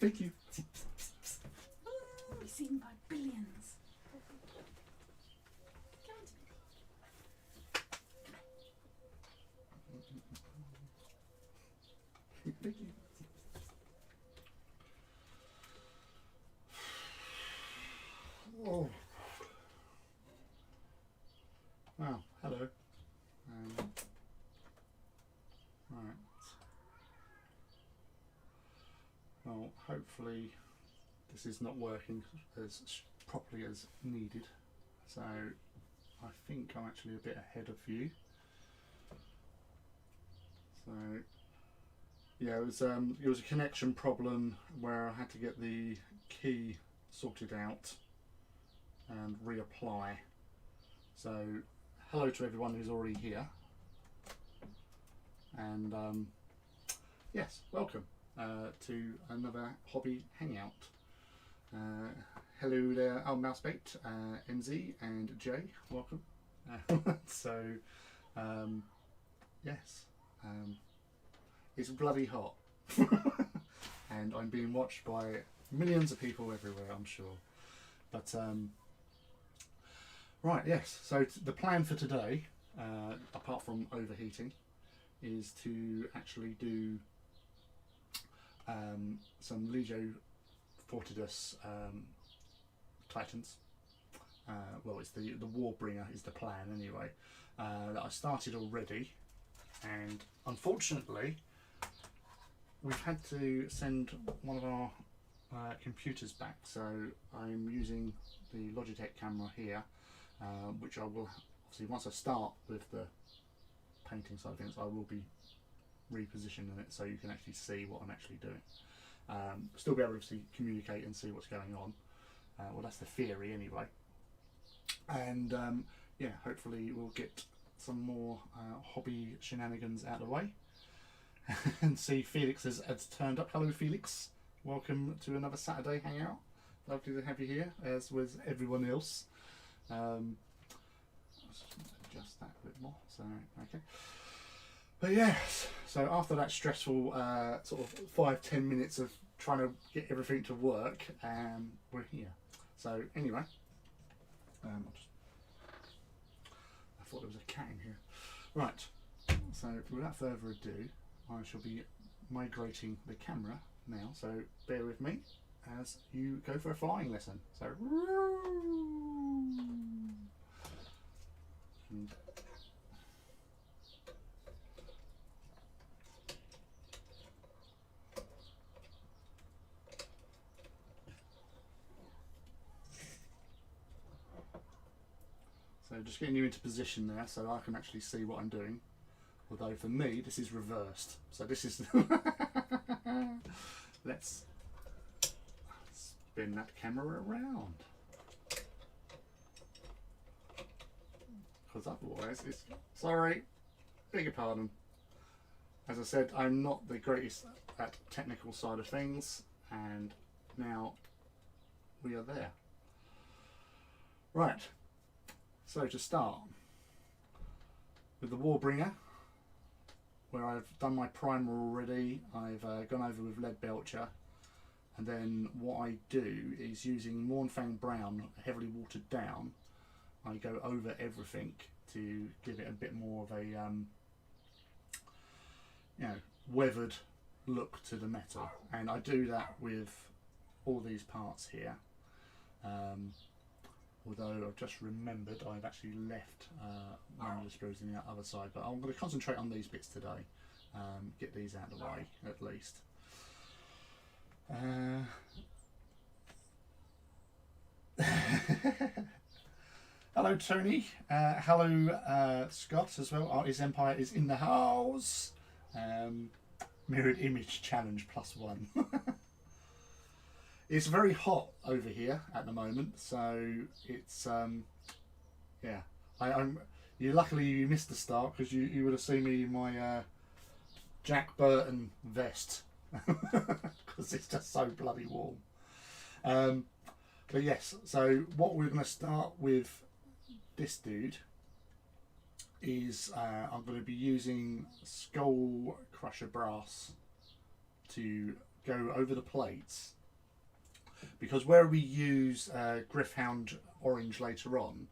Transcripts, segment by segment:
Thank you. Ooh, seen by billions. Thank you. Oh. Wow, hello. Right. Well, hopefully this is not working as properly as needed. So I think I'm actually a bit ahead of you. So yeah, it was a connection problem where I had to get the key sorted out and reapply. So hello to everyone who's already here, and yes, welcome to another hobby hangout. Hello there, Mousebait, MZ and Jay, welcome. So yes, it's bloody hot and I'm being watched by millions of people everywhere, I'm sure. But right, yes, so the plan for today, apart from overheating, is to actually do some Legio Fortidus Titans. Well, it's the Warbringer is the plan anyway, that I started already, and unfortunately we've had to send one of our computers back, so I'm using the Logitech camera here, which I will obviously, once I start with the painting side of things, I will be repositioning it so you can actually see what I'm actually doing. Still be able to communicate and see what's going on. Well, that's the theory anyway. And yeah, hopefully we'll get some more hobby shenanigans out of the way. And see Felix has turned up. Hello Felix, welcome to another Saturday hangout. Lovely to have you here, as with everyone else. Let's adjust that a bit more. So okay. But yes, so after that stressful sort of 5-10 minutes of trying to get everything to work, we're here. So anyway, I thought there was a cat in here. Right, so without further ado, I shall be migrating the camera now, so bear with me as you go for a flying lesson. So and so just getting you into position there so I can actually see what I'm doing. Although for me this is reversed. So this is let's spin that camera around. Because otherwise it's, sorry, beg your pardon. As I said, I'm not the greatest at technical side of things, and now we are there. Right, so to start with the Warbringer, where I've done my primer already, I've gone over with lead belcher, and then what I do is, using Mornfang Brown heavily watered down, I go over everything to give it a bit more of a you know, weathered look to the metal, and I do that with all these parts here. Although I've just remembered I've actually left one of the screws on the other side, but I'm going to concentrate on these bits today, get these out of the way at least. Hello Tony, hello Scott as well. Artist Empire is in the house. Mirrored image challenge +1. It's very hot over here at the moment, so it's yeah. Luckily you missed the start, because you would have seen me in my Jack Burton vest, because it's just so bloody warm. But yes, so what we're going to start with this dude is I'm going to be using Skull Crusher Brass to go over the plates, because where we use Griffhound orange later on,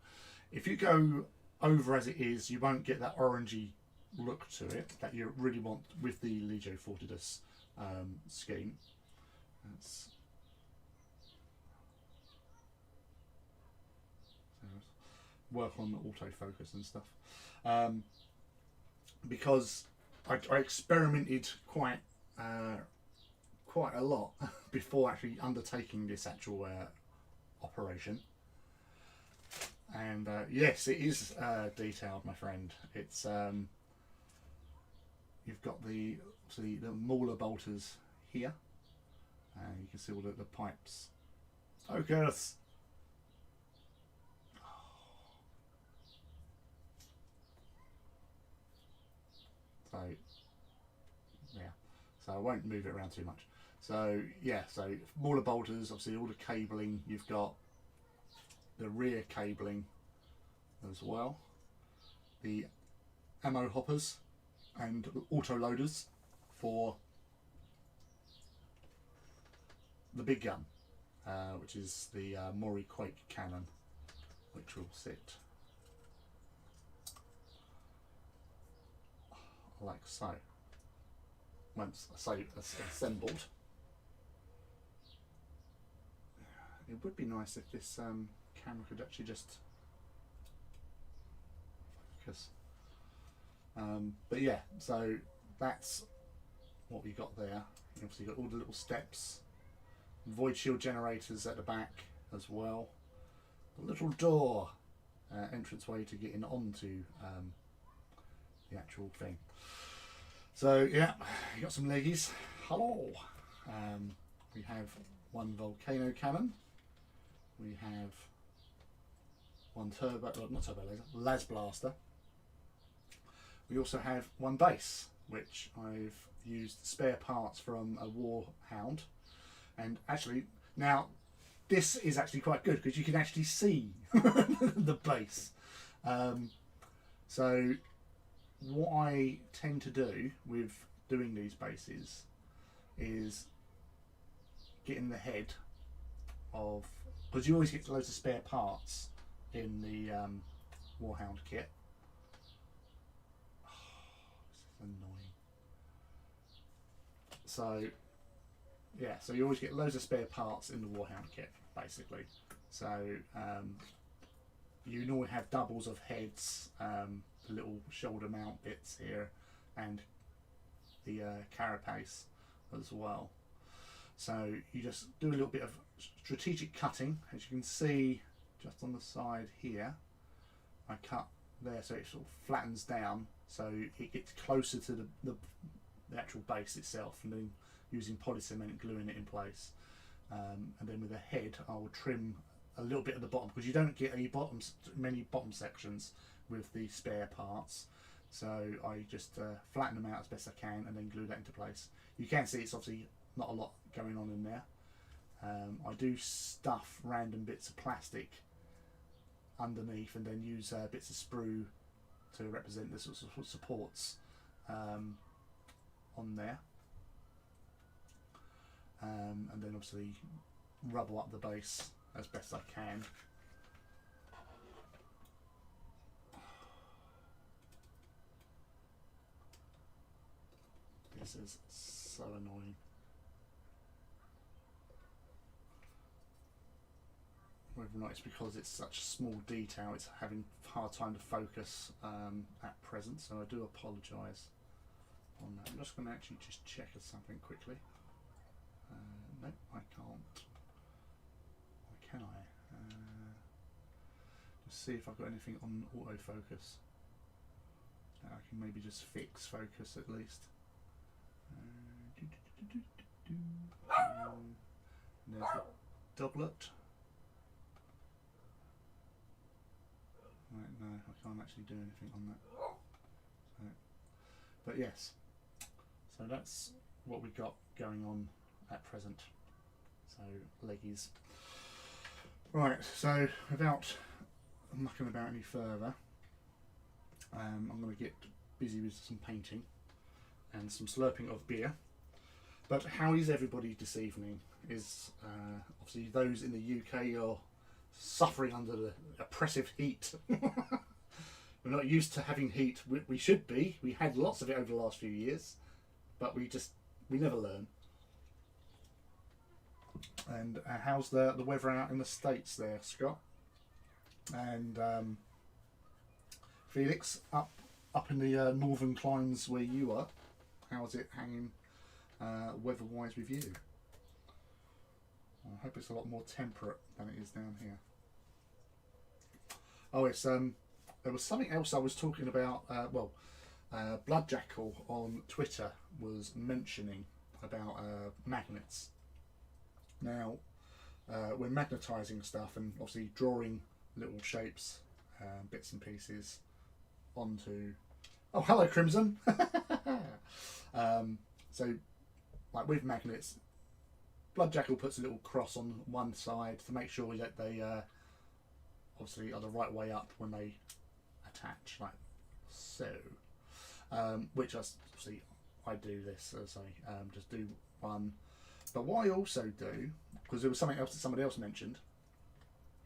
if you go over as it is, you won't get that orangey look to it that you really want with the Legio Fortidus scheme. That's work on the autofocus and stuff, because I experimented quite a lot before actually undertaking this actual operation. And yes, it is detailed, my friend. It's you've got the Mauler bolters here, and you can see all the pipes. Focus. So yeah, so I won't move it around too much. So yeah, so Mauler bolters, obviously all the cabling. You've got the rear cabling as well, the ammo hoppers and auto loaders for the big gun, which is the Mori Quake cannon, which will sit like so. Once assembled, it would be nice if this camera could actually just focus. But yeah, so that's what we got there. Obviously, got all the little steps, void shield generators at the back as well. A little door, entranceway to get in onto the actual thing. So yeah, you got some leggies. Hello. We have one volcano cannon. We have one turbo, not turbo laser, las blaster. We also have one base, which I've used spare parts from a Warhound. And actually, now this is actually quite good because you can actually see the base. So what I tend to do with doing these bases is getting the head of, because you always get loads of spare parts in the Warhound kit. Oh, this is annoying. So yeah, so you always get loads of spare parts in the Warhound kit, basically. So you normally have doubles of heads, the little shoulder mount bits here, and the carapace as well. So you just do a little bit of strategic cutting. As you can see just on the side here, I cut there so it sort of flattens down so it gets closer to the actual base itself, and then using polycement gluing it in place. And then with the head I will trim a little bit at the bottom, because you don't get many bottom sections with the spare parts. So I just flatten them out as best I can and then glue that into place. You can see it's obviously not a lot going on in there. I do stuff random bits of plastic underneath and then use bits of sprue to represent the sort of supports on there. And then obviously rubble up the base as best I can. This is so annoying. Whether or not it's because it's such small detail, it's having a hard time to focus at present, so I do apologise on that. I'm just going to actually just check something quickly. No, I can't. Or can I? Just see if I've got anything on autofocus. I can maybe just fix focus at least. There's the doublet. Right, no, I can't actually do anything on that. So, but yes, so that's what we've got going on at present. So leggies. Right, so without mucking about any further, I'm going to get busy with some painting and some slurping of beer. But how is everybody this evening? Is obviously those in the UK are suffering under the oppressive heat. We're not used to having heat. We should be. We had lots of it over the last few years, but we never learn. And how's the weather out in the States there, Scott? And Felix, up in the northern climes where you are, how's it hanging weather-wise with you? I hope it's a lot more temperate than it is down here. Oh, it's there was something else I was talking about. Blood Jackal on Twitter was mentioning about magnets. Now, when magnetising stuff and obviously drawing little shapes, bits and pieces onto. Oh, hello, Crimson. So, like with magnets, Blood Jackal puts a little cross on one side to make sure that they obviously are the right way up when they attach, like so. Which obviously I do this, as I just do one. But what I also do, because there was something else that somebody else mentioned,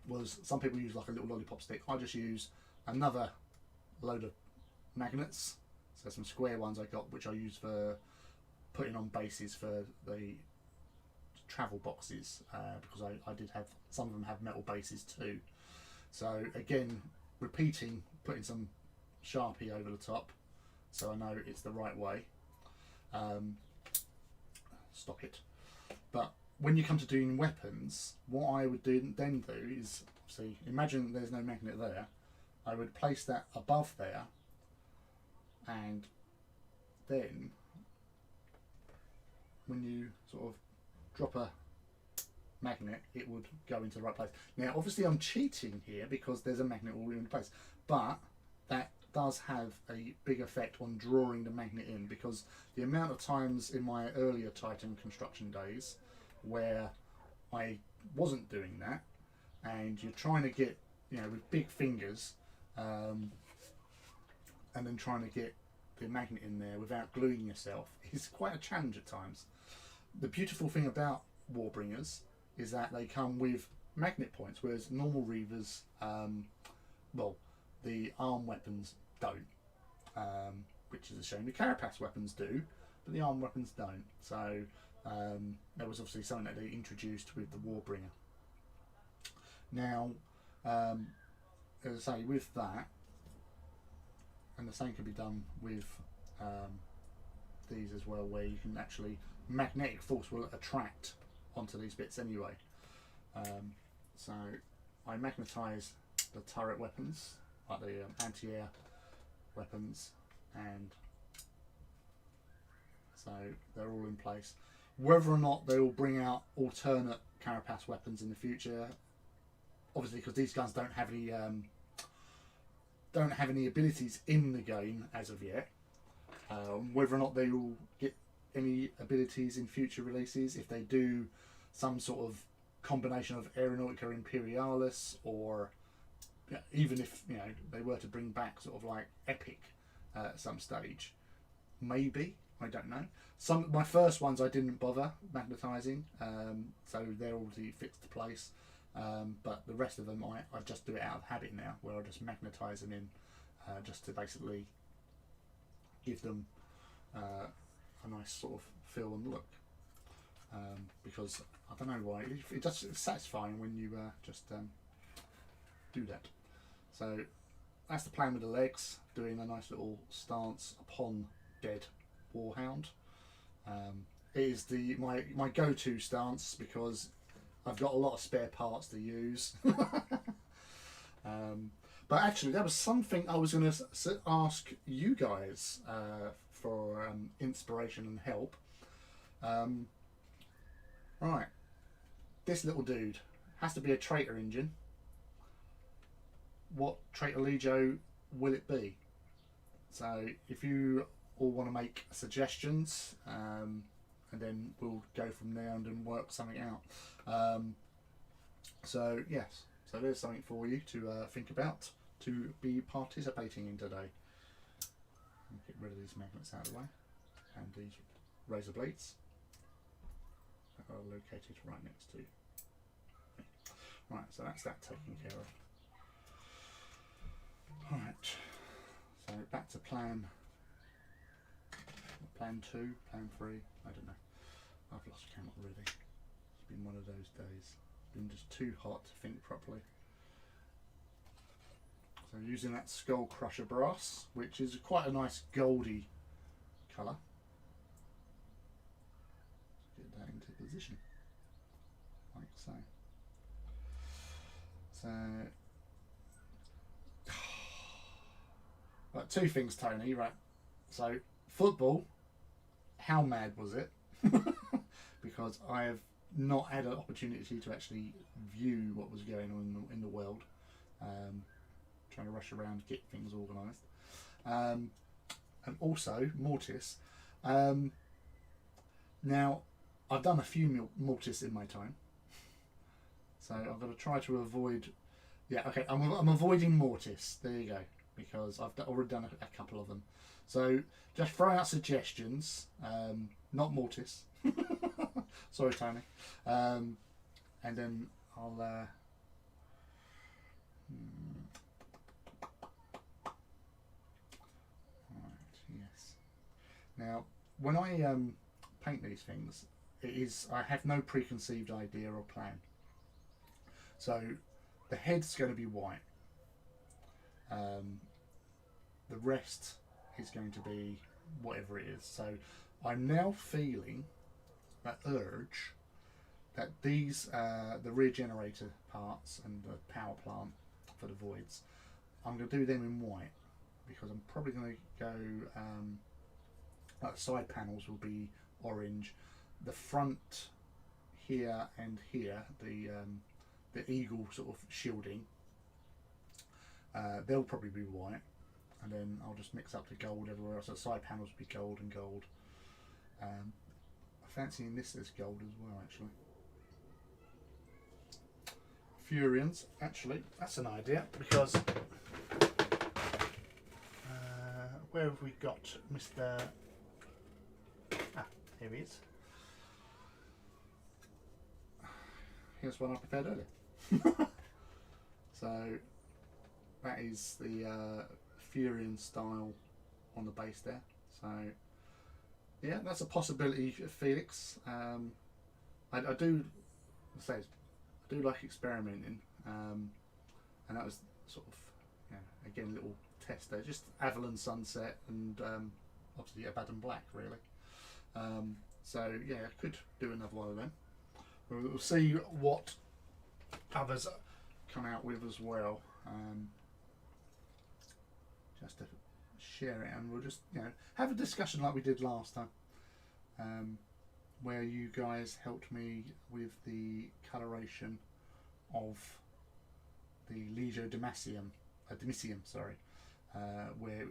was some people use like a little lollipop stick. I just use another load of magnets. So some square ones I got, which I use for putting on bases for the travel boxes, because I did have, some of them have metal bases too. So again, repeating, putting some Sharpie over the top, so I know it's the right way. Stop it. But when you come to doing weapons, what I would then do is, see, imagine there's no magnet there. I would place that above there, and then when you sort of drop a magnet, it would go into the right place. Now, obviously, I'm cheating here because there's a magnet already in place, but that does have a big effect on drawing the magnet in, because the amount of times in my earlier Titan construction days where I wasn't doing that, and you're trying to get, with big fingers, and then trying to get the magnet in there without gluing yourself is quite a challenge at times. The beautiful thing about Warbringers is that they come with magnet points, whereas normal Reavers, the arm weapons don't, which is a shame. The carapace weapons do, but the arm weapons don't. So that was obviously something that they introduced with the Warbringer. Now, as I say, with that, and the same can be done with these as well, where you can actually, magnetic force will attract onto these bits anyway. So I magnetise the turret weapons, like the anti-air weapons, and so they're all in place. Whether or not they will bring out alternate carapace weapons in the future, obviously, because these guns don't have any abilities in the game as of yet. Whether or not they will get any abilities in future releases, if they do some sort of combination of Aeronautica Imperialis, or even if they were to bring back sort of like Epic at some stage, maybe, I don't know. My first ones I didn't bother magnetising, so they're already fixed to place. But the rest of them I just do it out of habit now, where I just magnetise them in, just to basically give them a nice sort of feel and look. Because I don't know why, it's satisfying when you just do that. So that's the plan with the legs, doing a nice little stance upon dead Warhound. It is my go-to stance because I've got a lot of spare parts to use. But actually, that was something I was going to ask you guys for inspiration and help. Right, this little dude has to be a traitor engine. What traitor Legio will it be? So if you all want to make suggestions, and then we'll go from there and then work something out. So yes, so there's something for you to think about, to be participating in today. Get rid of these magnets out of the way, and these razor blades. are located right next to. Right, so that's that taken care of. Right, so back to plan 2, plan 3, I don't know. I've lost count already. It's been one of those days. It's been just too hot to think properly. So using that Skull Crusher brass, which is quite a nice goldy colour. Get that into position, like so. So, right, 2 things, Tony. Right, so football. How mad was it? Because I have not had an opportunity to actually view what was going on in the world. Trying to rush around, get things organised, and also Mortis. Now, I've done a few Mortis in my time, so I'm going to try to avoid. Yeah, okay, I'm avoiding Mortis. There you go, because I've already done a couple of them. So just throw out suggestions, not Mortis. Sorry, Tony. And then I'll. Yes. Now, when I paint these things, I have no preconceived idea or plan. So the head's going to be white. The rest is going to be whatever it is. So I'm now feeling that urge that these, the rear generator parts and the power plant for the voids, I'm going to do them in white, because I'm probably going to go, like the side panels will be orange, the front here and here, the eagle sort of shielding, they'll probably be white, and then I'll just mix up the gold everywhere else. So the side panels will be gold and gold. I'm fancying this as gold as well, actually. Furians, actually, that's an idea, because where have we got Mr. Here he is. Here's one I prepared earlier. So that is the Furian style on the base there. So yeah, that's a possibility, Felix. I do say I do like experimenting, and that was sort of, you know, again, a little test there. Just Avalon Sunset and obviously Abaddon Black, really. So yeah, I could do another one of them. We'll see what others come out with as well. Just to share it, and we'll just, you know, have a discussion like we did last time, where you guys helped me with the coloration of the Legio Demisium, sorry, where it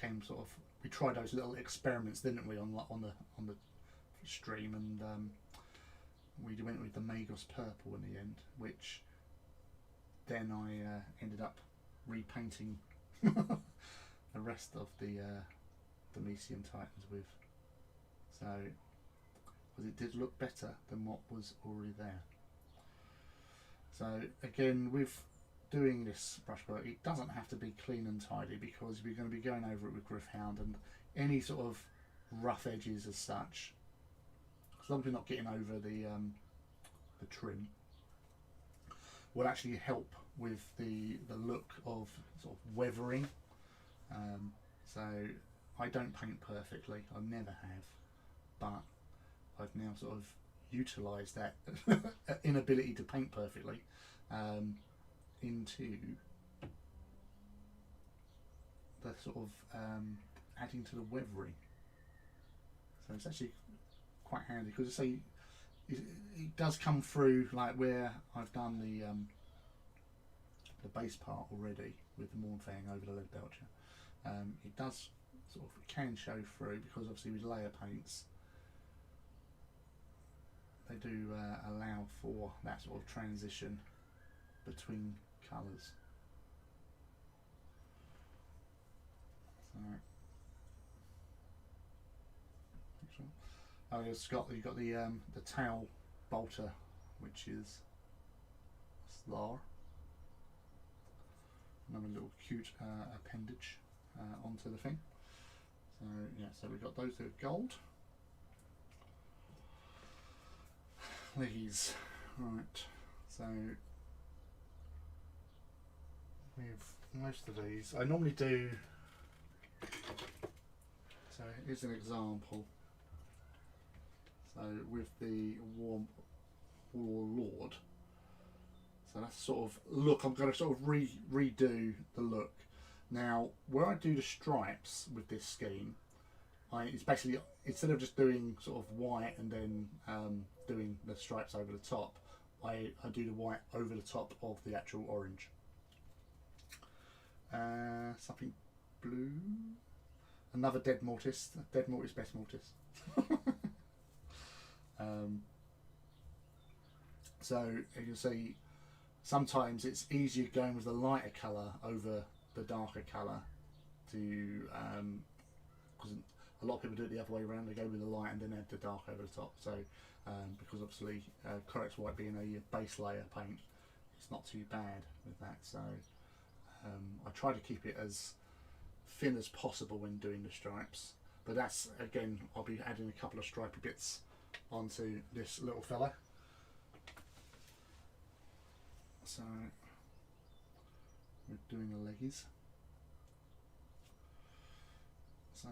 came sort of, we tried those little experiments, didn't we, on the stream, and we went with the Magos purple in the end, which then I ended up repainting the rest of the Demisium Titans with. So, because it did look better than what was already there. So again, with doing this brushwork, it doesn't have to be clean and tidy, because we're going to be going over it with Gryph-hound, and any sort of rough edges as such, as long as we're not getting over the trim, will actually help with the look of sort of weathering. So I don't paint perfectly, I never have, but I've now sort of utilised that inability to paint perfectly into the sort of adding to the weathering. So it's actually quite handy, because I say it does come through, like where I've done the base part already with the Mornfang over the Lead Belcher. It does sort of, can show through, because obviously with layer paints they do allow for that sort of transition between colours. So, oh, you've got the tail bolter, which is Slar. Another little cute appendage onto the thing. So yeah, so we've got those that are gold. These, right, so with most of these, I normally do, so here's an example. So with the Warlord, so that's sort of look, I'm going to sort of redo the look. Now, where I do the stripes with this scheme, it's basically, instead of just doing sort of white and then doing the stripes over the top, I do the white over the top of the actual orange. Something blue. Another dead mortis. Dead mortis, best mortis. So you can see sometimes it's easier going with the lighter colour over the darker colour to because a lot of people do it the other way around. They go with the light and then add the dark over the top. So because obviously Codex White being a base layer paint, it's not too bad with that. So I try to keep it as thin as possible when doing the stripes. But that's, again, I'll be adding a couple of stripy bits onto this little fella. So we're doing the leggies. So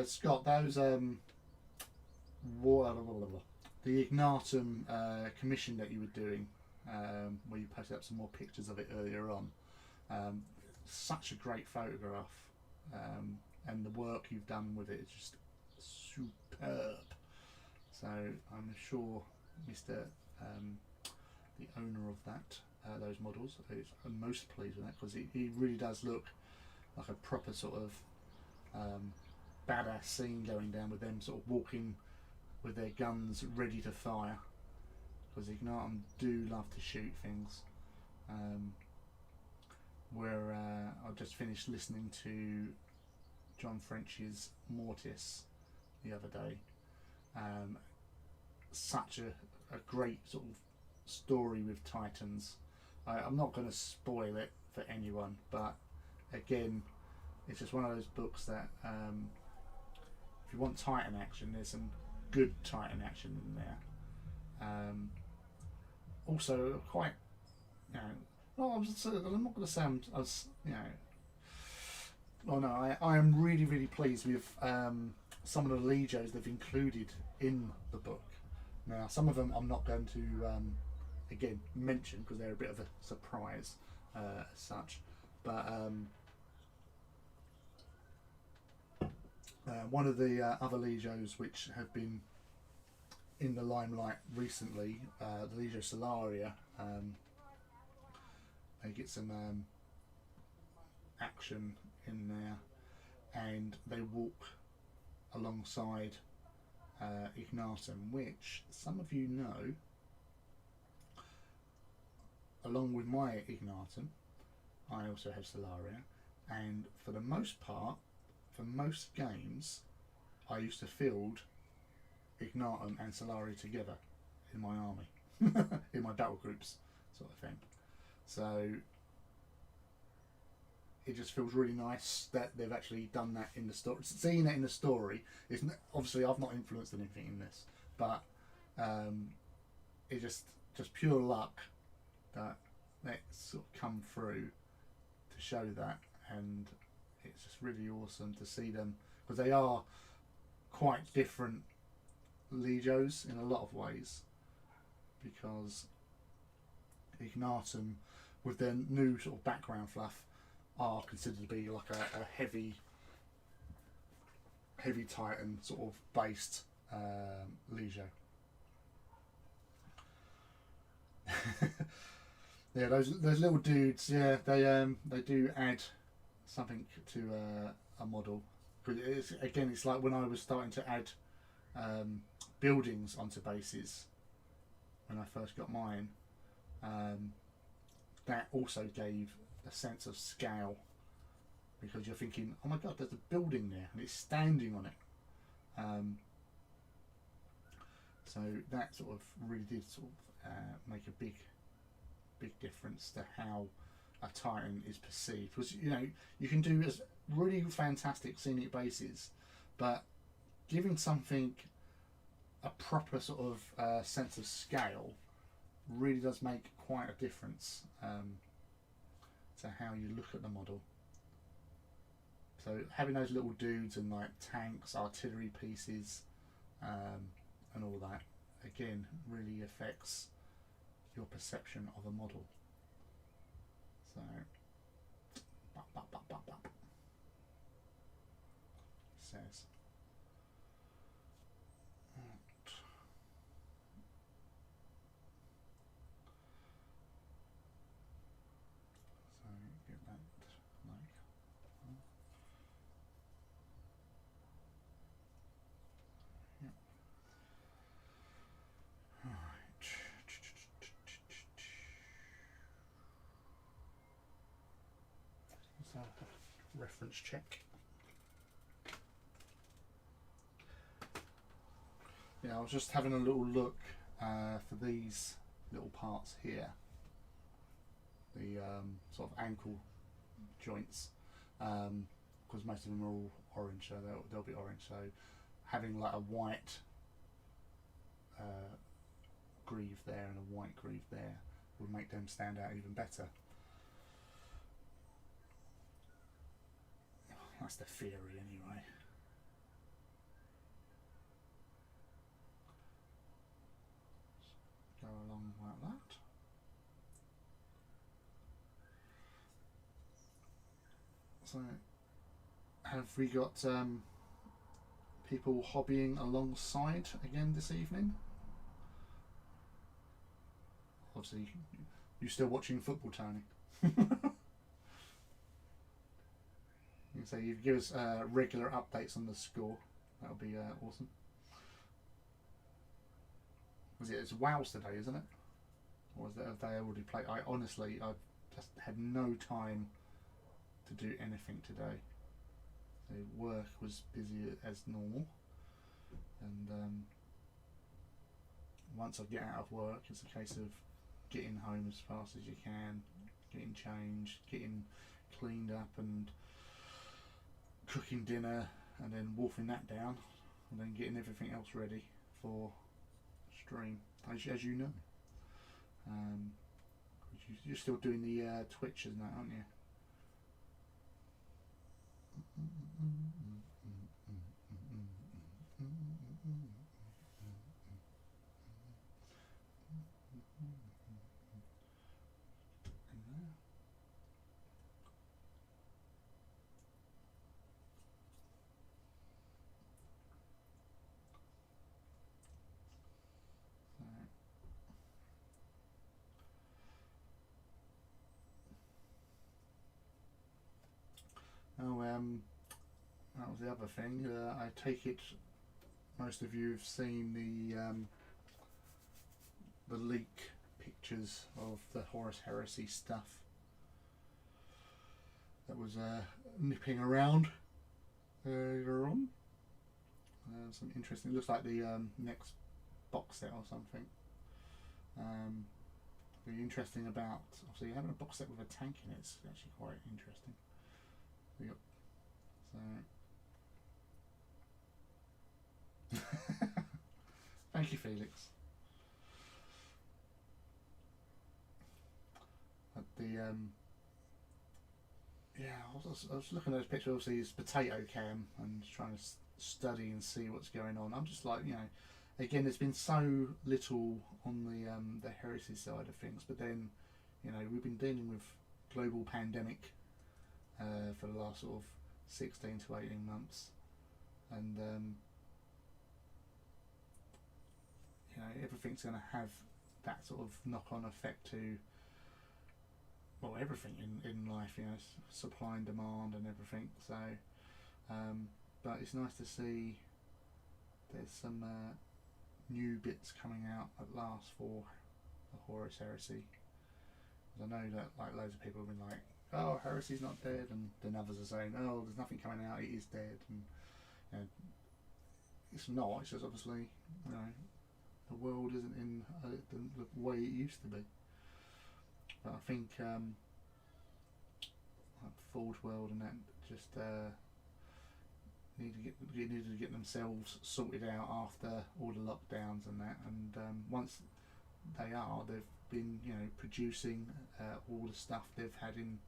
Scott, those the Ignatum commission that you were doing, where you posted up some more pictures of it earlier on, such a great photograph, and the work you've done with it is just superb. So I'm sure Mr. The owner of that, those models, is most pleased with that, because he really does look like a proper sort of badass scene going down with them sort of walking with their guns ready to fire, because Ignatum do love to shoot things. Where I just finished listening to John French's Mortis the other day. Such a great sort of story with Titans. I'm not going to spoil it for anyone, but again, it's just one of those books that if you want Titan action, there's some good Titan action in there. Also, quite, you know, well, I'm not going to say I was, you know. Well, no, I am really pleased with some of the Legios they've included in the book. Now, some of them I'm not going to again mention because they're a bit of a surprise as such. But one of the other Legios which have been in the limelight recently, the Legio Solaria. They get some action in there, and they walk alongside Ignatum, which some of you know. Along with my Ignatum, I also have Solaria, and for the most part, for most games, I used to field Ignatum and Solaria together in my army, in my battle groups, sort of thing. So it just feels really nice that they've actually done that in the story. Seeing that in the story is obviously I've not influenced anything in this, but it just pure luck that it's sort of come through to show that, and it's just really awesome to see them, because they are quite different Legios in a lot of ways, because Ignatum with their new sort of background fluff are considered to be like a heavy Titan sort of based Legio. Yeah, those little dudes. Yeah, they do add something to a model. But it's like when I was starting to add buildings onto bases when I first got mine. That also gave a sense of scale, because you're thinking, oh my god, there's a building there and it's standing on it. So that sort of really did sort of make a big difference to how a Titan is perceived. Because you can do as really fantastic scenic bases, but giving something a proper sort of sense of scale really does make quite a difference to how you look at the model. So having those little dudes and like tanks, artillery pieces, and all that, again, really affects your perception of a model. So, says. So get that like. Yep. Right. So reference check. Yeah, I was just having a little look for these little parts here, the sort of ankle joints, because most of them are all orange, so they'll be orange. So having like a white greave there and a white greave there would make them stand out even better. That's the theory anyway. Go along like that. So have we got people hobbying alongside again this evening? Obviously you're still watching football, Tony. So you give us regular updates on the score. That'll be awesome. It's Wales today, isn't it? Or have they already played? I just had no time to do anything today. So work was busy as normal, and once I get out of work, it's a case of getting home as fast as you can, getting changed, getting cleaned up, and cooking dinner, and then wolfing that down, and then getting everything else ready for stream, as you know. You're still doing the Twitch, isn't that, aren't you? That was the other thing. I take it most of you have seen the leak pictures of the Horus Heresy stuff that was nipping around earlier on. Some interesting. Looks like the next box set or something. Be interesting about obviously having a box set with a tank in it's actually quite interesting. Yep. So thank you, Felix. But the yeah, I was looking at this picture. Obviously, it's potato cam and trying to study and see what's going on. I'm just like, again, there's been so little on the heresy side of things, but then, we've been dealing with global pandemic for the last sort of 16 to 18 months, and everything's going to have that sort of knock-on effect to everything in life, supply and demand and everything. So, but it's nice to see there's some new bits coming out at last for the Horus Heresy. Because I know that loads of people have been like, "Oh, Heresy's not dead," and then others are saying, "Oh, there's nothing coming out; it is dead." And it's not. It's just obviously, world isn't in the way it used to be. But I think like Forge World and that just needed to get themselves sorted out after all the lockdowns and that. And once they've been, you know, producing all the stuff they've had in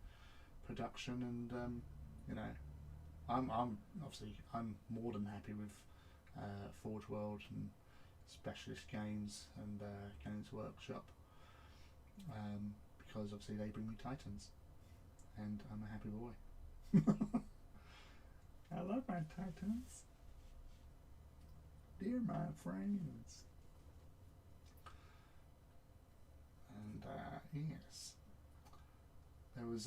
production, and you know, I'm more than happy with Forge World and Specialist Games and Games Workshop, because obviously they bring me Titans, and I'm a happy boy. I love my Titans. Dear my friends. And yes, there was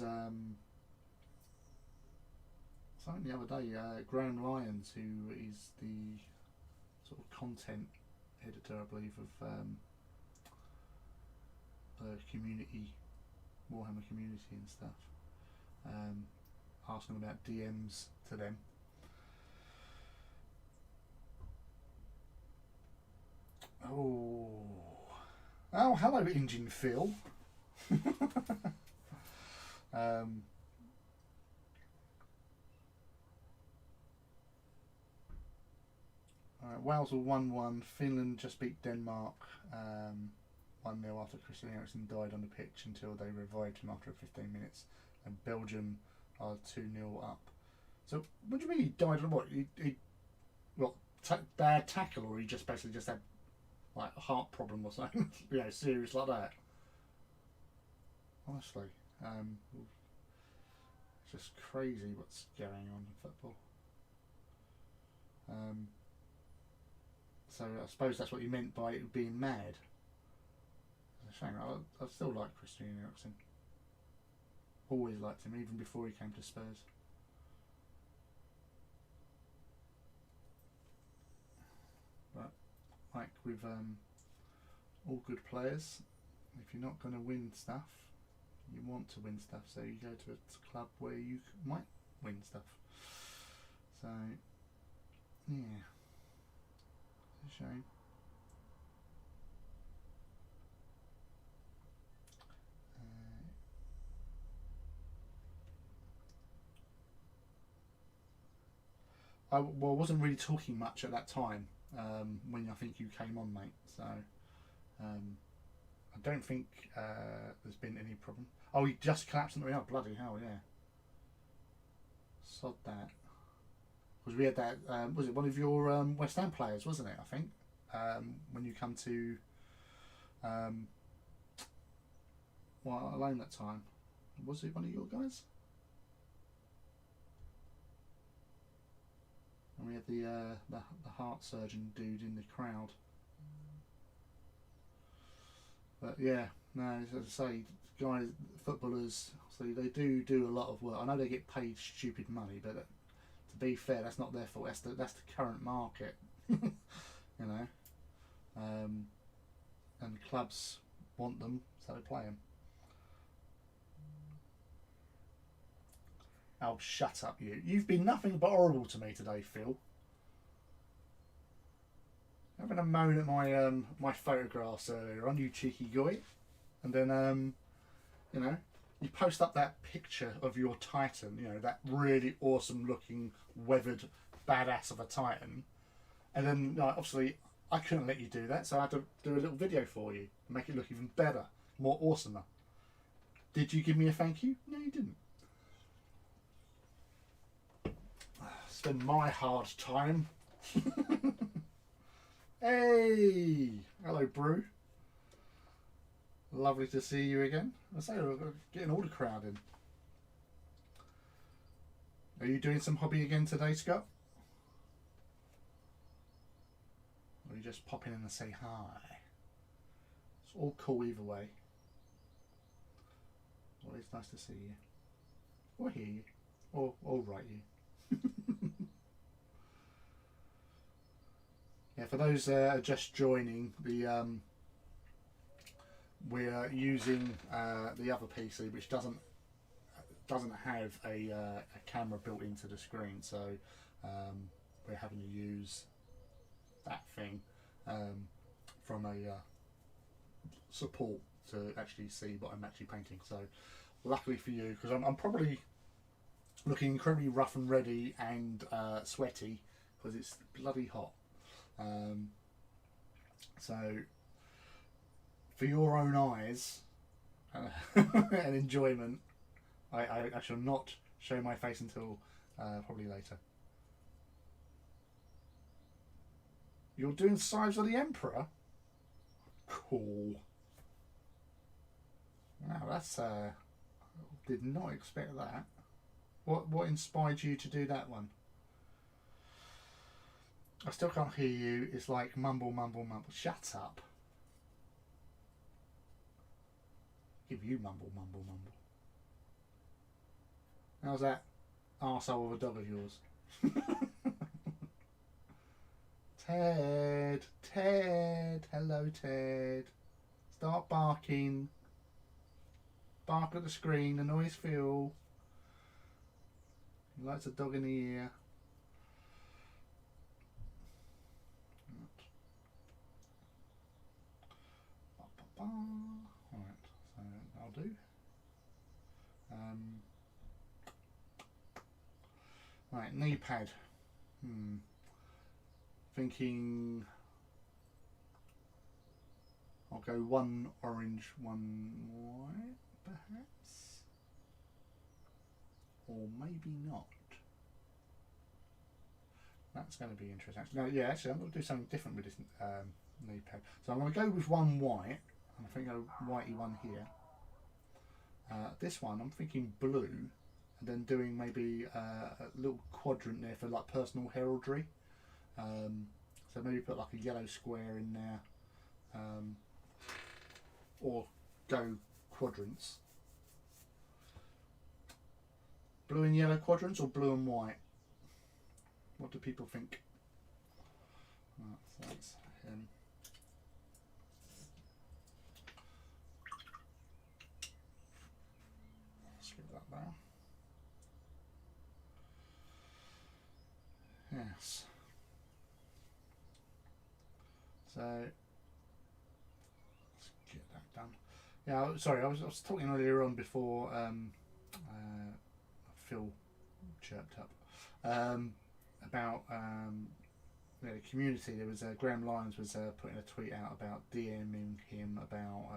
something the other day. Graham Lyons, who is the sort of content editor, I believe, of the community, Warhammer community and stuff, asking about DMs to them. Oh, hello, Engine Phil. Wales were 1-1. Finland just beat Denmark 1-0 after Christian Eriksen died on the pitch until they revived him after 15 minutes. And Belgium are 2-0 up. So, what do you mean he died on what? Bad tackle, or he just basically just had like a heart problem or something? You know, serious like that. Honestly, it's just crazy what's going on in football. So I suppose that's what you meant by it being mad. It's a shame. I still like Christian Eriksen. Always liked him, even before he came to Spurs. But like with all good players, if you're not going to win stuff, you want to win stuff, so you go to a club where you might win stuff. So yeah, it's a shame. I wasn't really talking much at that time when I think you came on, mate. So I don't think there's been any problem. Oh, he just collapsed on the way up. Bloody hell, yeah. Sod that. Because we had that, was it one of your West Ham players, wasn't it, I think? When you come to alone that time. Was it one of your guys? And we had the heart surgeon dude in the crowd. But yeah, no, as I say, guys, footballers, so they do a lot of work. I know they get paid stupid money, but to be fair, that's not their fault. That's the current market, you know. And clubs want them, so they play them. Oh, shut up, you! You've been nothing but horrible to me today, Phil. Having a moan at my my photographs earlier on, you cheeky guy, and then you know, you post up that picture of your Titan, you know, that really awesome looking weathered badass of a Titan, and then like, obviously I couldn't let you do that, so I had to do a little video for you to make it look even better, more awesomer. Did you give me a thank you? No, you didn't. It's been my hard time. Hey, hello, Brew. Lovely to see you again. I say we're getting all the crowd in. Are you doing some hobby again today, Scott? Or are you just popping in to say hi? It's all cool either way. Always nice to see you. Or hear you. Or write you. Yeah, for those just joining, we're using the other PC, which doesn't have a camera built into the screen, so we're having to use that thing from a support to actually see what I'm actually painting. So luckily for you, because I'm probably looking incredibly rough and ready and sweaty because it's bloody hot. So for your own eyes and enjoyment, I shall not show my face until probably later. You're doing Sides of the Emperor? Cool. Wow, that's did not expect that. What inspired you to do that one? I still can't hear you. It's like mumble, mumble, mumble. Shut up. Give you mumble, mumble, mumble. How's that arsehole of a dog of yours? Ted, Ted, hello Ted. Start barking. Bark at the screen, annoys Phil. He likes a dog in the ear. Alright, so I'll do. Right, knee pad. Thinking I'll go one orange, one white, perhaps, or maybe not. That's going to be interesting. No, yeah, actually, I'm going to do something different with this knee pad. So I'm going to go with one white. I'm thinking a whitey one here. This one, I'm thinking blue, and then doing maybe a little quadrant there for like personal heraldry. So maybe put like a yellow square in there, or go quadrants. Blue and yellow quadrants or blue and white? What do people think? Right, so that's him. Let's give that there. Yes. So let's get that done. Yeah, sorry, I was talking earlier on before Phil chirped up about the community. There was Graham Lyons was putting a tweet out about DMing him about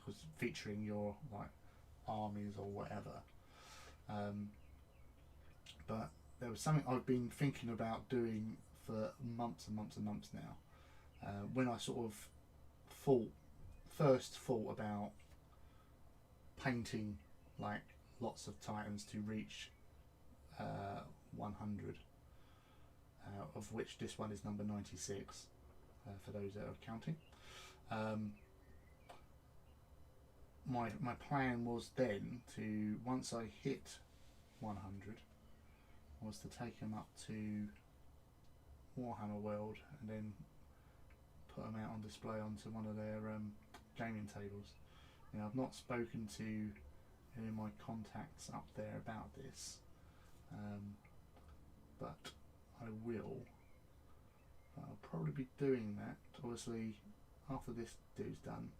was featuring your like armies or whatever. But there was something I've been thinking about doing for months and months and months now. When I sort of first thought about painting like lots of Titans to reach 100, of which this one is number 96 for those that are counting. My plan was then to, once I hit 100, was to take them up to Warhammer World and then put them out on display onto one of their gaming tables. You know, I've not spoken to any of my contacts up there about this, but I will. I'll probably be doing that obviously after this dude's done,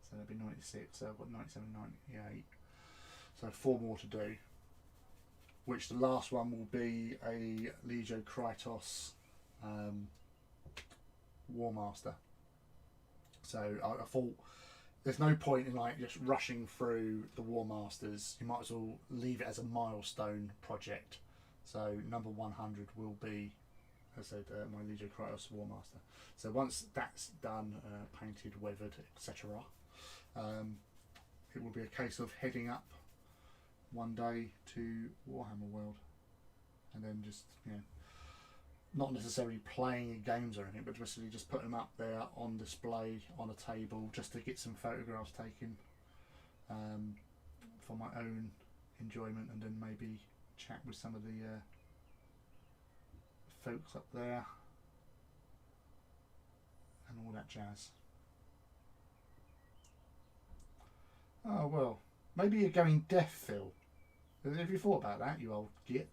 so that'll be 96, so I've got 97, 98, so 4 more to do, which the last one will be a Legio Fortidus Warmaster. So I thought there's no point in like just rushing through the Warmasters. You might as well leave it as a milestone project. So number 100 will be, as I said, my Legio Fortidus Warmaster. So once that's done, painted, weathered, etc., it will be a case of heading up one day to Warhammer World, and then just, you know, not necessarily playing games or anything, but basically just putting them up there on display on a table just to get some photographs taken for my own enjoyment, and then maybe chat with some of the folks up there and all that jazz. Oh well, maybe you're going deaf, Phil. Have you thought about that, you old git?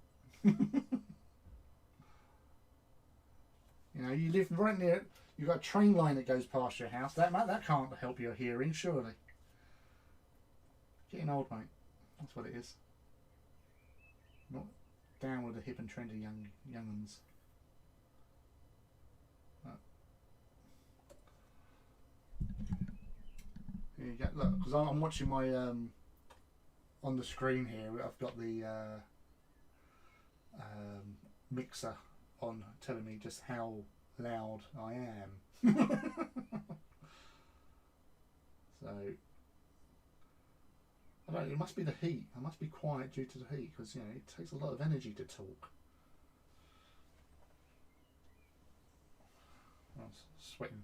You know, you live right near You've got a train line that goes past your house. That can't help your hearing, surely. Getting old, mate. That's what it is. Not down with the hip and trendy young uns. Here you go. Look, because I'm watching my on the screen here. I've got the mixer on, telling me just how loud I am. So I don't know, it must be the heat. I must be quiet due to the heat, because it takes a lot of energy to talk. I'm sweating.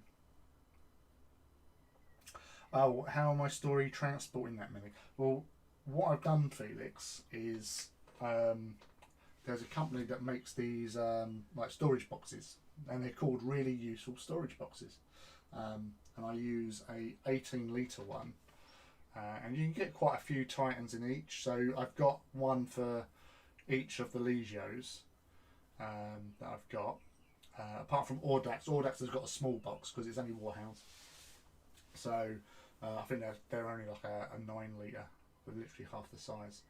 Oh, how am I story transporting that many? Well, what I've done, Felix, is there's a company that makes these like storage boxes, and they're called really useful storage boxes. And I use a 18-litre one, and you can get quite a few Titans in each. So I've got one for each of the Legios that I've got. Apart from Audax has got a small box because it's only Warhounds. So I think they're only like a 9-litre, but literally half the size.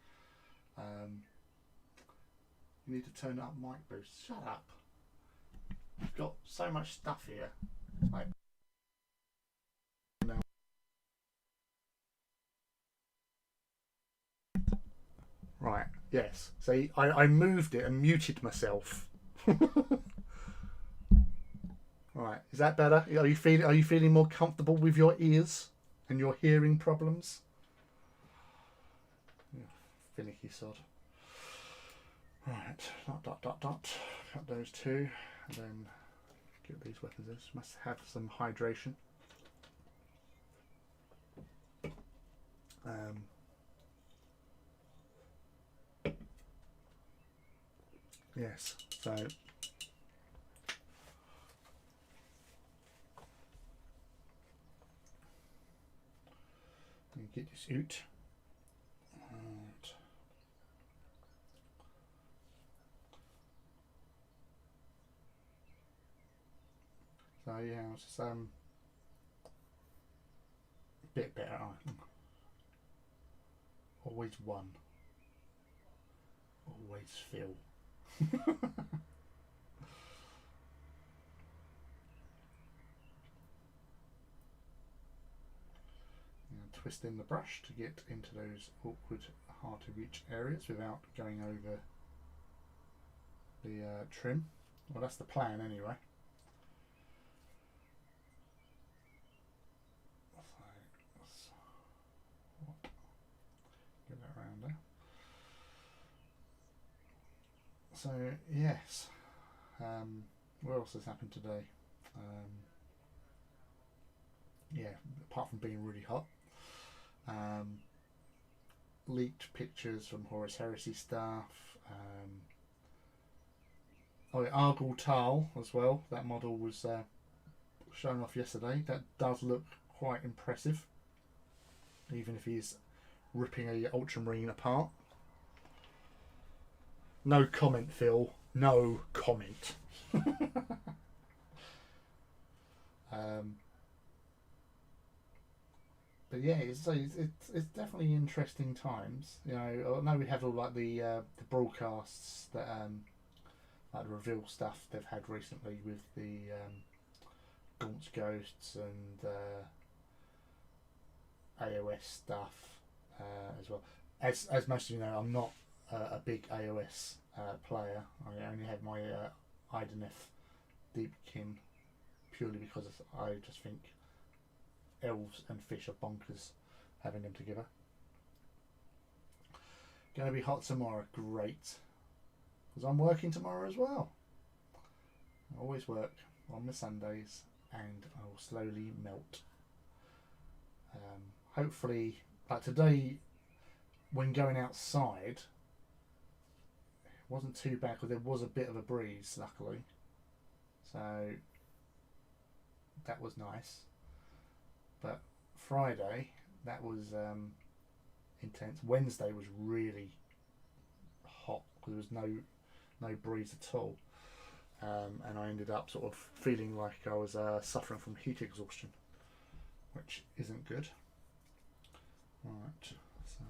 You need to turn up mic boost. Shut up. I've got so much stuff here. Like, right, yes. See, I moved it and muted myself. Right, is that better? Are you feeling more comfortable with your ears and your hearing problems? Yeah, finicky sod. Right, dot. Cut those two, and then get these weapons in. Must have some hydration. Yes, so you get this out. So yeah, it's a bit better. Always one. Always Phil. Twisting the brush to get into those awkward, hard to reach areas without going over the trim. Well, that's the plan anyway. Get that around there. So yes, what else has happened today? Yeah, apart from being really hot, leaked pictures from Horus Heresy stuff. Oh, yeah, Argul Tal as well. That model was shown off yesterday. That does look quite impressive, even if he's ripping a Ultramarine apart. No comment, Phil. No comment. But yeah, it's definitely interesting times. I know we had all like the broadcasts that like the reveal stuff they've had recently with the Gaunt's Ghosts and AOS stuff as well. As most of you know, I'm not a big AOS player. I only have my Ideneth Deepkin purely because I just think elves and fish are bonkers having them together. Going to be hot tomorrow, great, because I'm working tomorrow as well. I always work on the Sundays and I will slowly melt. Hopefully, like today, when going outside, it wasn't too bad because there was a bit of a breeze, luckily. So that was nice. But Friday, that was intense. Wednesday was really hot because there was no breeze at all. and I ended up sort of feeling like I was suffering from heat exhaustion, which isn't good. Right, so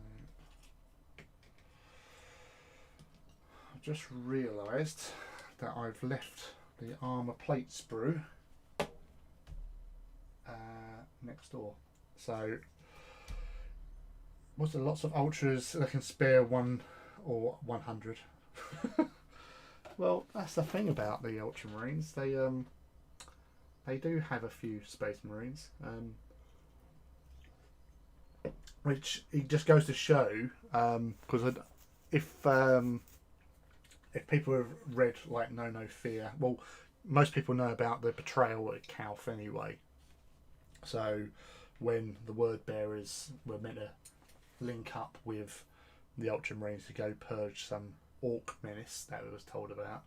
I've just realised that I've left the armour plate sprue next door. So was there lots of ultras that can spare 1 or 100? Well, that's the thing about the Ultramarines. They do have a few Space Marines, which it just goes to show. Because if people have read like No Fear, well, most people know about the betrayal at Calf anyway. So when the word bearers were meant to link up with the Ultramarines to go purge some Orc menace that we was told about,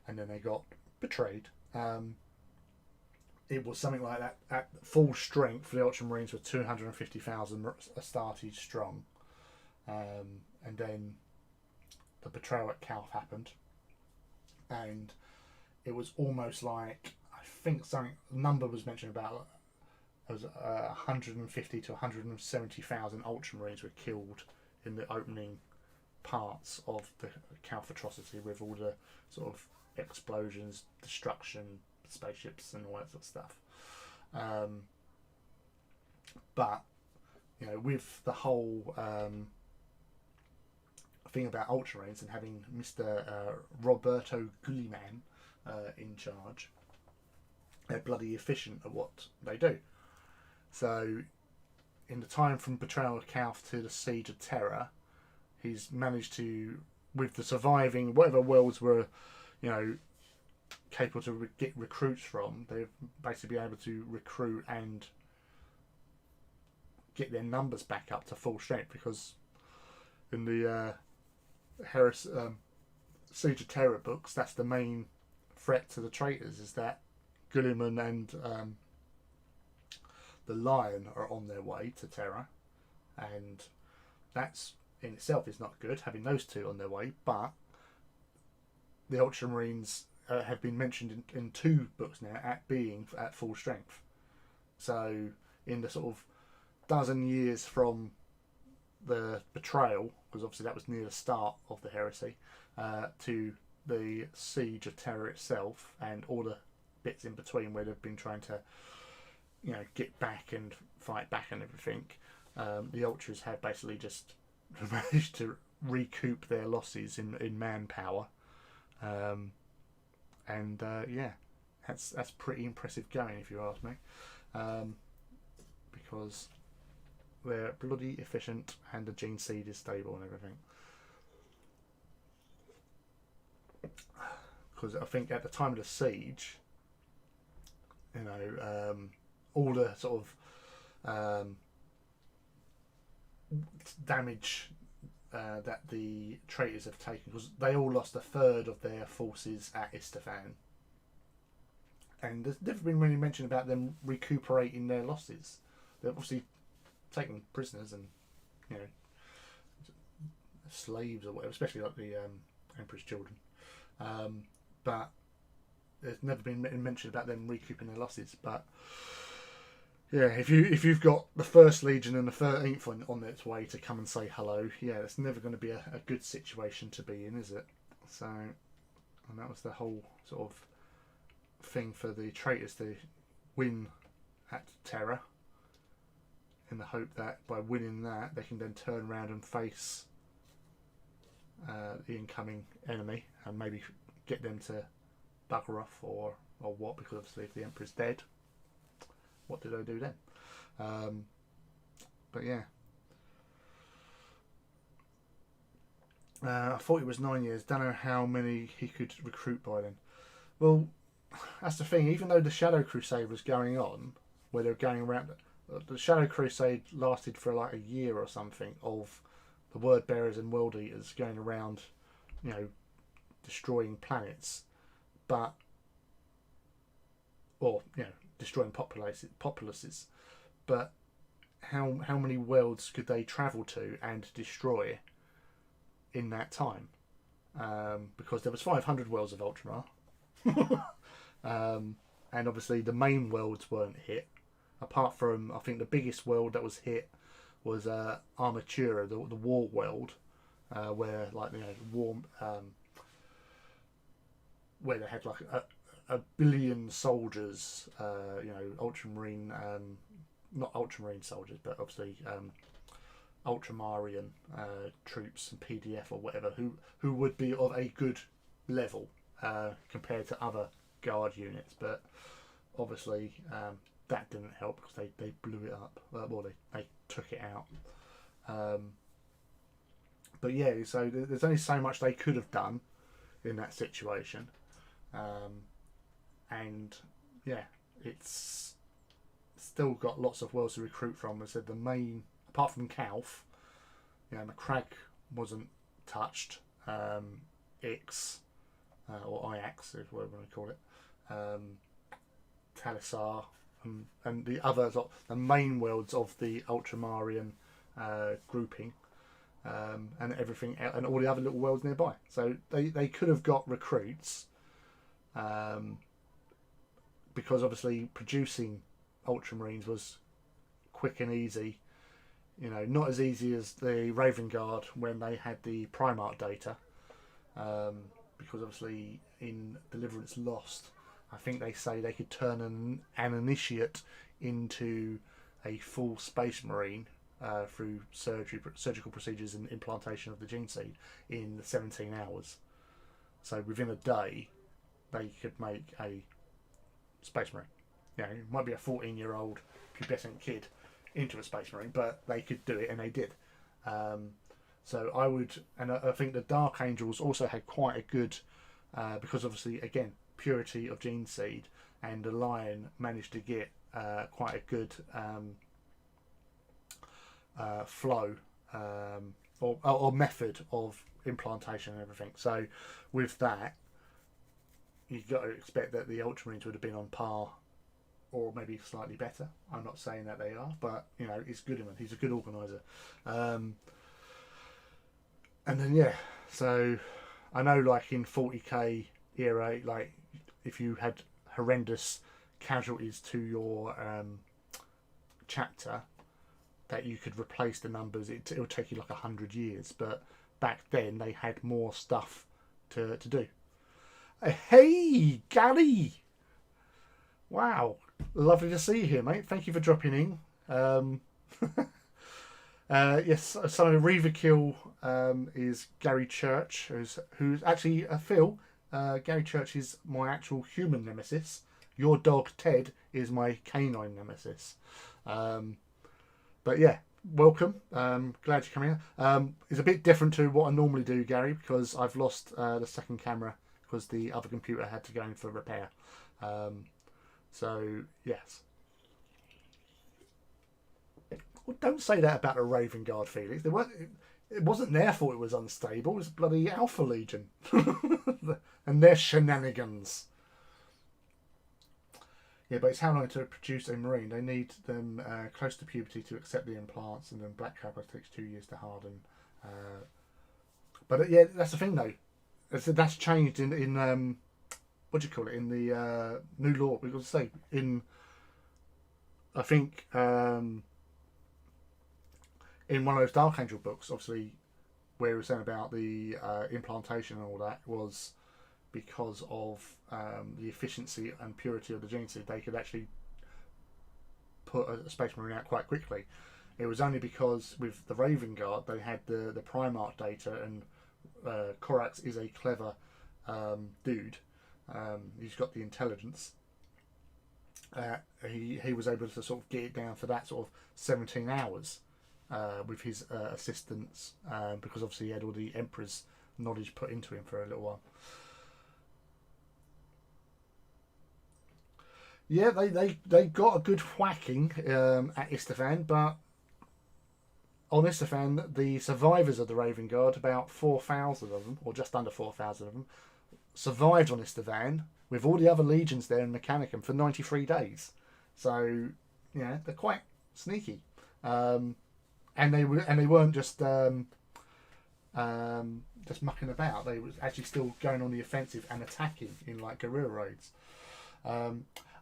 and then they got betrayed. It was something like that. At full strength, the Ultramarines were 250,000 Astartes strong, and then the betrayal at Calf happened, and it was almost like, I think something number was mentioned about it was 150 to 170,000 Ultramarines were killed in the opening parts of the Calf atrocity, with all the sort of explosions, destruction, spaceships and all that sort of stuff. But you know, with the whole thing about Ultramarines and having Mr. Roberto Gulliman in charge, they're bloody efficient at what they do. So in the time from Betrayal of Calf to the Siege of Terror, he's managed to, with the surviving whatever worlds were, you know, capable to get recruits from, they've basically been able to recruit and get their numbers back up to full strength, because in the Siege of Terror books, that's the main threat to the traitors, is that Gulliman and the Lion are on their way to Terra, and that's in itself is not good, having those two on their way. But the Ultramarines have been mentioned in 2 books now being at full strength. So in the sort of dozen years from the betrayal, because obviously that was near the start of the heresy, to the Siege of Terror itself, and all the bits in between where they've been trying to, you know, get back and fight back and everything, the Ultras have basically just managed to recoup their losses in manpower, and yeah, that's pretty impressive going, if you ask me, because they're bloody efficient and the gene seed is stable and everything. Because I think at the time of the siege, you know, all the sort of damage that the traitors have taken, because they all lost 1/3 of their forces at Istafan, and there's never been really mention about them recuperating their losses. They're obviously taken prisoners and, you know, slaves or whatever, especially like the Emperor's children, but there's never been mention about them recouping their losses. But yeah, if you've got the 1st Legion and the 13th on its way to come and say hello, yeah, it's never going to be a good situation to be in, is it? So, and that was the whole sort of thing for the traitors to win at Terra, in the hope that by winning that they can then turn around and face the incoming enemy and maybe get them to bugger off or what, because obviously if the Emperor's dead, what do they do then? But yeah, I thought it was 9 years. Don't know how many he could recruit by then. Well, that's the thing. Even though the Shadow Crusade was going on, where they were going around, the Shadow Crusade lasted for like a year or something, of the Word Bearers and World Eaters going around, you know, destroying planets, but, or, you know, destroying populaces. But how many worlds could they travel to and destroy in that time? Because there was 500 worlds of Ultramar, And obviously the main worlds weren't hit. Apart from, I think the biggest world that was hit was Armatura, the war world, where like war, where they had like a billion soldiers, ultramarine, not ultramarine soldiers, but obviously ultramarine troops and PDF or whatever, who would be of a good level compared to other guard units, but obviously that didn't help because they blew it up. Well, they took it out. But yeah, so there's only so much they could have done in that situation. And yeah, it's still got lots of worlds to recruit from. I said the main, apart from Calf, McCrag wasn't touched. Ix, or Iax, if whatever you call it, Talisar, and the others, the main worlds of the Ultramarine grouping, and everything, and all the other little worlds nearby. So they could have got recruits, because obviously producing Ultramarines was quick and easy. Not as easy as the Raven Guard when they had the Primarch data, because obviously in Deliverance Lost, I think they say they could turn an initiate into a full Space Marine through surgical procedures and implantation of the gene seed in 17 hours. So within a day, they could make a Space Marine. It might be a 14-year-old pubescent kid into a Space Marine, but they could do it, and they did. So I would, and I think the Dark Angels also had quite a good, because obviously again purity of gene seed, and the Lion managed to get quite a good flow or method of implantation and everything. So with that, you've got to expect that the Ultramarines would have been on par, or maybe slightly better. I'm not saying that they are, but it's Goodman. He's a good organizer. And then so I know like in 40k era, like if you had horrendous casualties to your chapter, that you could replace the numbers. It would take you like 100 years, but back then they had more stuff to do. Hey, Gary! Wow, lovely to see you here, mate. Thank you for dropping in. Yes, so Reaverkill is Gary Church, who's actually Phil. Gary Church is my actual human nemesis. Your dog Ted is my canine nemesis. But yeah, welcome. Glad you're coming here. It's a bit different to what I normally do, Gary, because I've lost the second camera because the other computer had to go in for repair. So yes. Well, don't say that about a Raven Guard, Felix. It wasn't their fault it was unstable. It was bloody Alpha Legion and their shenanigans. Yeah, but it's how long to produce a Marine. They need them close to puberty to accept the implants, and then Black Trapper takes 2 years to harden. But yeah, that's the thing though. That's changed in what do you call it, in the new law. We've got to say in, I think in one of those Dark Angel books, obviously, where it was saying about the implantation and all that, was because of the efficiency and purity of the gene seed. They could actually put a Space Marine out quite quickly. It was only because with the Raven Guard they had the Primarch data, and Korax is a clever dude. He's got the intelligence. He was able to sort of get it down for that sort of 17 hours with his assistants, because obviously he had all the Emperor's knowledge put into him for a little while. Yeah, they got a good whacking at Istvan, but on Istvan, the survivors of the Raven Guard, about 4,000 of them, or just under 4,000 of them, survived on Istvan with all the other legions there in Mechanicum for 93 days. So, yeah, they're quite sneaky. And they weren't just just mucking about. They was actually still going on the offensive and attacking in like guerrilla raids.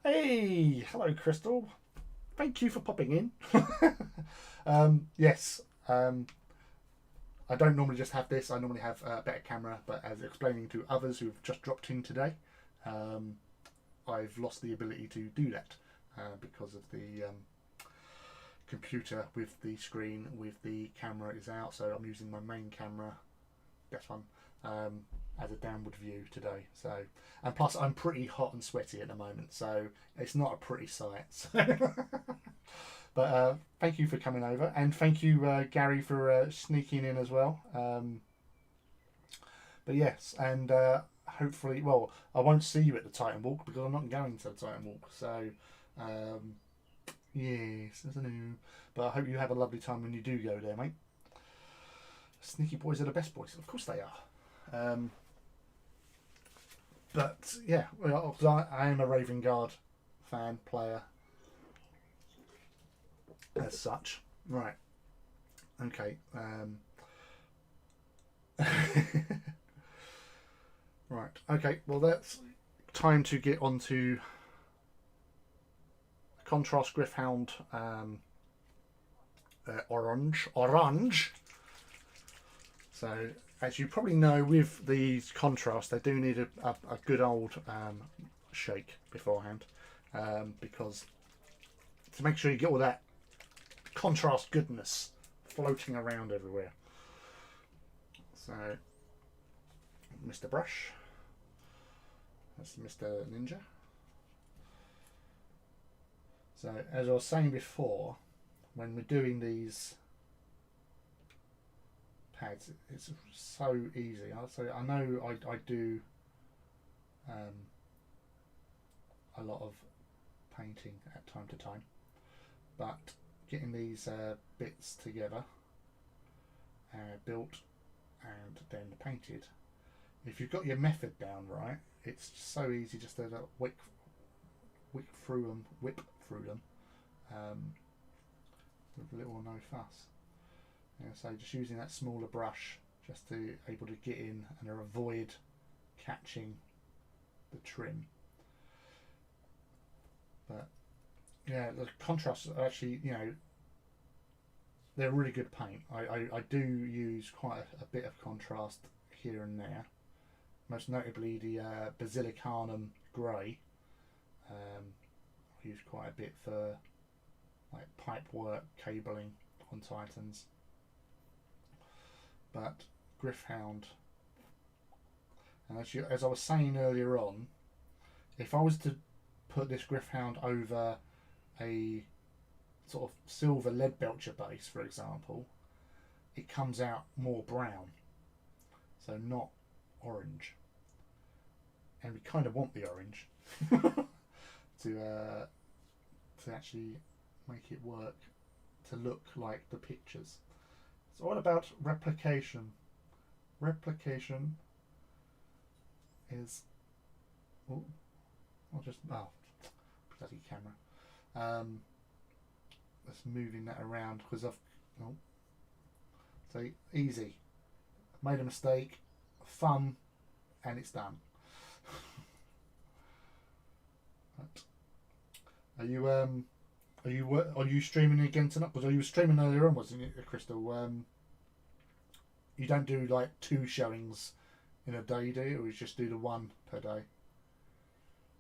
Hey, hello, Crystal. Thank you for popping in. Yes, I don't normally just have this. I normally have a better camera, but as explaining to others who've just dropped in today, I've lost the ability to do that because of the computer with the screen with the camera is out. So I'm using my main camera, this one, as a downward view today. So, and plus I'm pretty hot and sweaty at the moment, so it's not a pretty sight. So. But thank you for coming over, and thank you, Gary, for sneaking in as well. But yes, and hopefully, well, I won't see you at the Titan Walk because I'm not going to the Titan Walk. So, yes, I know. But I hope you have a lovely time when you do go there, mate. Sneaky boys are the best boys. Of course they are. But yeah, well, I am a Raven Guard fan, player. As such, right? Okay. Right. Okay. Well, that's time to get on to contrast Gryph-hound orange. So, as you probably know, with these contrasts, they do need a good old shake beforehand, because to make sure you get all that contrast goodness floating around everywhere. So, Mr. Brush, that's Mr. Ninja. So, as I was saying before, when we're doing these pads, it's so easy. So I know I do a lot of painting at time to time, but getting these bits together, built and then painted, if you've got your method down right, it's so easy just to whip through them with little or no fuss. Yeah, so just using that smaller brush just to able to get in and avoid catching the trim. But yeah, the contrasts are actually, you know, they're really good paint. I do use quite a bit of contrast here and there, most notably the Basilicanum Grey. I use quite a bit for like pipe work, cabling on Titans. But Gryph-hound, and as I was saying earlier on, if I was to put this Gryph-hound over a sort of silver lead belcher base, for example, it comes out more brown, so not orange. And we kind of want the orange to actually make it work, to look like the pictures. It's all about replication. Replication is, oh, I'll just, oh, bloody camera. Just moving that around because I've, oh, so easy. Made a mistake, thumb, and it's done. Are you streaming again tonight? Because you streaming earlier on, wasn't it, Crystal? You don't do like 2 showings in a day, do you? Or you just do the 1 per day?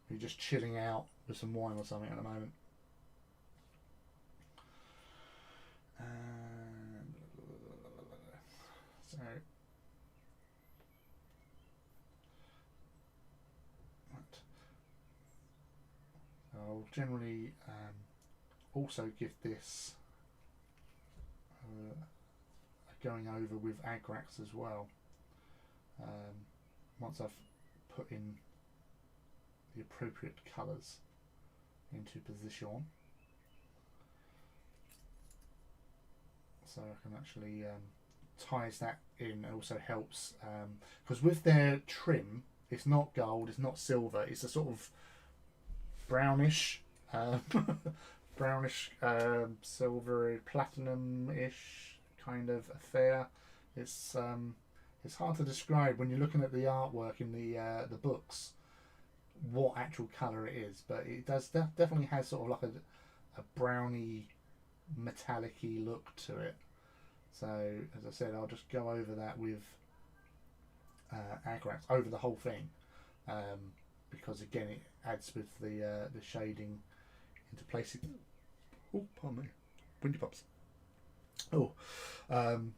You're just chilling out with some wine or something at the moment. So I'll generally also give this a going over with Agrax as well. Once I've put in the appropriate colours into position, so I can actually ties that in, and also helps because with their trim, it's not gold, it's not silver, it's a sort of brownish brownish silvery platinum-ish kind of affair, It's hard to describe when you're looking at the artwork in the books what actual colour it is, but it does definitely has sort of like a browny metallic-y look to it. So as I said, I'll just go over that with Agrax over the whole thing, because again it adds with the shading into place. Oh, pardon me, windy pops. Oh, so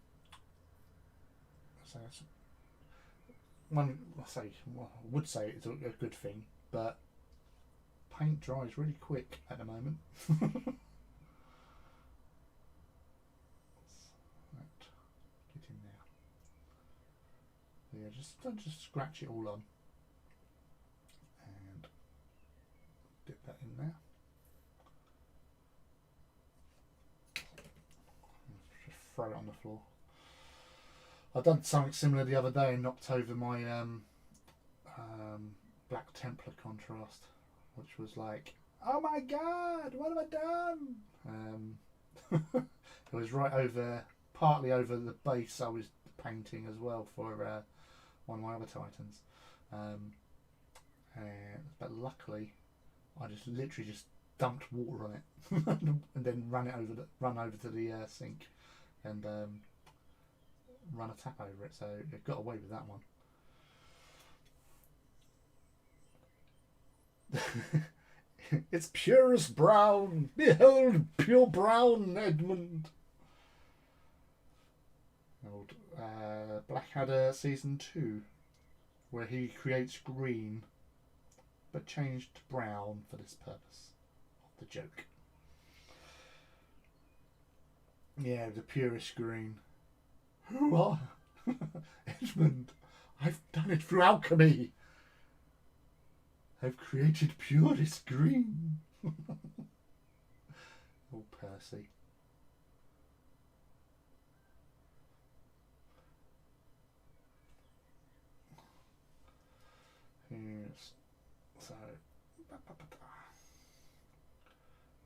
that's one. I would say it's a good thing, but paint dries really quick at the moment. Get in there. So yeah, just scratch it all on and dip that in there. Just throw it on the floor. I've done something similar the other day and knocked over my Black Templar contrast, which was like, oh my god, what have I done? It was right over, partly over the base I was painting as well for one of my other Titans. But luckily, I just literally just dumped water on it and then run over to the sink and run a tap over it. So it got away with that one. It's purest brown. Behold, pure brown, Edmund. Old Blackadder Season 2, where he creates green, but changed to brown for this purpose of the joke. Yeah, the purest green. Who are Edmund? I've done it through alchemy. I've created purest green. Oh, Percy. Yes. So,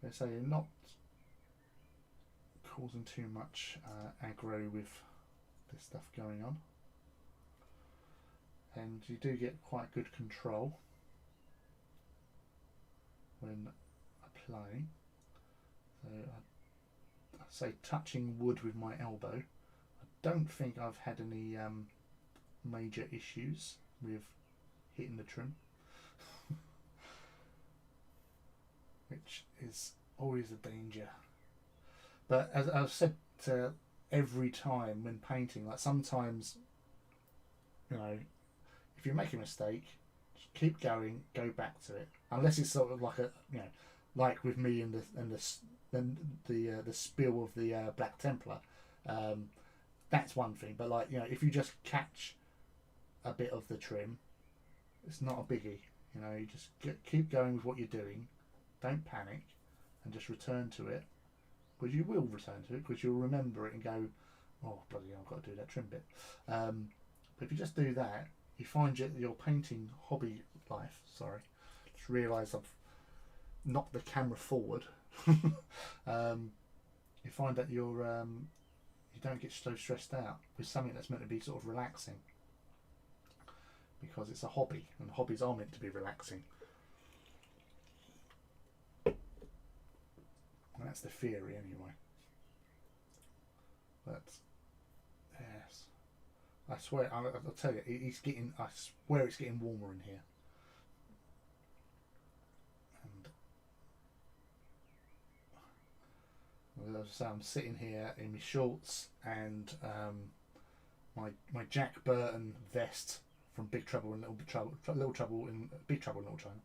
they say you're not causing too much aggro with this stuff going on, and you do get quite good control when applying. So I say touching wood with my elbow. I don't think I've had any major issues with hitting the trim, which is always a danger. But as I've said every time when painting, like sometimes, if you make a mistake, just keep going, go back to it. Unless it's sort of like like with me and the spill of the Black Templar, that's one thing. But if you just catch a bit of the trim, it's not a biggie. You just keep going with what you're doing. Don't panic, and just return to it. Because you will return to it, because you'll remember it and go, oh bloody hell, I've got to do that trim bit. But if you just do that, you find your painting hobby life. Sorry, just realised I've knocked the camera forward. You find that you don't get so stressed out with something that's meant to be sort of relaxing, because it's a hobby, and hobbies are meant to be relaxing. That's the theory, anyway. But yes, I swear, I'll tell you, it's getting. I swear, it's getting warmer in here. And as I say, I'm sitting here in my shorts and my Jack Burton vest from Big Trouble in Big Trouble in Little China.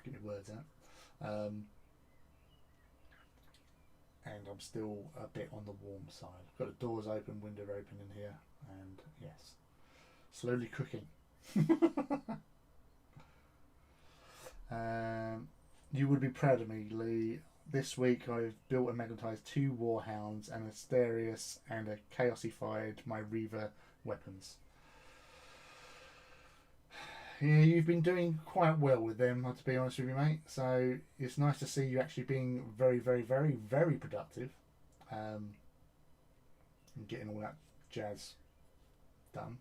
Get my words out. And I'm still a bit on the warm side. I've got the doors open, window open in here, and yes, slowly cooking. You would be proud of me, Lee. This week I've built and magnetised 2 Warhounds, an Asterius and a Chaosified my Reaver weapons. Yeah, you've been doing quite well with them, to be honest with you, mate. So it's nice to see you actually being very, very, very, very productive, and getting all that jazz done.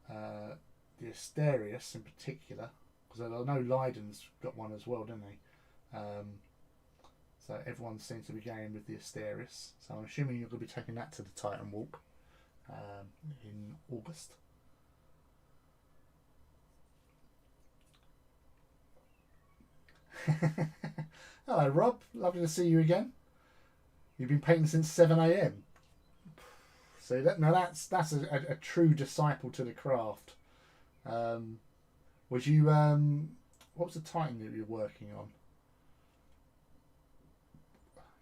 The Asterius in particular, because I know Leiden's got one as well, didn't he? So everyone seems to be going with the Asterius. So I'm assuming you're going to be taking that to the Titan Walk in August. Hello, Rob. Lovely to see you again. You've been painting since 7 a.m. So that's a true disciple to the craft. Was you what was the Titan that you were working on?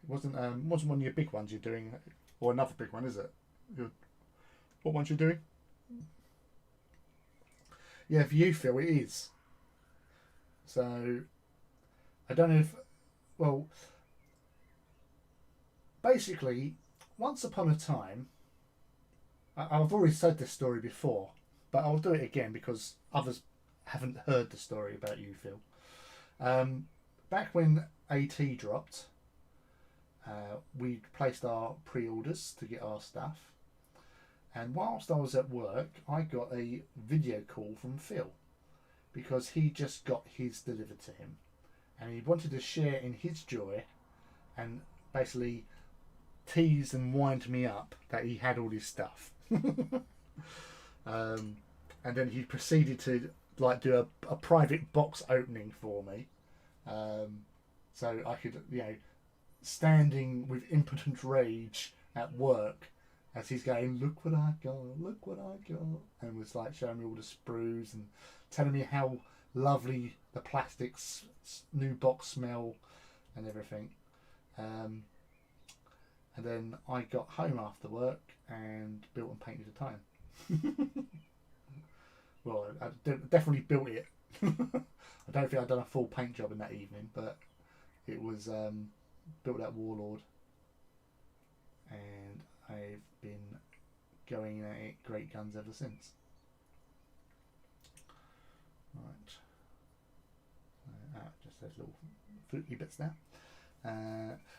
It wasn't one of your big ones you're doing, or another big one, is it? What ones you're doing? Yeah, for you, Phil, it is. So I don't know if, well, basically, once upon a time, I've already said this story before, but I'll do it again because others haven't heard the story about you, Phil. Back when AT dropped, we placed our pre-orders to get our stuff, and whilst I was at work, I got a video call from Phil because he just got his delivered to him, and he wanted to share in his joy and basically tease and wind me up that he had all his stuff. And then he proceeded to do a private box opening for me, so I could, standing with impotent rage at work as he's going, look what I got, and was showing me all the sprues and telling me how lovely the plastic's new box smell and everything. And then I got home after work and built and painted a Titan. Well, I definitely built it. I don't think I'd done a full paint job in that evening, but it was built that Warlord, and I've been going at it great guns ever since. Right. Just those little fruity bits now.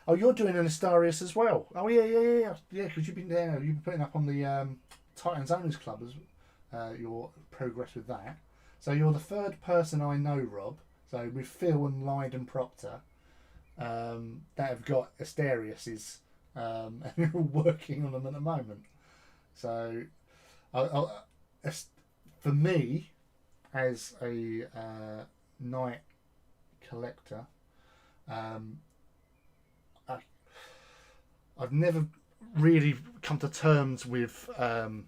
Oh, you're doing an Astarius as well. Oh yeah. Because you've been putting up on the Titans Owners Club as your progress with that. So you're the third person I know, Rob. So with Phil and Lyde and Proctor, that have got Asteriuses, and you're all working on them at the moment. So, for me, as a night collector, I've never really come to terms with the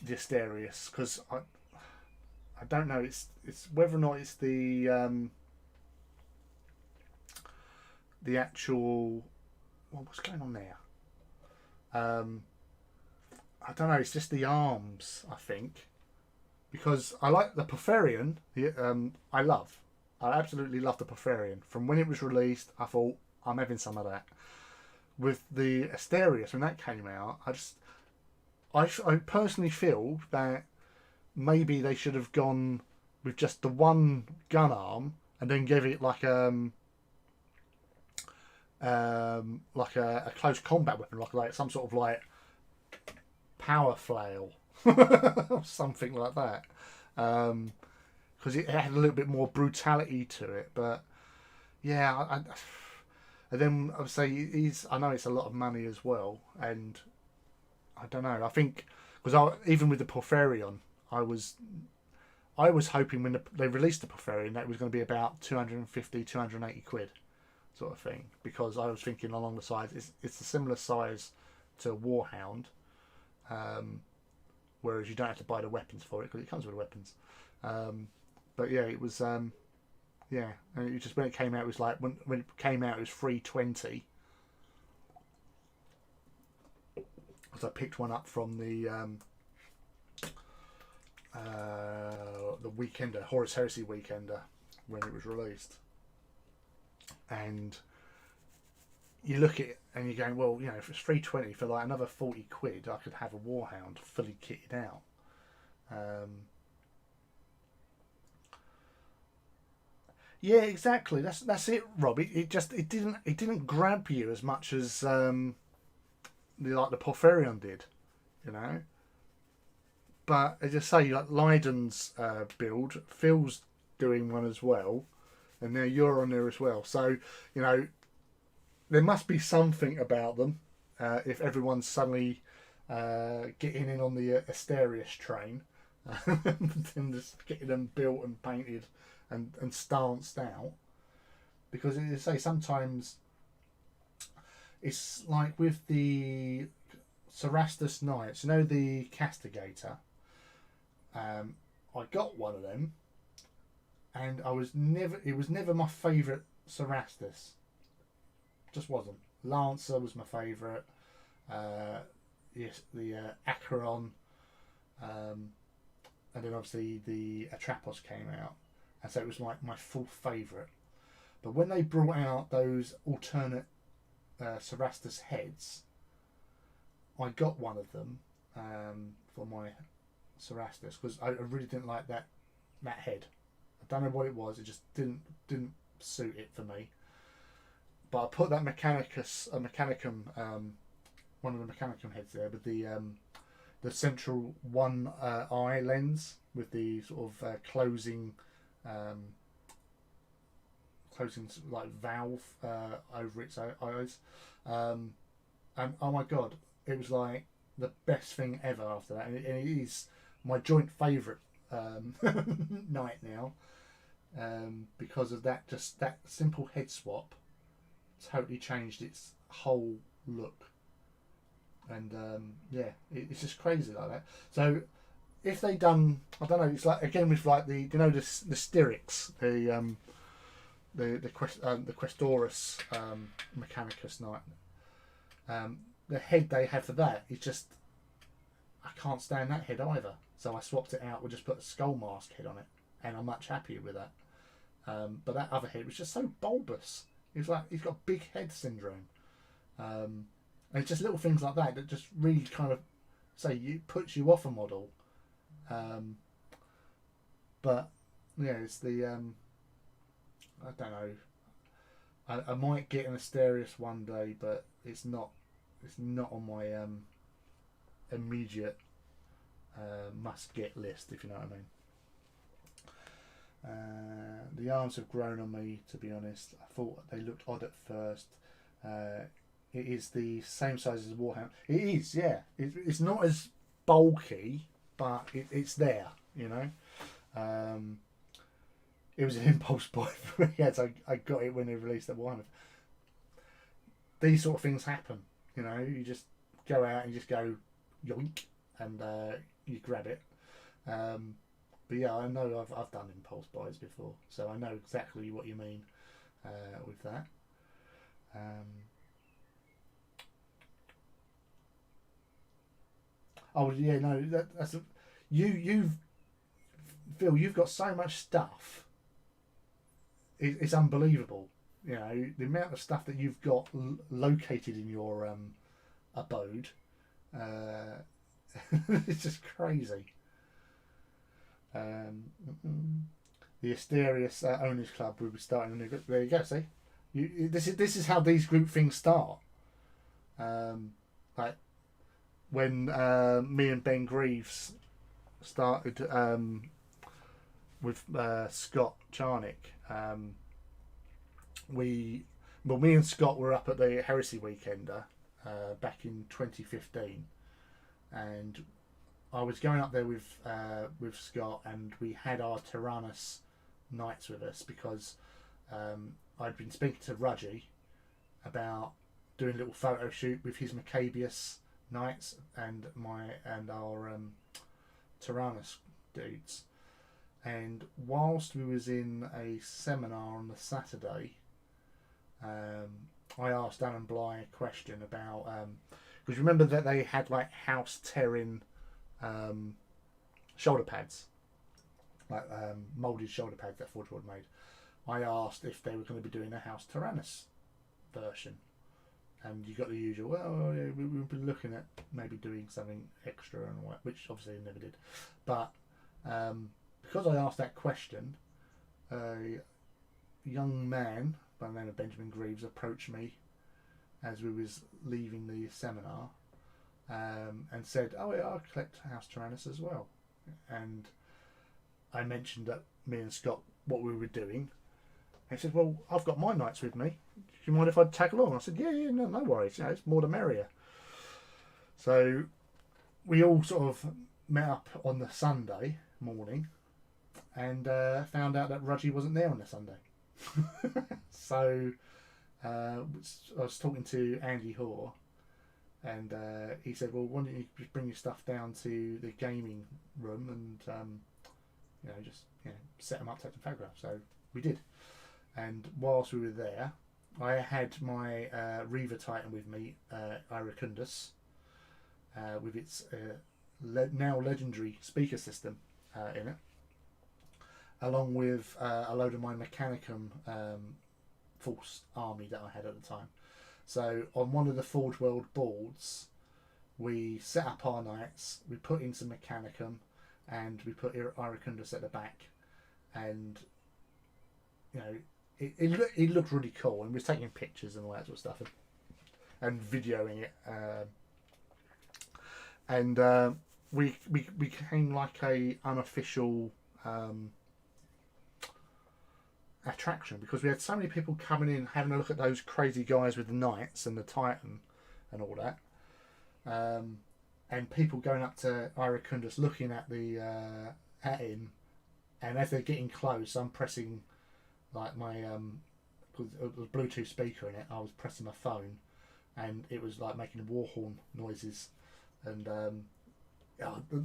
Asterius because I don't know. It's whether or not it's the actual. Well, what's going on there? I don't know. It's just the arms, I think, because I like the Porphyrion. I absolutely love the Porphyrion. From when it was released, I thought I'm having some of that. With the Asterius, when that came out, I personally feel that maybe they should have gone with just the one gun arm and then give it like a close combat weapon, like some sort of power flail or something like that, because it had a little bit more brutality to it. But yeah, and then I would say I know it's a lot of money as well, and I don't know. I think because even with the Porphyrion, I was hoping when they released the Porphyrion that it was going to be about 250, 280 quid sort of thing, because I was thinking along the sides it's a similar size to Warhound, whereas you don't have to buy the weapons for it because it comes with the weapons. But yeah, it was and it just when it came out it was when it came out it was 320. Because I picked one up from the Weekender, Horus Heresy Weekender, when it was released. And you look at it and you're going, well, if it's 320 for another 40 quid, I could have a Warhound fully kitted out. Yeah, exactly. That's it, Rob. It didn't grab you as much as the Porphyrion did, But as I say, like Leiden's build, Phil's doing one as well, and now you're on there as well. So you know there must be something about them if everyone's suddenly getting in on the Asterius train and just getting them built and painted and stanced out. Because as I say, sometimes it's like with the Cerastus Knights, you know, the Castigator. I got one of them, and it was never my favourite Cerastus. Just wasn't. Lancer was my favourite. Yes, the Acheron, and then obviously the Atrapos came out, and so it was my full favourite. But when they brought out those alternate Cerastus heads, I got one of them for my Cerastus because I really didn't like that head. I don't know what it was. It just didn't suit it for me. But I put that Mechanicum, one of the Mechanicum heads there with the central one eye lens with the sort of closing like valve over its eyes, and oh my god, it was like the best thing ever after that, and it is my joint favourite knight now, because of that. Just that simple head swap totally changed its whole look, and yeah, it's just crazy like that. So if they done, I don't know, it's like again with like the the Styrics, the Questorus Mechanicus Knight, the head they had for that is just, I can't stand that head either. So I swapped it out. We just put a skull mask head on it, and I'm much happier with that. But that other head was just so bulbous. It's like he's got big head syndrome, and it's just little things like that that just really kind of puts you off a model. But yeah, it's the I don't know. I might get an Asterius one day, but it's not on my immediate must get list, if you know what I mean. The arms have grown on me, to be honest. I thought they looked odd at first. It is the same size as Warhammer. It is, yeah. It's not as bulky, but it's there, you know. It was an impulse buy for me. Yes, I got it when they released at Warhammer. These sort of things happen, you know. You just go out and just go yoink, and you grab it. But yeah, I know I've done impulse buys before, so I know exactly what you mean with that. Oh yeah, no, that's you've Phil. You've got so much stuff. It's unbelievable. You know the amount of stuff that you've got located in your abode. It's just crazy. The Asterius Owners Club will be starting a new group. There you go. See, this is how these group things start. Like when me and Ben Greaves started with Scott Charnick. Me and Scott were up at the Heresy Weekender back in 2015, and I was going up there with Scott, and we had our Tyrannus Knights with us because I'd been speaking to Rudgy about doing a little photo shoot with his Maccabeus Knights and our Tyrannus dudes. And whilst we was in a seminar on the Saturday, I asked Alan Bly a question about because remember that they had like House Terran shoulder pads, like moulded shoulder pads that Forge World made. I asked if they were going to be doing a House Tyrannus version, and you got the usual. Well, yeah, we've been looking at maybe doing something extra and all that, which obviously they never did. But because I asked that question, a young man by the name of Benjamin Greaves approached me as we was leaving the seminar and said, "Oh yeah, I collect House Tyrannus as well." and I mentioned that me and Scott what we were doing. And he said, "Well, I've got my knights with me. Do you mind if I tag along?" I said, "Yeah, no worries. You know, it's more the merrier." So we all sort of met up on the Sunday morning and found out that Rudgy wasn't there on the Sunday. So I was talking to Andy Hoare, and he said, "Well, why don't you just bring your stuff down to the gaming room and just set them up, take some photographs." So we did, and whilst we were there, I had my Reaver Titan with me, Iracundus, with its now legendary speaker system in it, along with a load of my Mechanicum Force army that I had at the time. So on one of the Forge World boards, we set up our knights, we put in some Mechanicum, and we put Iracundus at the back, and it looked really cool, and we was taking pictures and all that sort of stuff, and videoing it, and we became like a unofficial attraction, because we had so many people coming in having a look at those crazy guys with the knights and the Titan and all that, and people going up to Iracundus looking at the at him, and as they're getting close, I'm pressing like my Bluetooth speaker in it. I was pressing my phone, and it was like making war horn noises, and the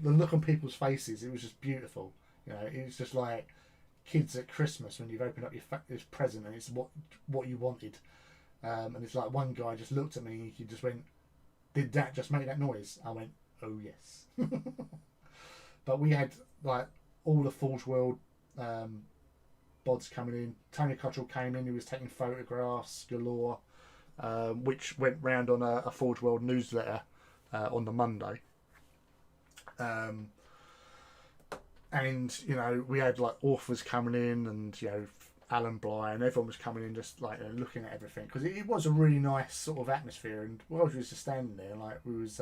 look on people's faces, it was just beautiful. It was just like kids at Christmas when you've opened up your present and it's what you wanted, and it's like one guy just looked at me and he just went, "Did that just make that noise?" I went, "Oh yes." But we had like all the Forge World bods coming in. Tony Cottrell came in, he was taking photographs galore, which went round on a Forge World newsletter on the Monday. And we had like authors coming in, and Alan Bly, and everyone was coming in just like looking at everything, because it was a really nice sort of atmosphere. And while we was just standing there, like we was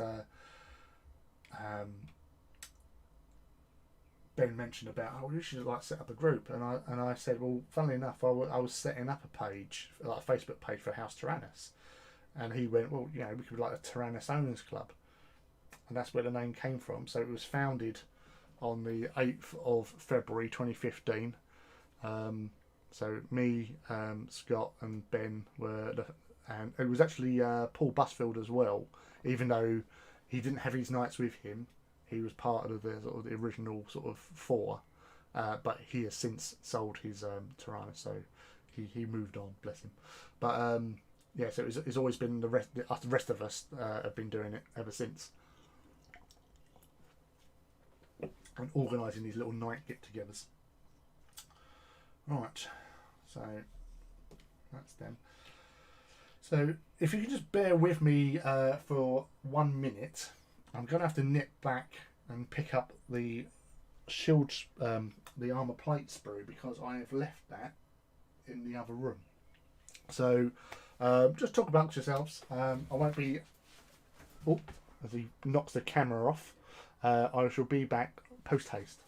Ben mentioned about, "Oh, we should like set up a group," and I said, "Well, funnily enough, I was setting up a page, like a Facebook page for House Tyrannus," and he went, "Well, we could be like a Tyrannus Owners Club," and that's where the name came from. So it was founded on the 8th of February 2015. So me, Scott and Ben and it was actually Paul Busfield as well, even though he didn't have his knights with him. He was part of the original sort of four, but he has since sold his Tyrannus, so he moved on, bless him. But so it's always been the rest of us have been doing it ever since, and organising these little night get-togethers. Right, so that's them. So if you can just bear with me for 1 minute, I'm going to have to nip back and pick up the shield, the armour plate sprue, because I have left that in the other room. So just talk amongst yourselves. I won't be... Oh, as he knocks the camera off. I shall be back post-haste.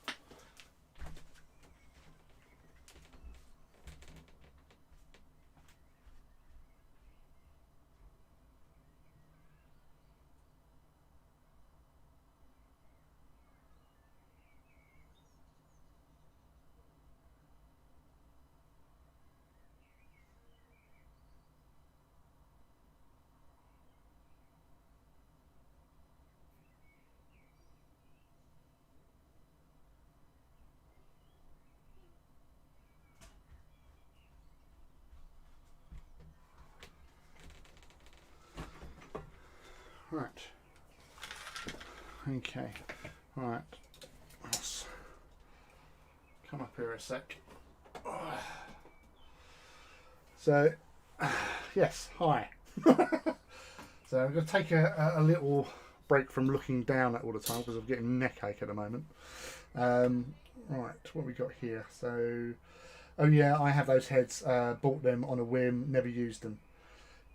Right. Okay. Right. Let's come up here a sec. So, yes. Hi. So I'm going to take a little break from looking down at all the time, because I'm getting neck ache at the moment. Right. What we got here? So, oh yeah, I have those heads. Bought them on a whim. Never used them.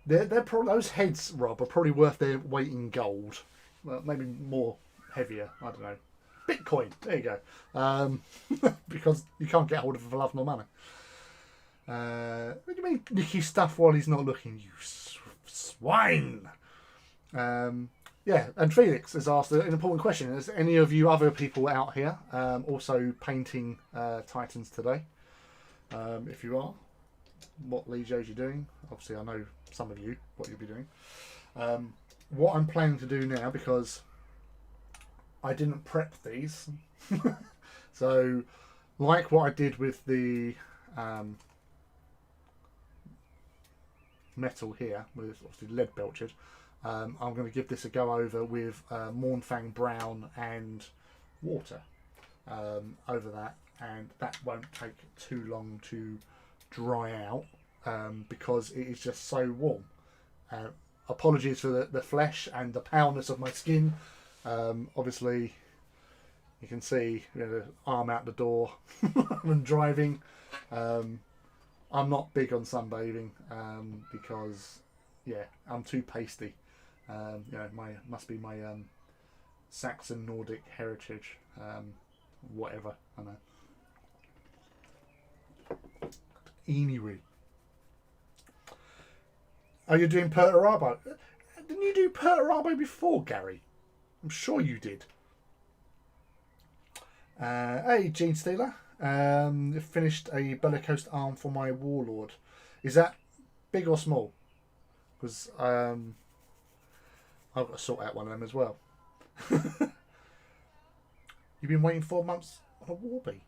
They're probably, those heads, Rob, are probably worth their weight in gold. Well, maybe more heavier. I don't know. Bitcoin. There you go. Because you can't get hold of it for love nor money. What do you mean nick his stuff while he's not looking? You swine. Yeah, and Felix has asked an important question. Is any of you other people out here also painting Titans today? If you are, what Legios you're doing? Obviously, I know some of you what you'll be doing. What I'm planning to do now, because I didn't prep these, so like what I did with the metal here, with obviously lead belched, I'm going to give this a go over with Mornfang Brown and water over that, and that won't take too long to dry out because it is just so warm. Apologies for the flesh and the paleness of my skin. Obviously, you can see the arm out the door when driving. I'm not big on sunbathing because, yeah, I'm too pasty. Must be my Saxon Nordic heritage. Whatever, I know. Anyway. Oh, you're doing Perturabo. Didn't you do Perturabo before, Gary? I'm sure you did. Hey, Gene Stealer. Finished a bellicose arm for my warlord. Is that big or small? Because I've got to sort out one of them as well. You've been waiting 4 months on a Warbie.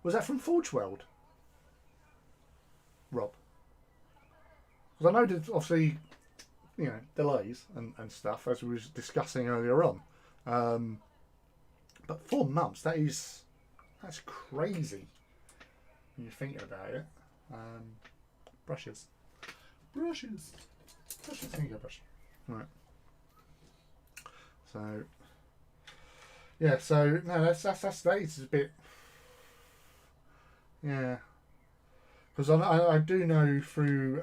Was that from Forge World? Rob? Because I know there's obviously, delays and stuff, as we were discussing earlier on. But 4 months, that's crazy when you're thinking about it. Brushes. There you go, brush. Right. So, yeah, so, no, that's a bit, yeah. Because I do know through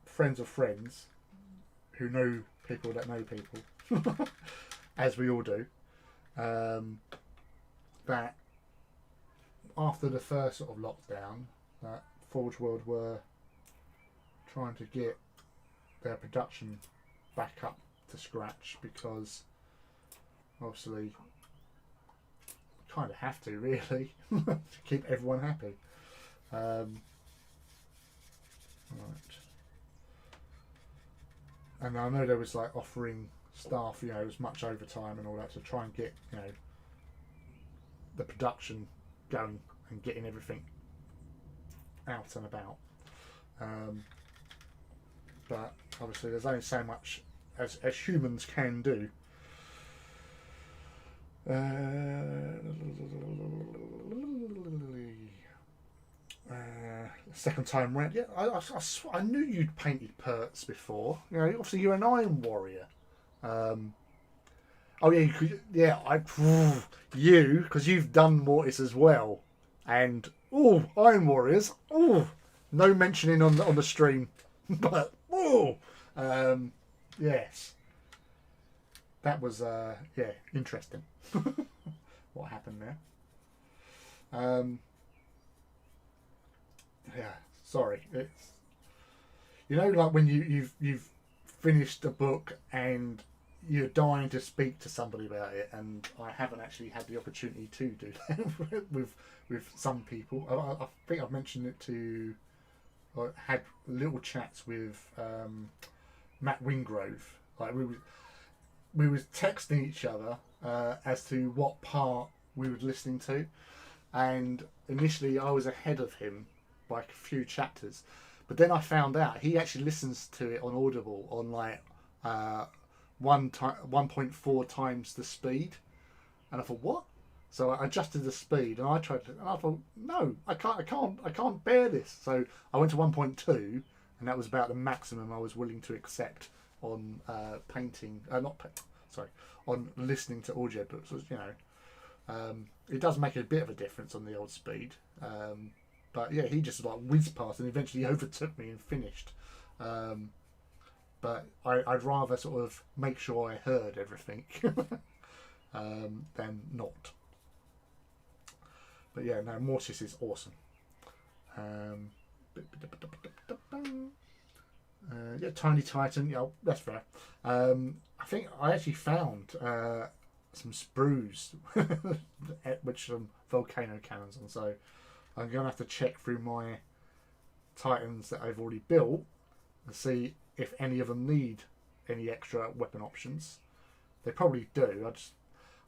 friends of friends who know people that know people, as we all do, that after the first sort of lockdown, that Forge World were trying to get their production back up to scratch, because obviously kind of have to, really, to keep everyone happy. Right. And I know there was like offering staff, as much overtime and all that to try and get, the production going and getting everything out and about. But obviously there's only so much as humans can do. Second time round, yeah. I knew you'd painted Perts before. Obviously you're an Iron Warrior. Oh yeah, because you've done Mortis as well, and Iron Warriors. No mentioning on the stream, but yes, that was interesting. What happened there? Yeah, sorry. It's like when you've finished a book and you're dying to speak to somebody about it, and I haven't actually had the opportunity to do that with some people. I think I've mentioned it to. I had little chats with Matt Wingrove. Like we was texting each other as to what part we were listening to, and initially I was ahead of him by a few chapters, but then I found out he actually listens to it on Audible on like 1.4 times the speed, and I thought, what? So I adjusted the speed, and I tried to, and I thought, no, I can't bear this. So I went to 1.2, and that was about the maximum I was willing to accept on on listening to audiobooks. It does make a bit of a difference on the old speed. But yeah, he just like whizzed past and eventually overtook me and finished. But I'd rather sort of make sure I heard everything. than not. But yeah, no, Mortis is awesome. Yeah, Tiny Titan. Yeah, that's fair. I think I actually found some sprues, which some volcano cannons on. So I'm gonna have to check through my Titans that I've already built and see if any of them need any extra weapon options. They probably do.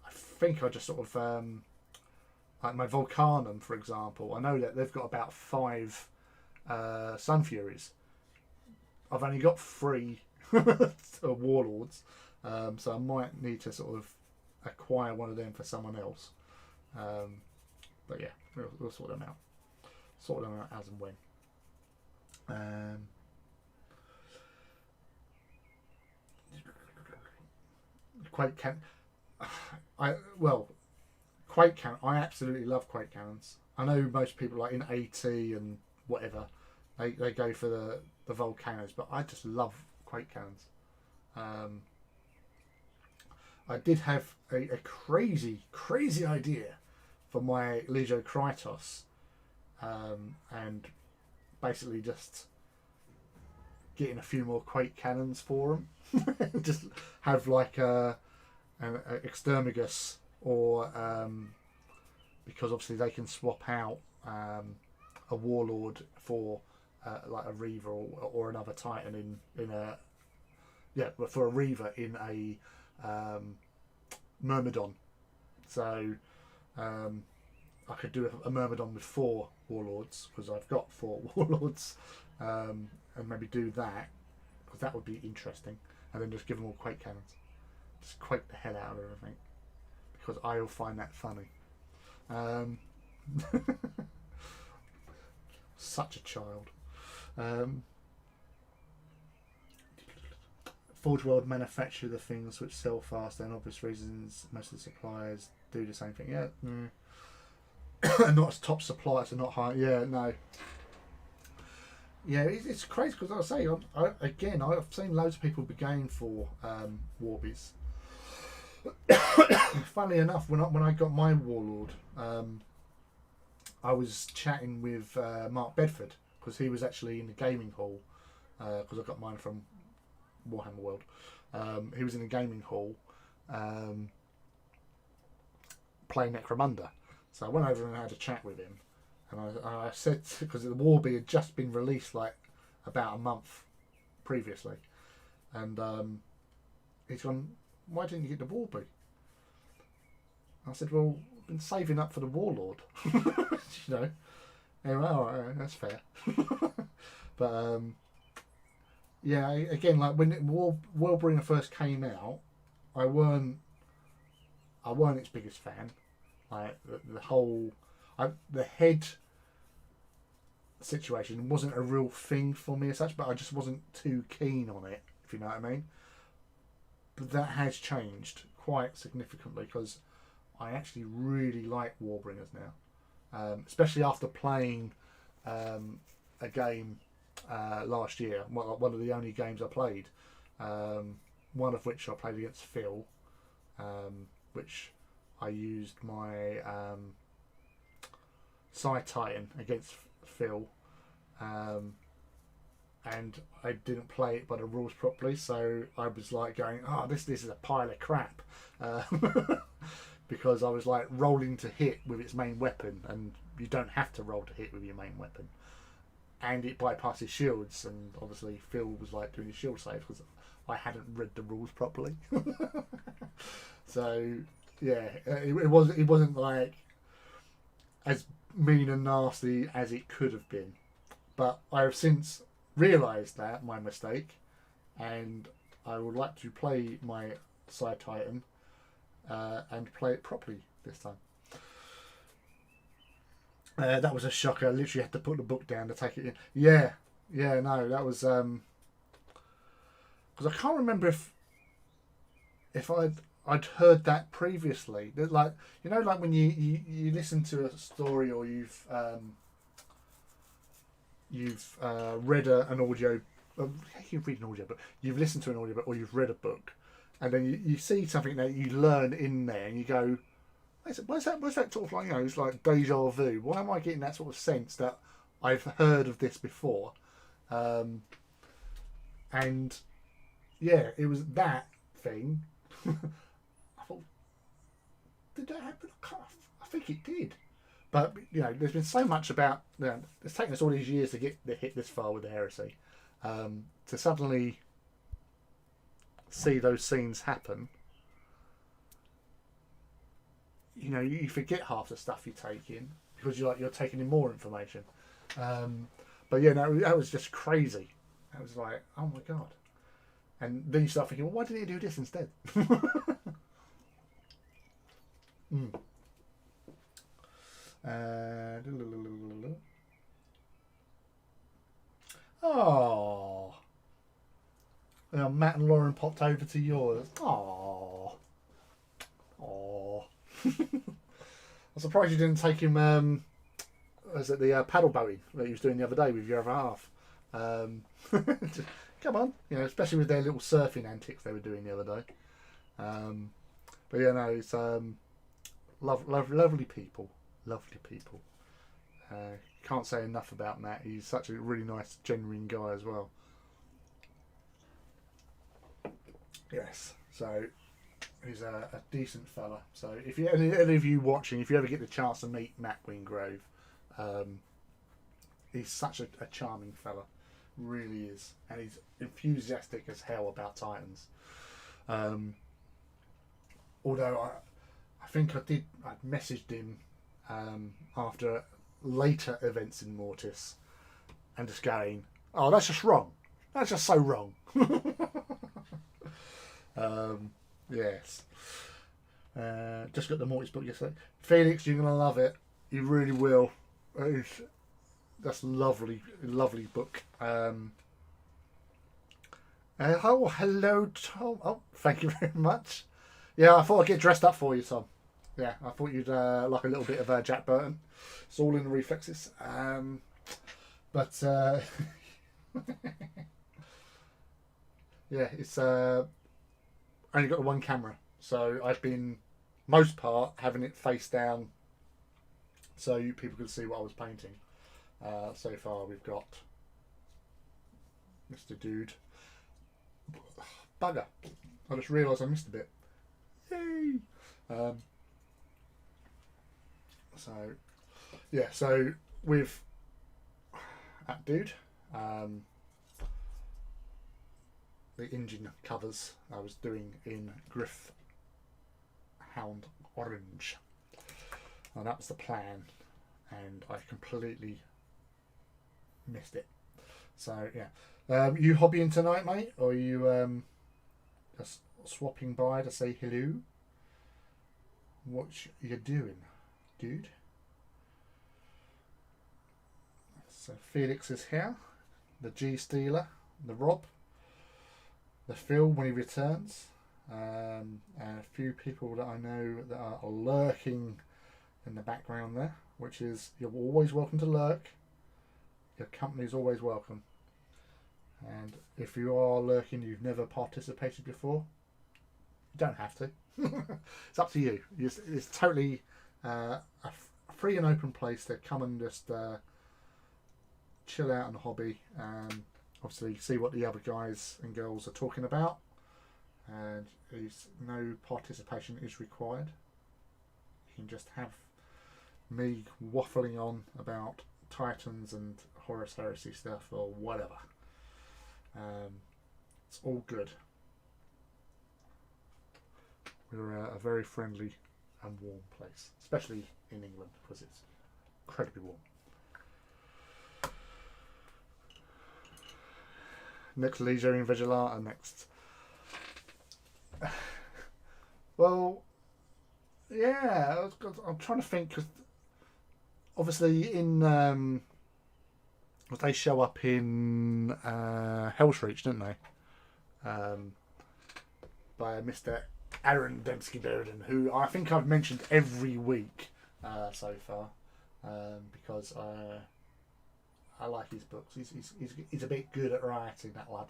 I think I just sort of like my Volcanum, for example. I know that they've got about 5 Sun Furies. I've only got 3 Warlords, so I might need to sort of acquire one of them for someone else. But yeah, we'll sort them out. Sort them out as and when. Quake can. Quake cannon. I absolutely love Quake cannons. I know most people like in AT and whatever, they go for the volcanoes, but I just love Quake cannons. I did have a crazy idea for my Legio Krytos, and basically just getting a few more Quake cannons for them. Just have like an Exterminus, or because obviously they can swap out a Warlord for like a Reaver or another Titan in a for a Reaver in a Myrmidon. So I could do a Myrmidon with 4 Warlords, because I've got 4 Warlords, and maybe do that, because that would be interesting, and then just give them all Quake cannons. Just quake the hell out of everything, because I'll find that funny. Such a child. Forge World manufacture the things which sell fast, and obvious reasons most of the suppliers do the same thing. Yeah, and not as top suppliers, and not high. Yeah, no. Yeah, it's crazy, because I say I've seen loads of people be going for Warbies. Funnily enough, when I got my Warlord, I was chatting with Mark Bedford, because he was actually in the gaming hall, because I got mine from Warhammer World. He was in the gaming hall playing Necromunda, so I went over and had a chat with him, and I said, because the Warby had just been released like about a month previously, and he's gone, why didn't you get the Warby? I said, well, I've been saving up for the Warlord. You know. Anyway, alright, that's fair. But yeah, again, like when Warbringer first came out, I weren't its biggest fan. Like the whole the head situation wasn't a real thing for me as such, but I just wasn't too keen on it, if you know what I mean. But that has changed quite significantly, because I actually really like Warbringers now, especially after playing a game last year. One of the only games I played, one of which I played against Phil, which I used my Side Titan against Phil, and I didn't play it by the rules properly, so I was like going, oh, this is a pile of crap, because I was like rolling to hit with its main weapon, and you don't have to roll to hit with your main weapon, and it bypasses shields, and obviously Phil was like doing his shield saves because I hadn't read the rules properly. So yeah, it wasn't like as mean and nasty as it could have been, but I have since realised that my mistake, and I would like to play my Side Titan and play it properly this time. That was a shocker. I literally had to put the book down to take it in. Yeah, no, that was because I can't remember if I'd heard that previously. Like, you know, like when you listen to a story, or you've read an audio. You read an audio book. You've listened to an audio book, or you've read a book, and then you see something that you learn in there, and you go, where's that sort of like, it's like deja vu. Why am I getting that sort of sense that I've heard of this before? And yeah, it was that thing. I thought, did that happen? I think it did. But there's been so much about. It's taken us all these years to hit this far with the heresy. To suddenly see those scenes happen, you forget half the stuff you take in because you're taking in more information. But yeah, no, that was just crazy. I was like, oh my god. And then you start thinking, well, why didn't he do this instead? Oh. Matt and Lauren popped over to yours. Oh. Oh. I'm surprised you didn't take him. Was it the paddle boating that he was doing the other day with your other half? Come on, especially with their little surfing antics they were doing the other day. But yeah, no, it's lovely people, lovely people. Can't say enough about Matt. He's such a really nice, genuine guy as well. Yes, so he's a decent fella. So if any of you watching, if you ever get the chance to meet Matt Wingrove, he's such a charming fella, really is, and he's enthusiastic as hell about Titans. Although I think I messaged him after later events in Mortis, and just going, "Oh, that's just wrong. That's just so wrong." Yes. Just got the Mortis book yesterday. Felix, you're gonna love it. You really will. That's lovely, lovely book. Oh, hello, Tom. Oh, thank you very much. Yeah, I thought I'd get dressed up for you, Tom. Yeah, I thought you'd like a little bit of Jack Burton. It's all in the reflexes. But yeah, it's only got the one camera, so I've been most part having it face down, so people could see what I was painting. So far, we've got Mr. Dude. Bugger! I just realised I missed a bit. Yay! So yeah, so with that dude, the engine covers I was doing in Griff Hound Orange, and that was the plan, and I completely missed it. So yeah, you hobbying tonight, mate, or are you just swapping by to say hello? What you doing, dude? So Felix is here, the G Stealer, the Rob, the Phil when he returns, and a few people that I know that are lurking in the background there, which is, you're always welcome to lurk. Your company is always welcome. And if you are lurking, you've never participated before, you don't have to. It's up to you. It's totally a free and open place to come and just chill out and hobby, and obviously see what the other guys and girls are talking about. And no participation is required. You can just have me waffling on about Titans and Horus Heresy stuff or whatever. It's all good. We're a very friendly and warm place, especially in England, because it's incredibly warm. Next Legio Invigilata next. Well, yeah, I'm trying to think, because obviously in they show up in Hell's Reach, don't they? By Mr. Aaron Dembski-Beridan, who I think I've mentioned every week so far, because I like his books. He's a bit good at writing, that lad.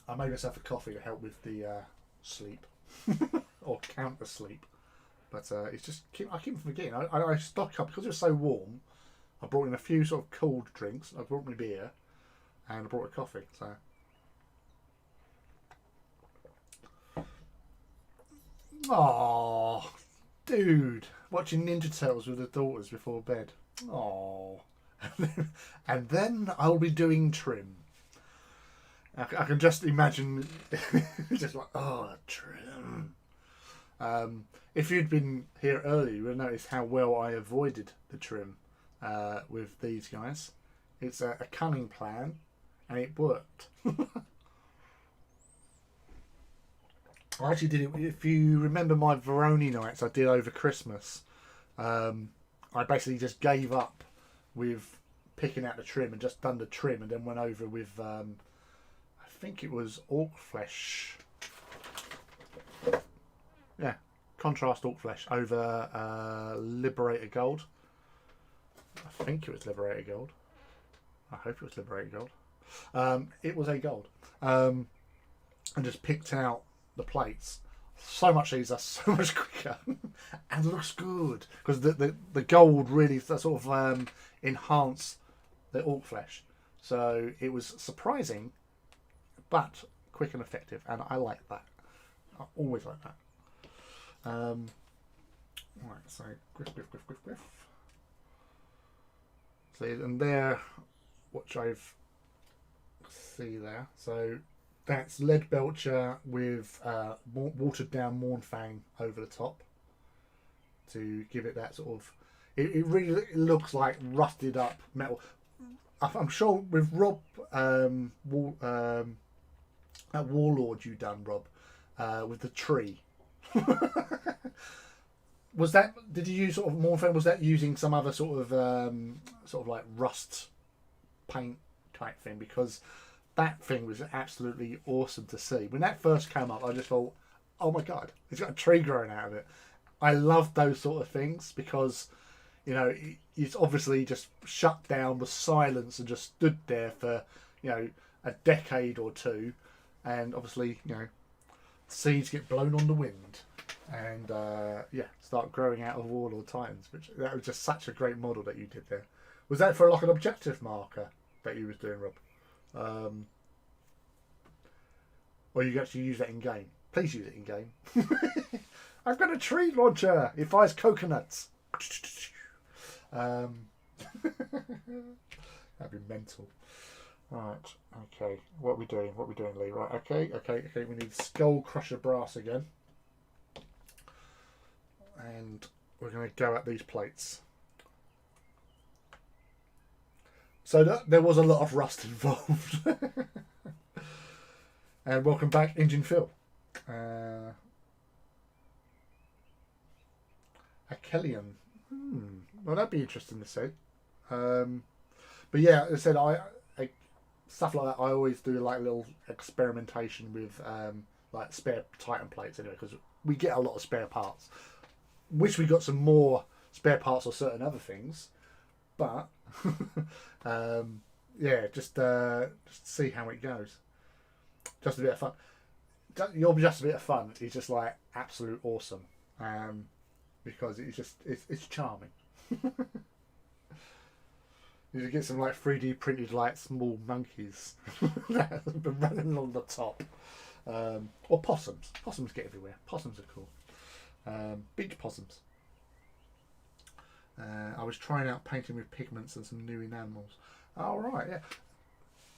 I made myself a coffee to help with the sleep or counter sleep, but it's just I keep forgetting. I stock up because it was so warm. I brought in a few sort of cold drinks. I brought my beer, and I brought a coffee. So. Oh, dude, watching Ninja Turtles with the daughters before bed. Oh, and then I'll be doing trim. I can just imagine, just like, oh, trim. If you'd been here earlier, you would have noticed how well I avoided the trim with these guys. It's a cunning plan, and it worked. I actually did it. If you remember my Veroni nights I did over Christmas, I basically just gave up with picking out the trim and just done the trim, and then went over with I think it was orc flesh. Yeah, contrast orc flesh over Liberator Gold. I think it was Liberator Gold. I hope it was Liberator Gold. It was a gold, and just picked out the plates. So much easier, so much quicker, and looks good because the gold really sort of enhanced the orc flesh. So it was surprising, but quick and effective, and I like that. I always like that. Right, so griff. See, and there, what I've see there. So that's Lead Belcher with watered down Mornfang over the top to give it that sort of. It really looks like rusted up metal. I'm sure with Rob, that Warlord you done, Rob, with the tree. Was that? Did you use sort of Mornfang? Was that using some other sort of like rust paint type thing? Because that thing was absolutely awesome to see. When that first came up, I just thought, oh my god, it's got a tree growing out of it. I love those sort of things because, you know, it's obviously just shut down with silence and just stood there for, you know, a decade or two. And obviously, you know, seeds get blown on the wind and, start growing out of Warlord Titans. Which that was just such a great model that you did there. Was that for like an objective marker that you was doing, Rob? Or you actually use that in game? Please use it in game. I've got a tree launcher. It fires coconuts. That'd be mental. Right. Okay. What are we doing? Lee? Right. Okay. We need Skull Crusher Brass again, and we're going to go at these plates. So there was a lot of rust involved. And welcome back, Engine Phil. Akelian. Well, that'd be interesting to see. But yeah, as I said, I stuff like that. I always do like a little experimentation with like spare Titan plates anyway, because we get a lot of spare parts. Wish we got some more spare parts or certain other things, but just see how it goes. Just a bit of fun. You're just a bit of fun. It's just like absolute awesome, because it's charming. You get some like 3D printed like small monkeys that have been running along the top, or possums. Possums get everywhere. Possums are cool. Beach possums. I was trying out painting with pigments and some new enamels. Oh right, yeah.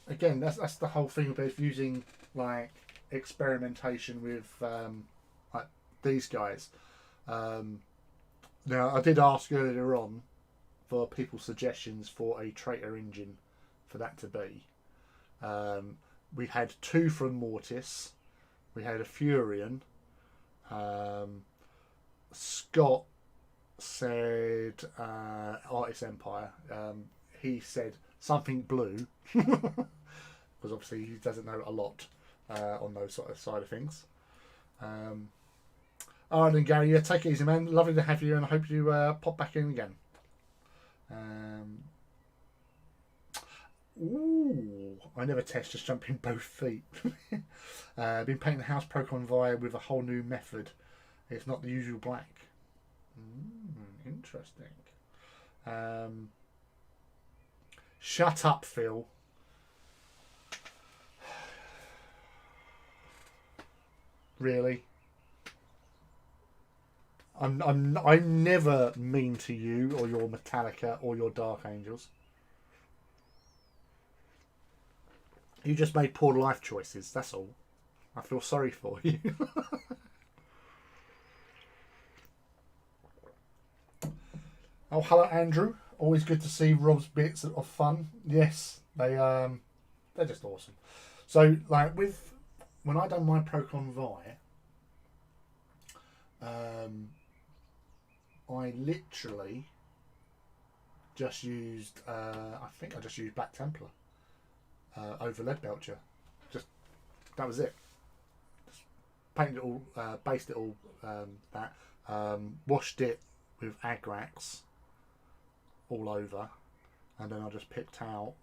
Again, that's the whole thing about using like experimentation with like these guys. Now I did ask earlier on for people's suggestions for a traitor engine for that to be. We had two from Mortis. We had a Furion. Scott said Artist Empire. He said something blue because obviously he doesn't know a lot on those sort of side of things. Alright then, Gary, yeah, take it easy, man. Lovely to have you, and I hope you pop back in again. Ooh, I never test, just jumping both feet. Been painting the house Procon via with a whole new method. It's not the usual black. Interesting. Shut up, Phil. Really? I'm never mean to you or your Metallica or your Dark Angels. You just made poor life choices, that's all. I feel sorry for you. Oh, hello, Andrew. Always good to see Rob's bits of fun. Yes, they're just awesome. So, like, when I done my Procon Vi, I literally just used, I think I just used Black Templar over Lead Belcher. Just, that was it. Just painted it all, based it all, washed it with Agrax all over, and then I just picked out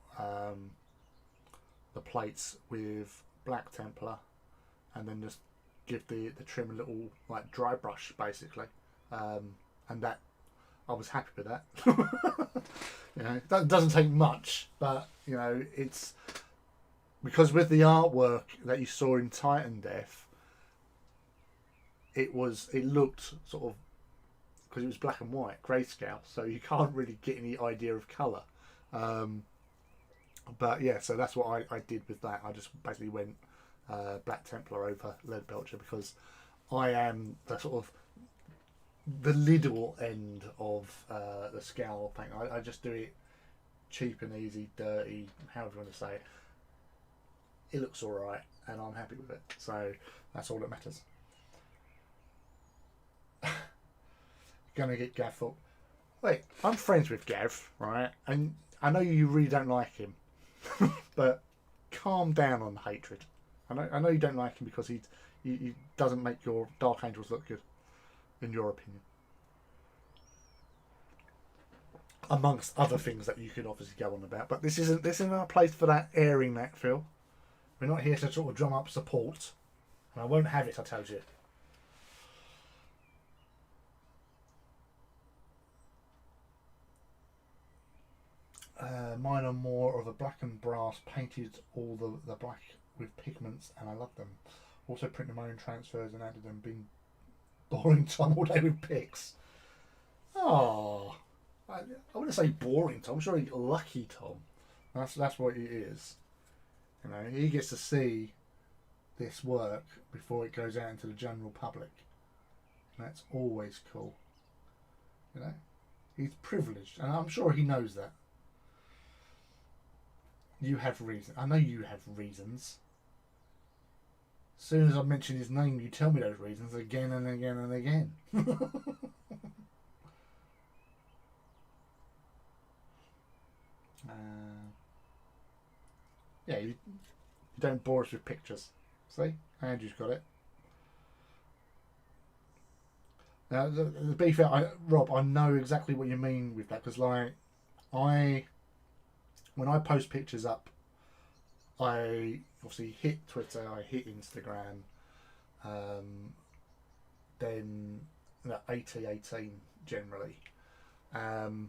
the plates with Black Templar, and then just give the trim a little like dry brush basically, and that I was happy with that. You know, that doesn't take much, but you know, it's because with the artwork that you saw in Titan Death, it looked sort of, because it was black and white grayscale, so you can't really get any idea of colour. But yeah, so that's what I did with that. I just basically went Black Templar over Lead Belcher because I am the sort of the little end of the scale paint. I just do it cheap and easy, dirty, however you want to say it. It looks alright and I'm happy with it. So that's all that matters. Gonna get Gav up. Wait, I'm friends with Gav, right? And I know you really don't like him. But calm down on the hatred. I know you don't like him because he doesn't make your Dark Angels look good, in your opinion. Amongst other things that you could obviously go on about. But this isn't our place for that airing that, Phil. We're not here to sort of drum up support. And I won't have it, I told you. Mine are more of a black and brass, painted all the black with pigments, and I love them. Also printed my own transfers and added them, been boring Tom all day with pics. Oh, I wouldn't say boring Tom, I'm sure he's lucky Tom. That's what he is. You know, he gets to see this work before it goes out into the general public. And that's always cool. You know, he's privileged, and I'm sure he knows that. You have reason. I know you have reasons. As soon as I mention his name, you tell me those reasons again and again and again. Yeah, you don't bore us with pictures. See? Andrew's got it. Now, to be fair, Rob, I know exactly what you mean with that, because like, when I post pictures up, I obviously hit Twitter, I hit Instagram, then 8018 generally, and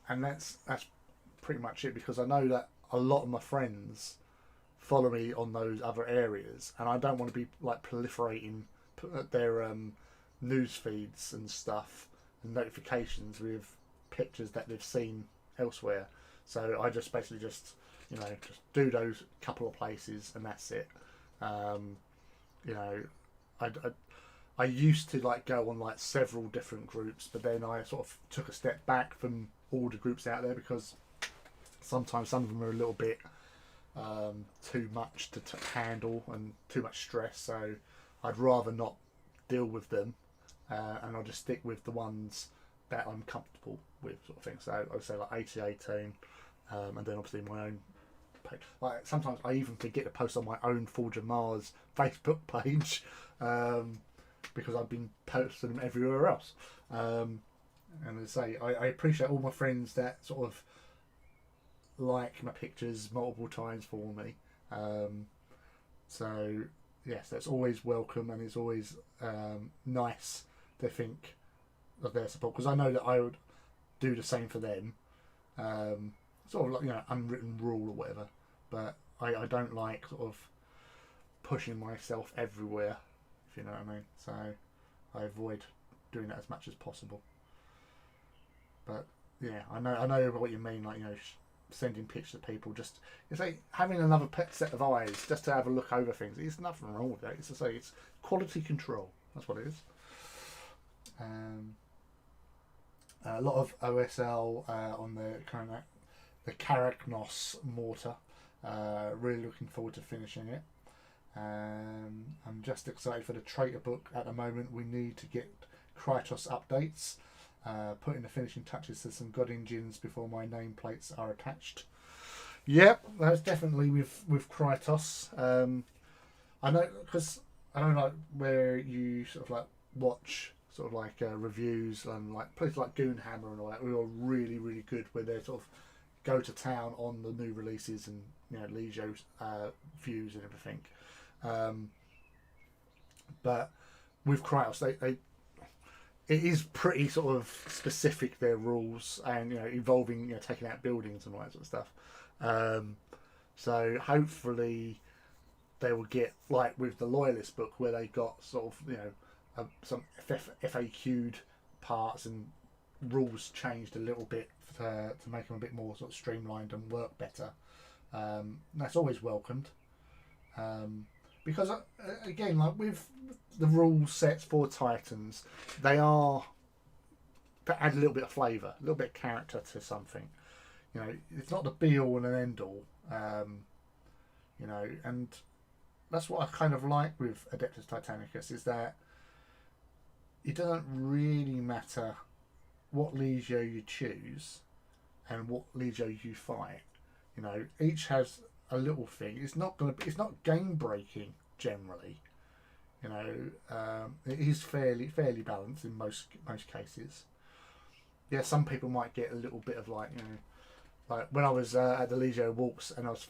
that's pretty much it, because I know that a lot of my friends follow me on those other areas, and I don't want to be like proliferating their news feeds and stuff and notifications with pictures that they've seen elsewhere. So I just basically just do those couple of places and that's it. You know, I used to like go on like several different groups, but then I sort of took a step back from all the groups out there because sometimes some of them are a little bit too much to handle and too much stress. So I'd rather not deal with them, and I'll just stick with the ones that I'm comfortable with, sort of thing. So I would say like 8018, and then obviously my own page. Like sometimes I even forget to post on my own Forge of Mars Facebook page, because I've been posting them everywhere else. And as I say, I appreciate all my friends that sort of like my pictures multiple times for me. So yes, that's always welcome, and it's always nice to think of their support, because I know that I would do the same for them. Sort of like, you know, unwritten rule or whatever, but I don't like sort of pushing myself everywhere, if you know what I mean. So I avoid doing that as much as possible. But yeah, I know what you mean. Like, you know, sending pictures to people, just it's like having another set of eyes just to have a look over things. There's nothing wrong with that. It's to say it's quality control. That's what it is. A lot of OSL on the Karaknos mortar. Really looking forward to finishing it. I'm just excited for the traitor book at the moment. We need to get Krytos updates, putting the finishing touches to some god engines before my nameplates are attached. Yep, that's definitely with Krytos. I know, because I don't know, like, where you sort of like watch sort of like reviews and like places like Goonhammer and all that, who are really, really good, where they sort of go to town on the new releases and, you know, Legio views and everything. But with Krytos, they it is pretty sort of specific, their rules, and, you know, involving, you know, taking out buildings and all that sort of stuff. So hopefully they will get, like with the Loyalist book, where they got sort of, you know, some FAQ'd parts and rules changed a little bit to make them a bit more sort of streamlined and work better. That's always welcomed. Because again, like with the rule sets for Titans, they add a little bit of flavour, a little bit of character to something. You know, it's not the be all and an end all. You know, and that's what I kind of like with Adeptus Titanicus, is that it doesn't really matter what Legio you choose and what Legio you fight. You know, each has a little thing. It's not game breaking generally. You know, it is fairly balanced in most cases. Yeah, some people might get a little bit of, like, you know, like when I was at the Legio Walks and I was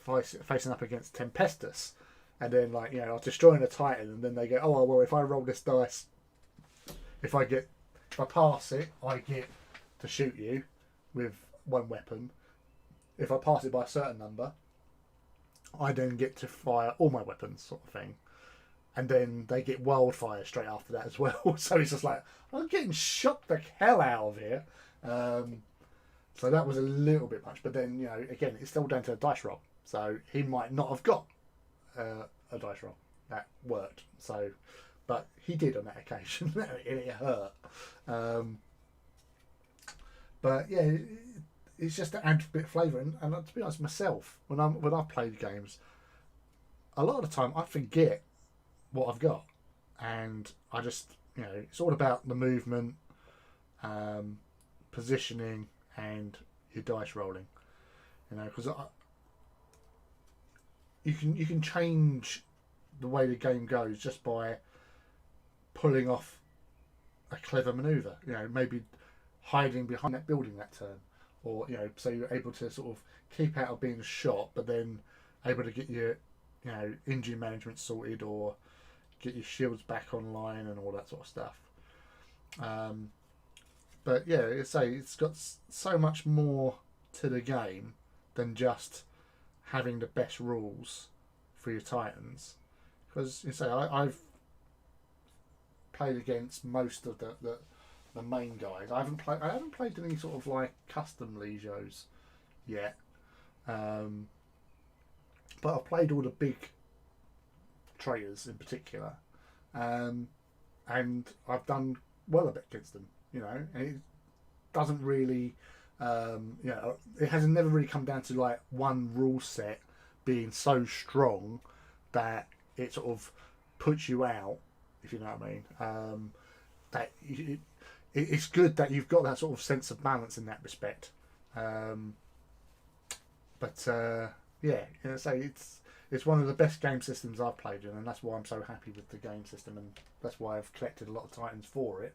facing up against Tempestus, and then, like, you know, I was destroying a Titan, and then they go, oh well, if I roll this dice, if I pass it, I get to shoot you with one weapon. If I pass it by a certain number, I then get to fire all my weapons, sort of thing. And then they get wildfire straight after that as well. So it's just like, I'm getting shot the hell out of here. So that was a little bit much. But then, you know, again, it's still down to a dice roll. So he might not have got a dice roll that worked. So, but he did on that occasion. And it hurt. But yeah, it's just to add a bit of flavour. And to be honest, myself, when I play games, a lot of the time I forget what I've got, and I just, you know, it's all about the movement, positioning, and your dice rolling. You know, because you can change the way the game goes just by pulling off a clever manoeuvre. You know, maybe hiding behind that building that turn, or, you know, so you're able to sort of keep out of being shot, but then able to get your, you know, engine management sorted, or get your shields back online and all that sort of stuff. But yeah, it's got so much more to the game than just having the best rules for your Titans. Because I've played against most of the main guys. I haven't played any sort of like custom Legios yet. But I've played all the big traitors in particular, and I've done well a bit against them. You know, and it doesn't really, you know, it has never really come down to like one rule set being so strong that it sort of puts you out, if you know what I mean. That it's good that you've got that sort of sense of balance in that respect. But yeah, you know, so it's one of the best game systems I've played in, and that's why I'm so happy with the game system, and that's why I've collected a lot of Titans for it.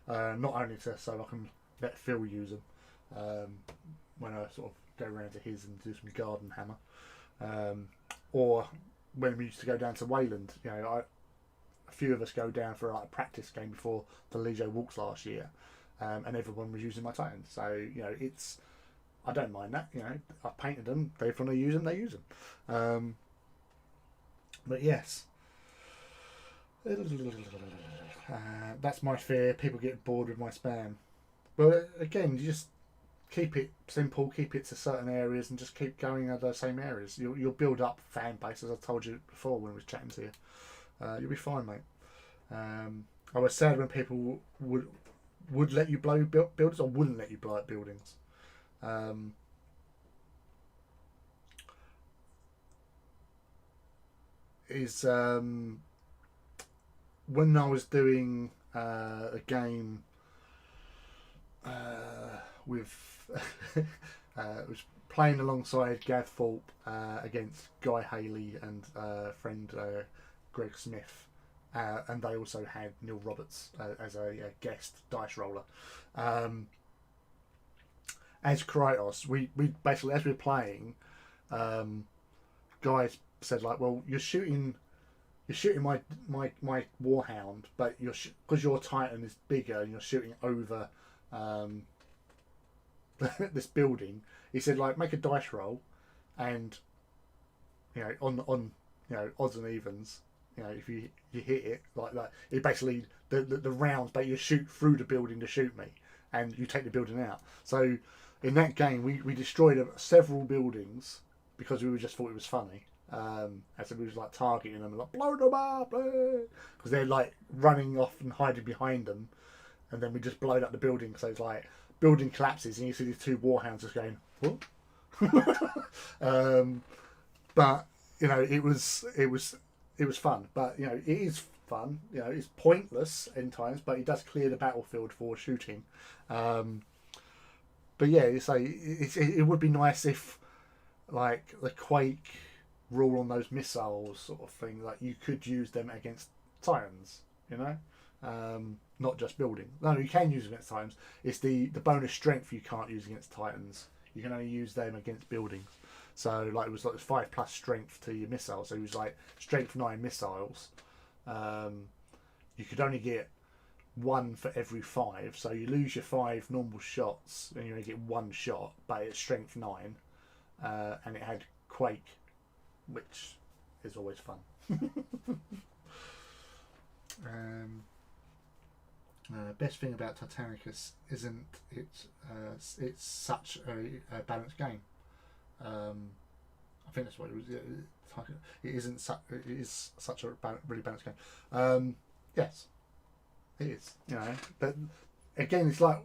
Not only so I can let Phil use them when I sort of go round to his and do some garden hammer. Or when we used to go down to Wayland, you know, a few of us go down for like a practice game before the Legio walks last year, and everyone was using my Titans. So you know, I don't mind that. You know, I painted them. They want to use them, they use them. But yes, that's my fear. People get bored with my spam. But again, you just keep it simple, keep it to certain areas, and just keep going at those same areas. You'll build up fan base, as I told you before when we was chatting to you. You'll be fine, mate. I was sad when people would let you blow buildings or wouldn't let you blow up buildings. When I was doing a game with was playing alongside Gav Thorpe against Guy Haley and friend Greg Smith, and they also had Neil Roberts as a guest dice roller. As Kratos, we basically, as we were playing, guys said like, well, you're shooting my Warhound, but because your Titan is bigger and you're shooting over this building. He said like, make a dice roll, and you know, on you know, odds and evens, you know, if you hit it like that, it basically the rounds, but you shoot through the building to shoot me, and you take the building out. So in that game, we destroyed several buildings because we just thought it was funny. As we was like targeting them, like blow them up, because they're like running off and hiding behind them, and then we just blowed up the building. So it's like building collapses, and you see these two warhounds just going, what? But you know, it was fun. But you know, it is fun. You know, it's pointless in times, but it does clear the battlefield for shooting. But yeah, it would be nice if like the Quake rule on those missiles sort of thing, like you could use them against Titans, you know, not just building. No, you can use them against Titans. It's the bonus strength you can't use against Titans. You can only use them against buildings. So like it was like 5+ strength to your missiles. So it was like strength 9 missiles. You could only get 1 for every 5. So you lose your 5 normal shots and you only get 1 shot, but it's strength 9, and it had Quake, which is always fun. Best thing about Titanicus isn't it's such a balanced game. I think that's what it was. It is such a really balanced game. Yes, it is. You know, but again, it's like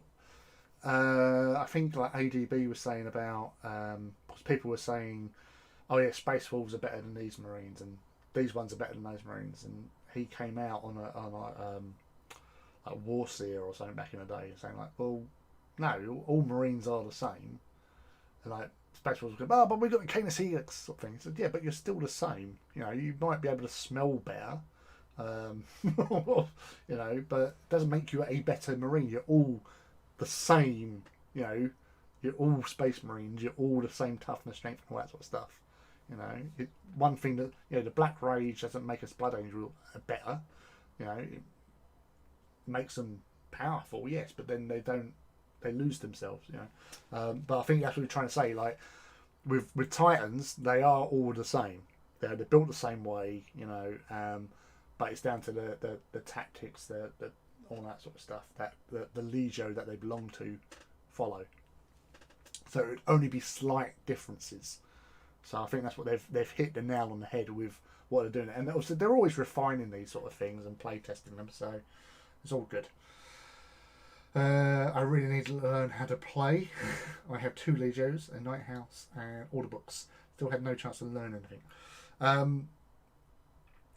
I think like ADB was saying about because people were saying, oh yeah, Space Wolves are better than these Marines, and these ones are better than those Marines, and he came out on a Warseer or something back in the day, saying like, well, no, all Marines are the same. And like Space Wolves go, oh, but we've got the Canis Helix sort of thing. He said, yeah, but you're still the same. You know, you might be able to smell better, you know, but it doesn't make you a better Marine. You're all the same. You know, you're all Space Marines. You're all the same toughness, strength, and all that sort of stuff. You know, one thing that, you know, the Black Rage doesn't make us Blood Angel better. You know, it makes them powerful, yes, but then they lose themselves. You know, but I think that's what we're trying to say. Like with Titans, they are all the same. They're built the same way. You know, but it's down to the tactics, the all that sort of stuff that the Legio that they belong to follow. So it would only be slight differences. So I think that's what they've hit the nail on the head with what they're doing, and also they're always refining these sort of things and play testing them. So it's all good. I really need to learn how to play. I have 2 Legios, a Night House, and order books. Still had no chance to learn anything.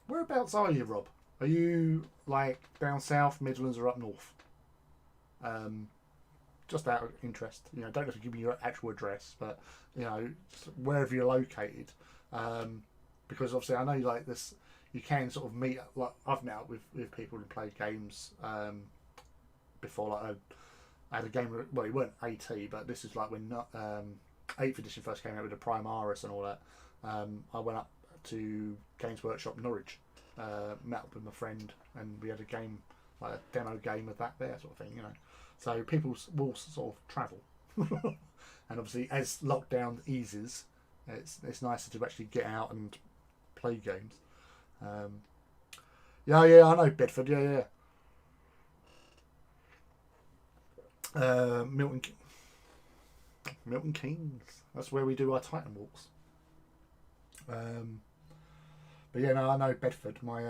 Whereabouts are you, Rob? Are you like down south, Midlands, or up north? Just out of interest, you know, don't have to give me your actual address, but you know, wherever you're located, because obviously I know like this, you can sort of meet. Like I've met up with people who played games before. Like I had a game. Well, it weren't AT, but this is like when 8th edition first came out with the Primaris and all that, I went up to Games Workshop Norwich, met up with my friend, and we had a game, like a demo game of that there, sort of thing, you know. So people will sort of travel, and obviously as lockdown eases, it's nicer to actually get out and play games. Yeah, I know Bedford. Yeah. Milton Keynes. That's where we do our Titan walks. But yeah, no, I know Bedford. My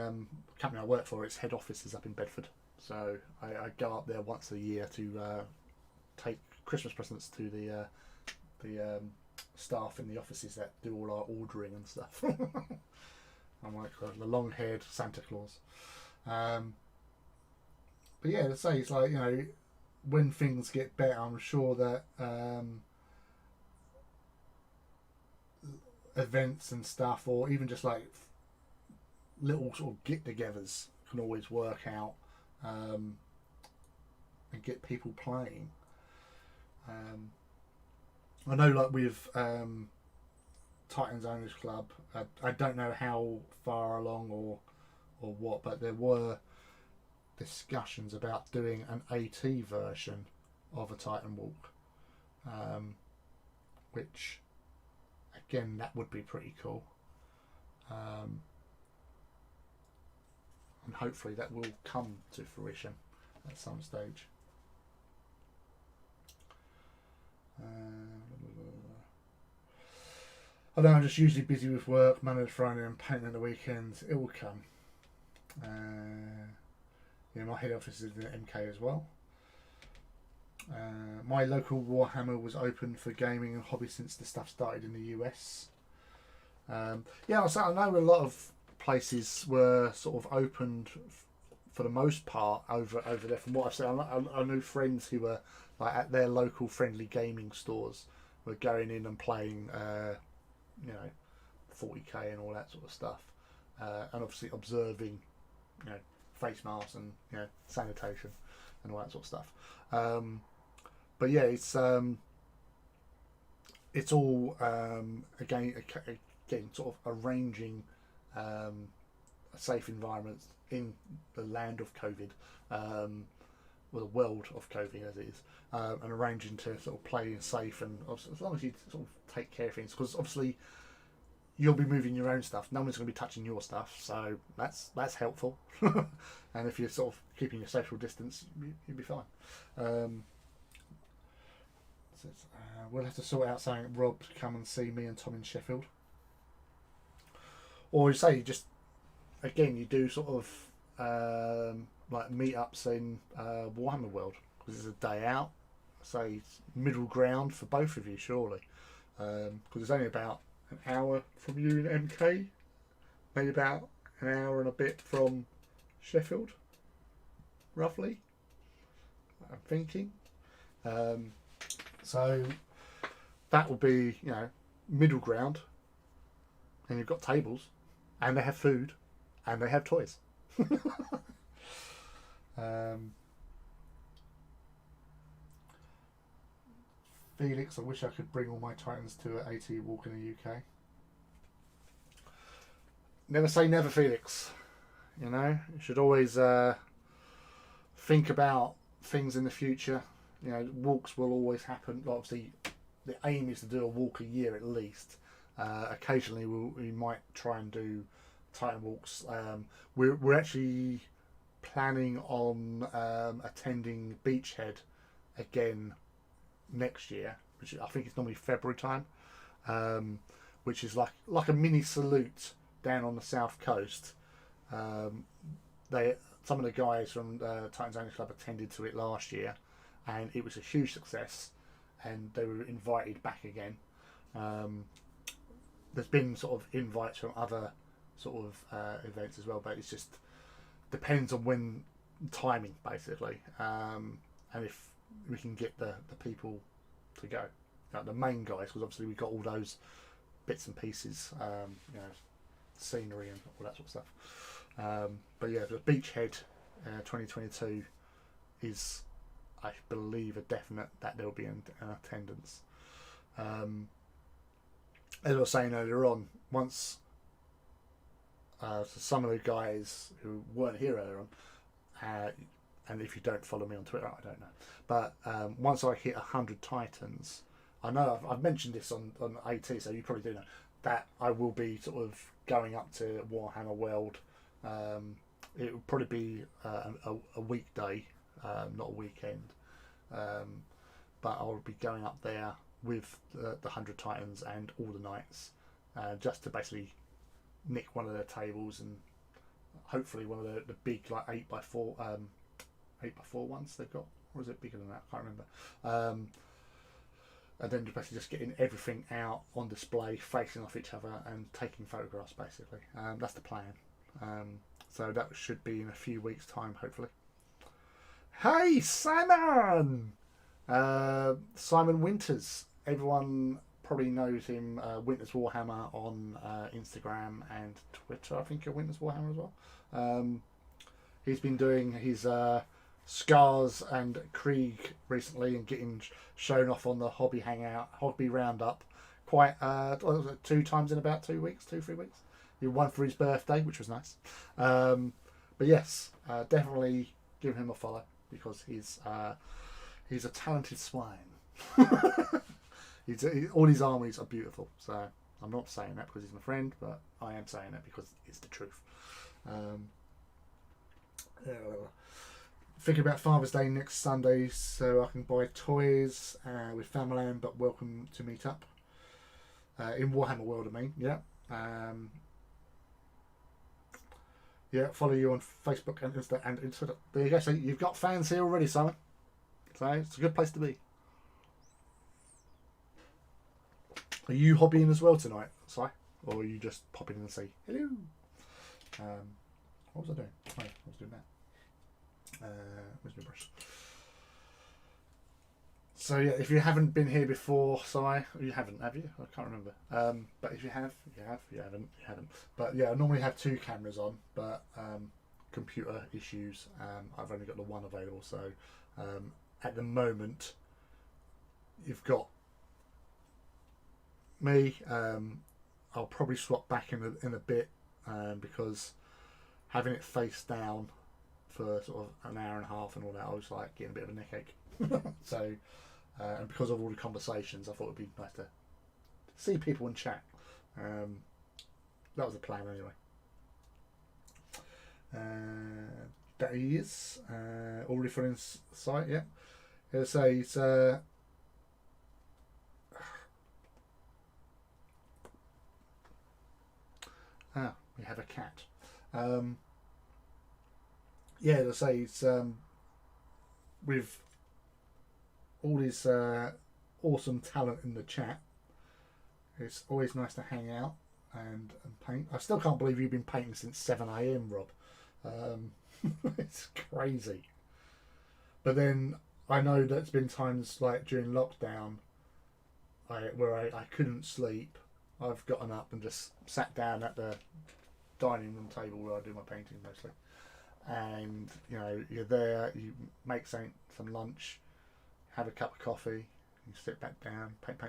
company I work for, its head office is up in Bedford, so I go up there once a year to take Christmas presents to the staff in the offices that do all our ordering and stuff. I'm like the long-haired Santa Claus. But yeah, to say, it's like, you know, when things get better, I'm sure that events and stuff, or even just like little sort of get-togethers, can always work out and get people playing. I know, like with Titans Owners Club, I don't know how far along or what, but there were discussions about doing an AT version of a Titan Walk, which again, that would be pretty cool, and hopefully that will come to fruition at some stage. I know I'm just usually busy with work, Monday to Friday, and painting on the weekends. It will come. Yeah, my head office is in MK as well. My local Warhammer was open for gaming and hobby since the stuff started in the US. Yeah, so I know a lot of places were sort of opened for the most part over there. From what I've seen, I knew friends who were like at their local friendly gaming stores were going in and playing, you know, 40k and all that sort of stuff, and obviously observing, you know, face masks and, you know, sanitation and all that sort of stuff. But yeah, it's all again sort of arranging a safe environment in the land of COVID, or the world of COVID as it is, and arranging to sort of play safe, and as long as you sort of take care of things, because obviously you'll be moving your own stuff, no one's going to be touching your stuff, so that's helpful. And if you're sort of keeping your social distance, you'll be fine. We'll have to sort out something, Rob, to come and see me and Tom in Sheffield, or you say just again you do sort of like meetups in Warhammer World, because it's a day out, so it's middle ground for both of you surely, because it's only about an hour from you in MK, maybe about an hour and a bit from Sheffield, roughly, I'm thinking. So that will be, you know, middle ground, and you've got tables, and they have food, and they have toys. Felix, I wish I could bring all my Titans to an AT walk in the UK. Never say never, Felix. You know, you should always think about things in the future. You know, walks will always happen. Obviously, the aim is to do a walk a year at least. Occasionally, we might try and do Titan walks. We're actually planning on attending Beachhead again next year, which I think is normally February time, which is like a mini salute down on the south coast. Some of the guys from Titans Owners Club attended to it last year, and it was a huge success, and they were invited back again. There's been sort of invites from other sort of events as well, but it just depends on when timing, basically, and if we can get the people to go, like the main guys, because obviously we've got all those bits and pieces, you know, scenery and all that sort of stuff. But yeah, the Beachhead 2022 is, I believe, a definite that there will be an attendance. As I was saying earlier on, once so some of the guys who weren't here earlier on, and if you don't follow me on Twitter, I don't know. But once I hit 100 Titans, I know I've mentioned this on AT, so you probably do know that I will be sort of going up to Warhammer World. It will probably be a weekday, not a weekend. But I'll be going up there with the 100 Titans and all the Knights, just to basically nick one of their tables and hopefully one of the big like 8x4 ones they've got, or is it bigger than that? I can't remember. And then basically just getting everything out on display, facing off each other and taking photographs basically. That's the plan. So that should be in a few weeks' time, hopefully. Hey, Simon! Simon Winters. Everyone probably knows him, Winters Warhammer on Instagram and Twitter. I think you're Winters Warhammer as well. He's been doing his Scars and Krieg recently and getting shown off on the Hobby Hangout, Hobby Roundup quite 2 times in about 3 weeks. He won for his birthday, which was nice. But yes, definitely give him a follow because he's a talented swine. All his armies are beautiful. So I'm not saying that because he's my friend, but I am saying that because it's the truth. Thinking about Father's Day next Sunday, so I can buy toys with Family, but welcome to meet up in Warhammer World. I mean, yeah. Yeah, follow you on Facebook and Twitter. There you go. So you've got fans here already, Simon. So it's a good place to be. Are you hobbying as well tonight, Si? Or are you just popping in and say hello? What was I doing? Oh, I was doing that. Where's my brush? So yeah, if you haven't been here before, you haven't, have you? I can't remember. But if you have, you haven't. But yeah, I normally have 2 cameras on, but computer issues. I've only got the one available. So at the moment, you've got me. I'll probably swap back in a bit because having it face down for sort of an hour and a half and all that, I was like getting a bit of a neck ache. So, and because of all the conversations, I thought it'd be nice to see people and chat. That was the plan anyway. That is already for insight. Yeah, it'll say it's we have a cat. Yeah, let's say it's with all this awesome talent in the chat. It's always nice to hang out and paint. I still can't believe you've been painting since 7 AM, Rob. It's crazy. But then I know there's been times like during lockdown where I couldn't sleep. I've gotten up and just sat down at the dining room table where I do my painting mostly. And you know, you're there, you make some lunch, have a cup of coffee, you sit back down, paint.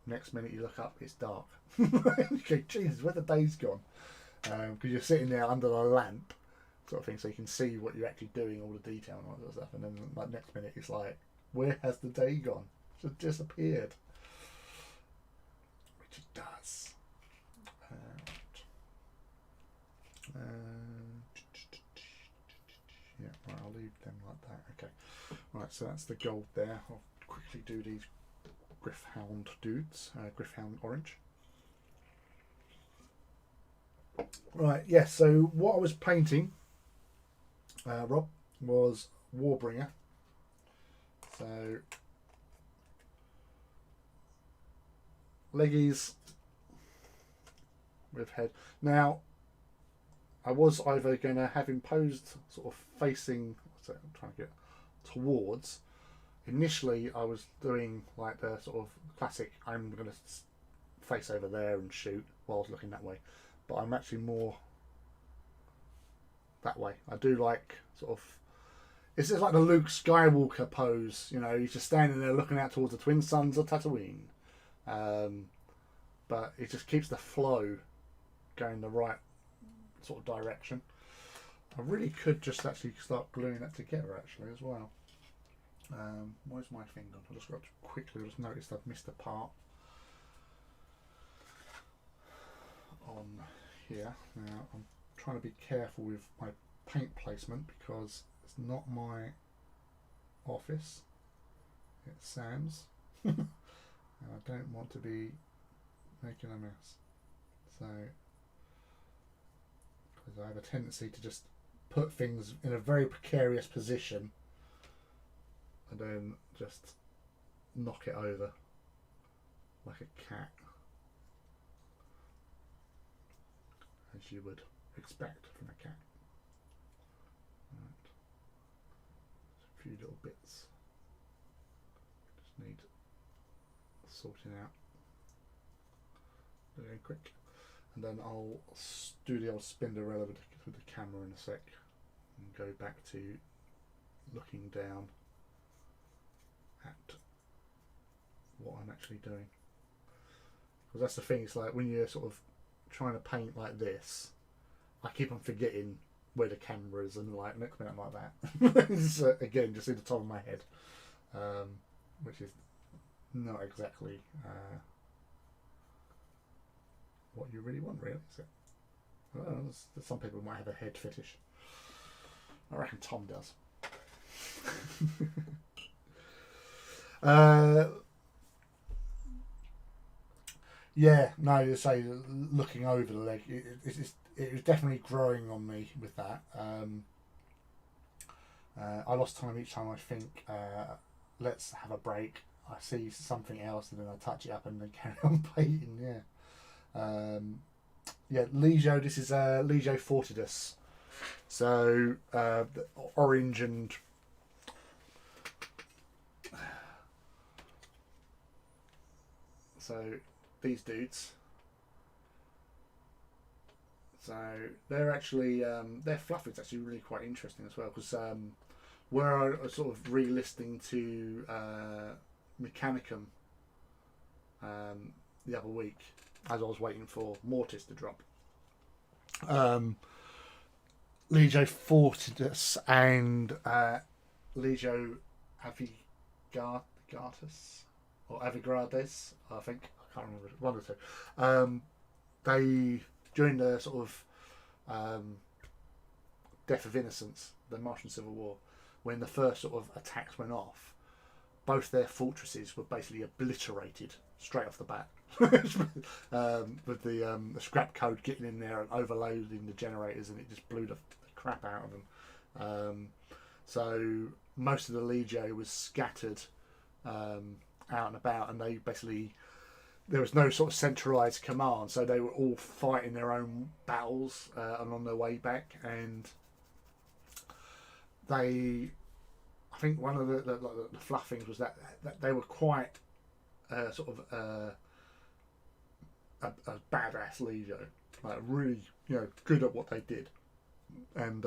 Next minute you look up, it's dark. You go, Jesus, where the day's gone? Because you're sitting there under the lamp, sort of thing, so you can see what you're actually doing, all the detail and all that stuff. And then like next minute it's like, where has the day gone? It's just disappeared. Which it does. Yeah, right, I'll leave them like that. Okay, right, so that's the gold there. I'll quickly do these Griffhound dudes, Griffhound orange. Right, yes, yeah, so what I was painting, Rob, was Warbringer. So, leggies with head. Now, I was either going to have him posed sort of facing, what's that, I'm trying to get towards. Initially, I was doing like the sort of classic, I'm going to face over there and shoot while I was looking that way. But I'm actually more that way. I do like sort of, it's just like the Luke Skywalker pose, you know, he's just standing there looking out towards the twin suns of Tatooine. But it just keeps the flow going the right sort of direction. I really could just actually start gluing that together actually as well. Where's my thing gone? I just got to quickly just noticed I've missed a part on here. Now I'm trying to be careful with my paint placement because it's not my office, it's Sam's. And I don't want to be making a mess. So, because I have a tendency to just put things in a very precarious position and then just knock it over like a cat, as you would expect from a cat. Right. A few little bits just need sorting out very quick, and then I'll do the old Spinderella with the camera in a sec and go back to looking down at what I'm actually doing, because that's the thing, it's like when you're sort of trying to paint like this, I keep on forgetting where the camera is, and like next minute I'm like that. It's, again, just in the top of my head, which is not exactly what you really want, really, is it? Well, some people might have a head fetish. I reckon Tom does. Yeah, no, you say looking over the leg, it was definitely growing on me with that. I lost time each time I think, let's have a break. I see something else and then I touch it up and then carry on painting. Yeah, Legio. This is Legio Fortidus. So the orange and so these dudes. So they're actually their fluff is actually really quite interesting as well, because where I was sort of re-listening to Mechanicum the other week as I was waiting for Mortis to drop. Legio Fortidus and Legio Avigatus or Avigrades, I think. I can't remember, one or two. They, during the sort of death of innocence, the Martian Civil War, when the first sort of attacks went off, both their fortresses were basically obliterated straight off the bat. With the scrap code getting in there and overloading the generators, and it just blew the crap out of them. So most of the Legio was scattered out and about, and they basically, there was no sort of centralised command, so they were all fighting their own battles and on their way back. And they, I think one of the fluff things was that they were quite sort of a badass Legio, like really, good at what they did, and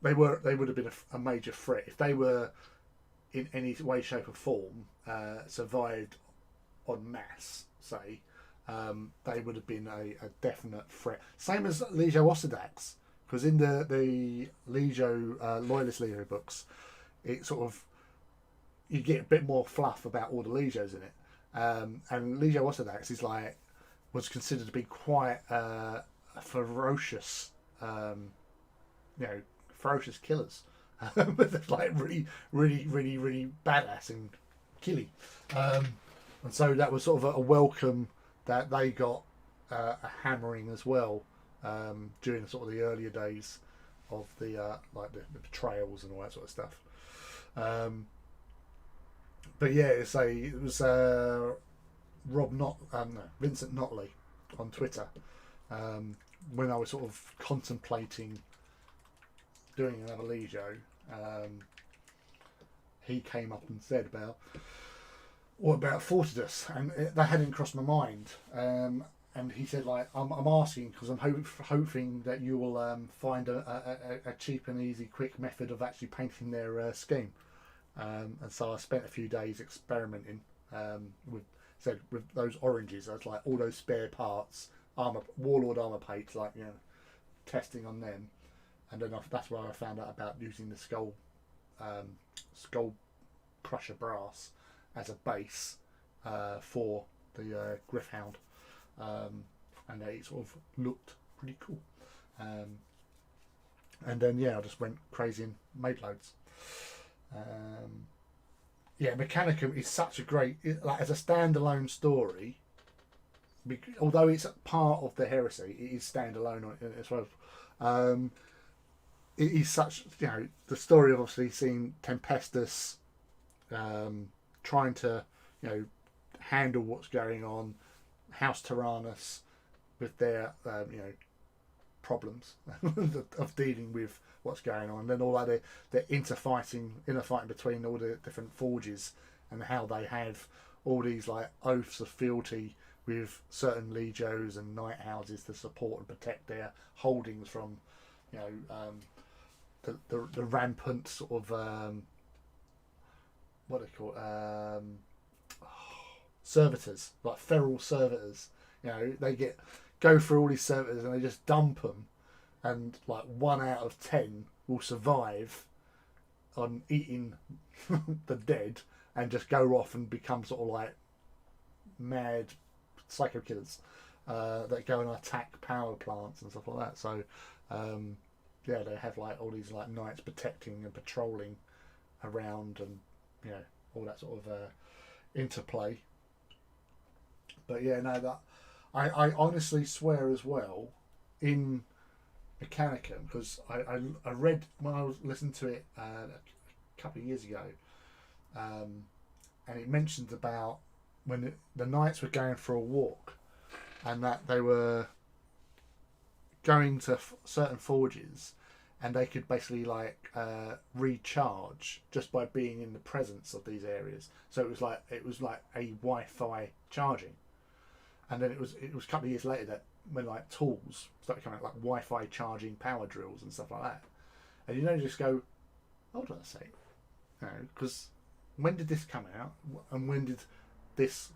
they would have been a major threat if they were in any way, shape, or form survived en masse. Say, they would have been a definite threat. Same as Legio Ossidax, because in the Legio Loyalist Legio books, it sort of, you get a bit more fluff about all the Legios in it. And Legio Ossidax is was considered to be quite a ferocious, ferocious killers. But they're really badass and killy. And so that was sort of a welcome that they got a hammering as well during sort of the earlier days of the the betrayals and all that sort of stuff. But yeah, it was Vincent Notley on Twitter, when I was sort of contemplating doing another Legio. He came up and said what about Fortidus, and that hadn't crossed my mind. And he said, I'm asking because I'm hoping that you will find a cheap and easy, quick method of actually painting their scheme. And so I spent a few days experimenting with with those oranges. I was like all those spare parts, warlord armor plates, like testing on them, and then that's where I found out about using the skull crusher brass as a base for the Griffhound, and they sort of looked pretty cool. And then I just went crazy and made loads. Mechanicum is such a great, like as a standalone story. Although it's part of the heresy, it is standalone as well. It is such, the story of obviously seeing Tempestus trying to, handle what's going on, House Tyrannus with their, problems of dealing with what's going on, and then all that the inner fighting between all the different forges, and how they have all these like oaths of fealty with certain legios and knight houses to support and protect their holdings from the rampant sort of what do they call it? Servitors, like feral servitors. They go through all these servitors and they just dump them, and like 1 out of 10 will survive on eating the dead and just go off and become sort of like mad psycho killers that go and attack power plants and stuff like that. So they have like all these like knights protecting and patrolling around, and all that sort of interplay. But that I honestly swear as well in Mechanicum, because I read when I was listening to it a couple of years ago, and it mentioned about when the knights were going for a walk, and that they were going to certain forges, and they could basically like recharge just by being in the presence of these areas. So it was like a Wi-Fi charging, and then it was a couple of years later that when like tools started coming out, like Wi-Fi charging power drills and stuff like that, and you just go, hold on a sec, because when did this come out, and when did this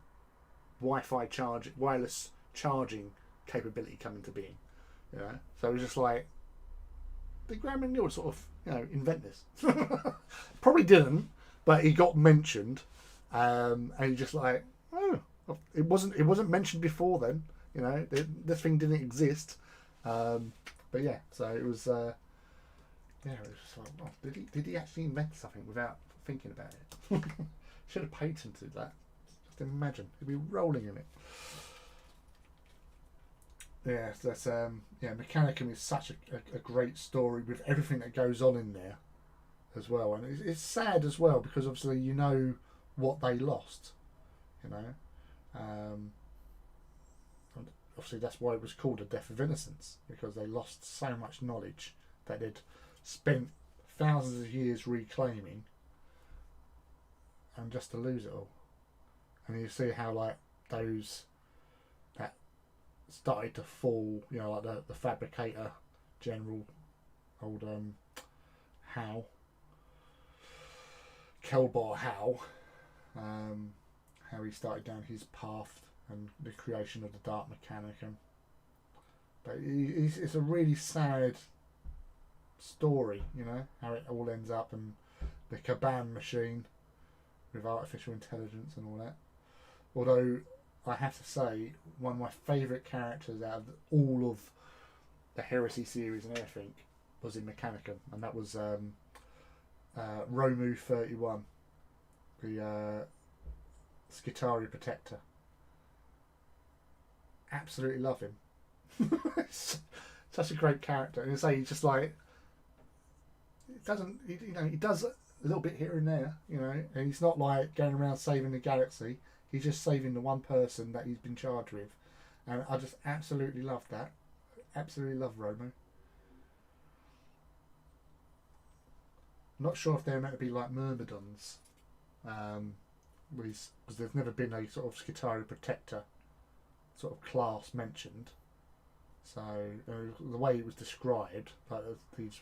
Wi-Fi wireless charging capability come into being? So it was just like, did Graham McNeil sort of invent this? Probably didn't, but he got mentioned, and he just like, it wasn't mentioned before then. This thing didn't exist, but so it was. It was just like, did he actually invent something without thinking about it? Should have patented that. Just imagine, he'd be rolling in it. That's Mechanicum is such a great story with everything that goes on in there as well, and it's sad as well, because obviously what they lost, obviously that's why it was called a death of innocence, because they lost so much knowledge that they'd spent thousands of years reclaiming, and just to lose it all. And you see how like those that started to fall, like the fabricator general, old Howe, Kelbar Howe, how he started down his path and the creation of the Dark Mechanicum. But it's a really sad story, how it all ends up, and the Caban machine with artificial intelligence and all that. Although I have to say, one of my favourite characters out of all of the Heresy series and everything was in Mechanicum, and that was Romu 31, the Skitari Protector. Absolutely love him. Such a great character, and say he's just like, he does a little bit here and there, and he's not like going around saving the galaxy. He's just saving the one person that he's been charged with, and I just absolutely love that. Absolutely love Romo. I'm not sure if they're meant to be like Myrmidons, because there's never been a sort of Skitari Protector sort of class mentioned. So the way it was described, like these,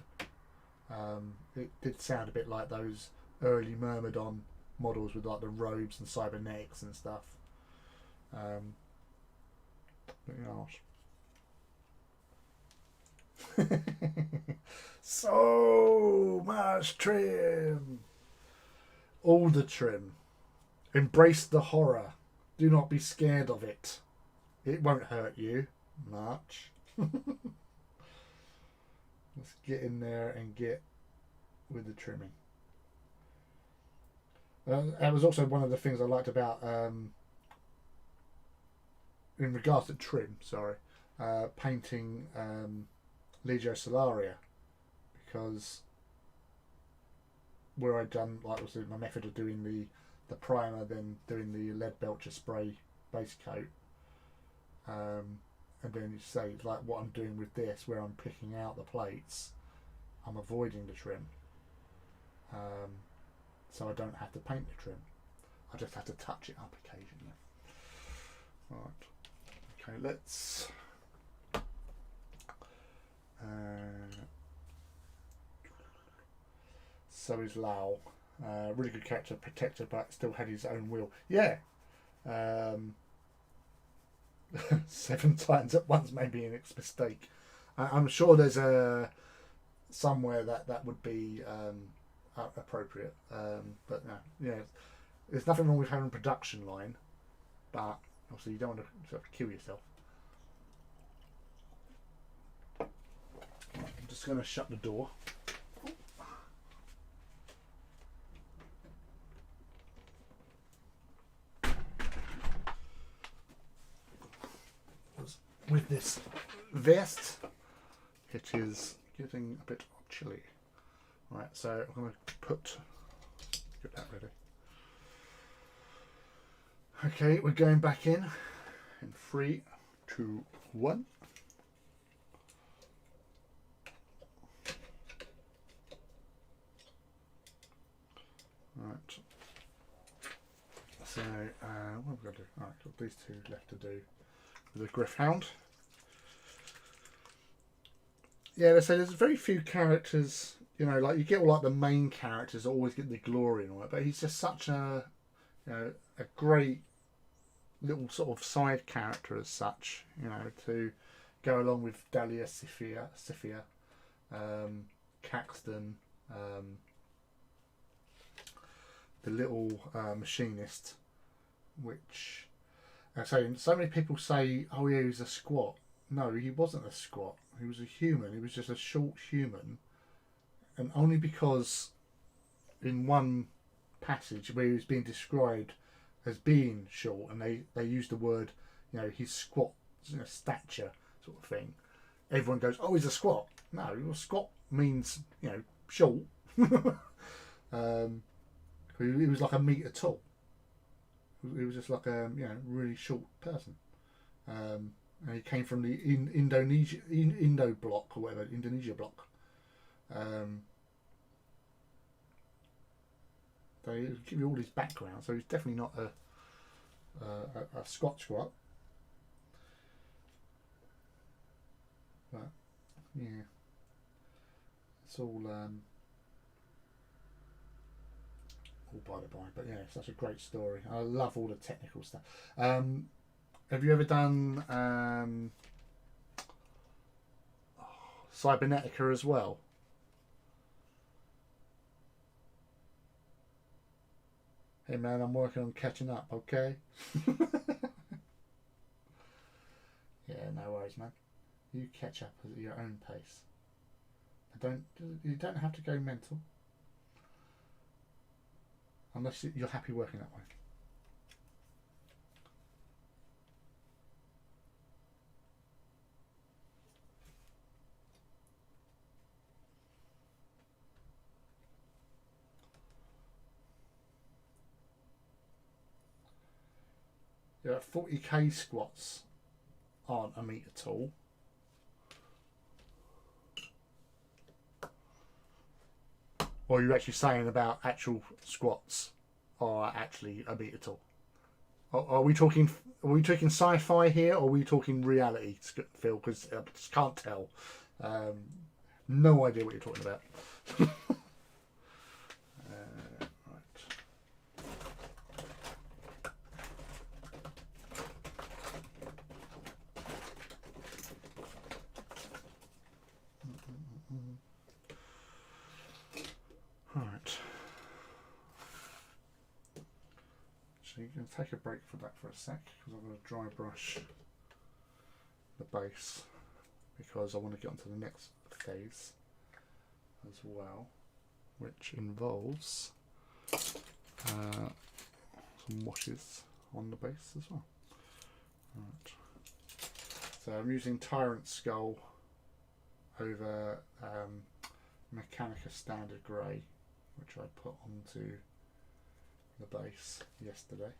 it did sound a bit like those early Myrmidon models with like the robes and cybernetics and stuff. But so much trim. All the trim. Embrace the horror. Do not be scared of it. It won't hurt you much. Let's get in there and get with the trimming. That was also one of the things I liked about, in regards to trim, painting Legio Solaria, because where I'd done, like, was my method of doing the primer, then doing the lead belcher spray base coat, and then you say, like, what I'm doing with this, where I'm picking out the plates, I'm avoiding the trim, so I don't have to paint the trim. I just have to touch it up occasionally. Right. Okay, let's so is Lau. Really good character, protector, but still had his own will. Yeah. 7 times at once may be a mistake. I'm sure there's somewhere that would be appropriate. But no, yeah, there's nothing wrong with having a production line, but obviously you don't want to sort of kill yourself. I'm just going to shut the door. With this vest, it is getting a bit chilly. Right, so I'm going to get that ready. Okay, we're going back in 3, 2, 1. Right. So, what have we got to do? All right, got these 2 left to do with the Griffhound. Yeah, so there's very few characters, you know, like you get all like the main characters always get the glory and all that, but he's just such a, you know, a great little sort of side character as such, you know, to go along with Dahlia Sifia, Caxton, the little machinist, which so many people say, oh yeah, he was a squat. No, he wasn't a squat. He was a human. He was just a short human, and only because in one passage where he was being described as being short, and they used the word, you know, his squat, you know, stature sort of thing, everyone goes, oh, he's a squat. No, a squat means, you know, short. He was like a metre tall. He was just like a, you know, really short person. And he came from the Indo block or whatever, Indonesia block. They give you all his background, so he's definitely not a squat. But yeah, it's all by the by. But yeah, it's such a great story. I love all the technical stuff. Have you ever done Cybernetica as well? Hey man, I'm working on catching up, okay? Yeah, no worries, man. You catch up at your own pace. You don't have to go mental. Unless you're happy working that way. Yeah, 40k squats aren't a metre tall. Or are you actually saying about actual squats are actually a metre tall? Are we talking sci-fi here, or are we talking reality, Phil? Because I just can't tell. No idea what you're talking about. actually going to take a break for that for a sec because I'm going to dry brush the base because I want to get onto the next phase as well, which involves some washes on the base as well. Right. So I'm using Tyrant Skull over Mechanica Standard Grey, which I put onto the base yesterday.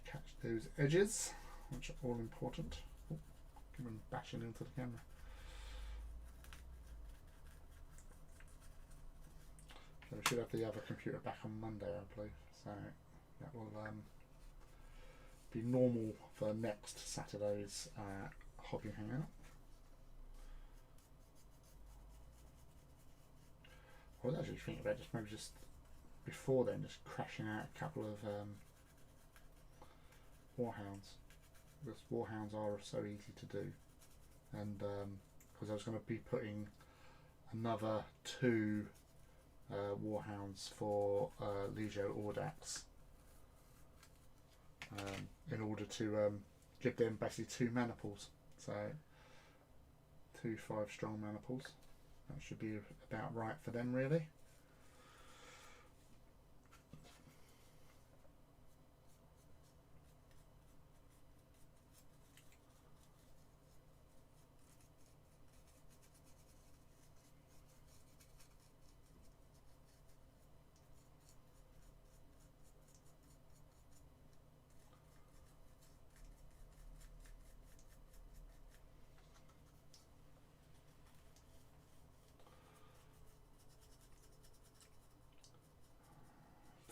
Catch those edges, which are all important. Oh, give them bashing into the camera. So we should have the other computer back on Monday, I believe. So that will be normal for next Saturday's hobby hangout. I was actually thinking about just before then, just crashing out a couple of Warhounds, because Warhounds are so easy to do, and because I was going to be putting another 2 Warhounds for Legio Audax in order to give them basically 2 mana pools, so 2 5-strong mana pools. That should be about right for them, really.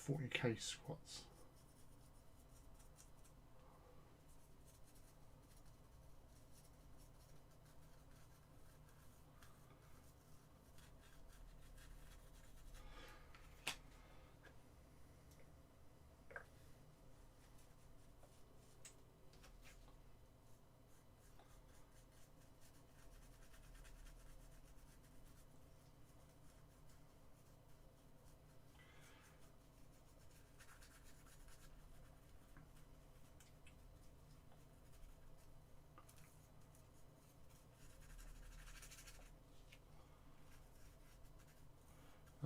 40k squats.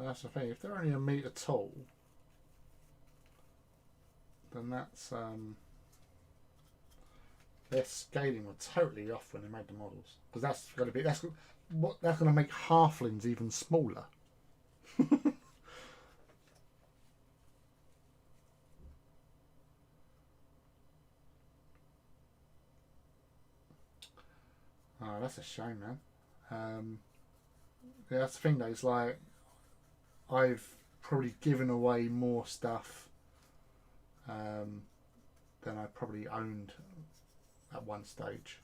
That's the thing, if they're only a metre tall, then that's their scaling were totally off when they made the models, because that's going to make halflings even smaller. Oh, that's a shame, man. Yeah, that's the thing though, it's like I've probably given away more stuff than I probably owned at one stage.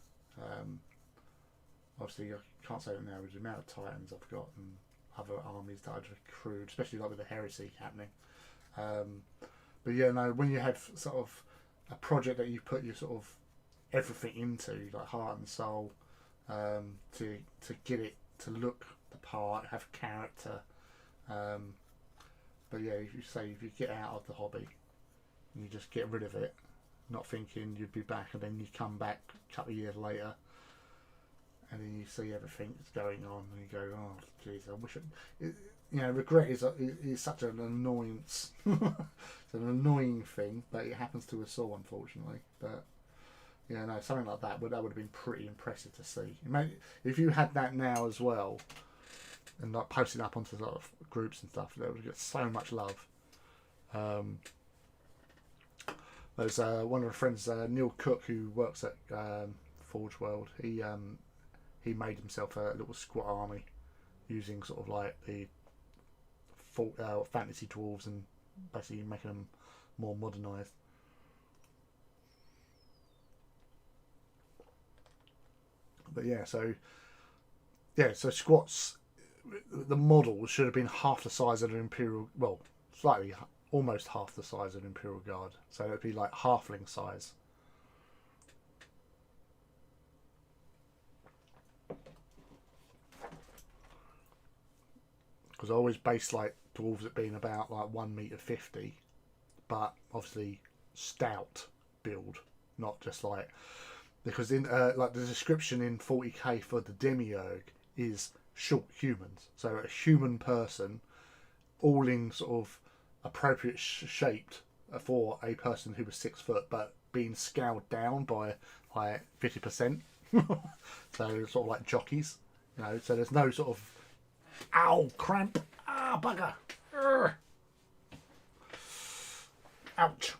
Obviously I can't say that now with the amount of Titans I've got and other armies that I've accrued, especially like with the heresy happening. But yeah, no, when you have sort of a project that you put your sort of everything into, like heart and soul, to get it to look the part, have character. But yeah, if you get out of the hobby, you just get rid of it, not thinking you'd be back, and then you come back a couple of years later, and then you see everything that's going on, and you go, "Oh, geez, I wish regret is such an annoyance. It's an annoying thing, but it happens to us all, unfortunately. But yeah, no, something like that would have been pretty impressive to see. If you had that now as well, and like posting up onto sort of groups and stuff, that would get so much love. There's one of our friends, Neil Cook, who works at Forge World. He made himself a little squat army using sort of like the fantasy dwarves and basically making them more modernised. But yeah, so yeah, so squats, the model should have been half the size of an Imperial, well, slightly, almost half the size of an Imperial Guard. So it'd be like halfling size. Because I always base like dwarves at being about like 1 meter 50, but obviously stout build, not just like, because in like the description in 40k for the demiurge is short humans, so a human person, all in sort of appropriate shaped for a person who was 6 foot, but being scaled down by like 50%. So sort of like jockeys, you know. So there's no sort of ow cramp, ah bugger, urgh, ouch.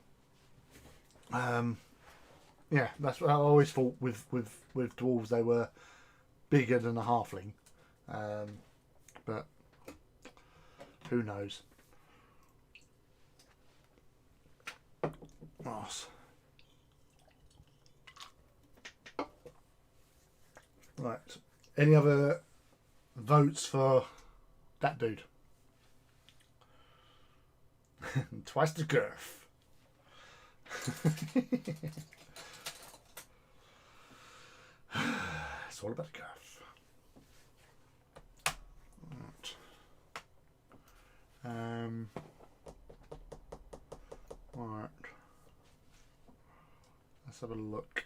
Yeah, that's what I always thought with dwarves, they were bigger than a halfling, but who knows. Nice. Right. Any other votes for that dude? Twice the girth. It's all about the girth. Right. Right. Let's have a look.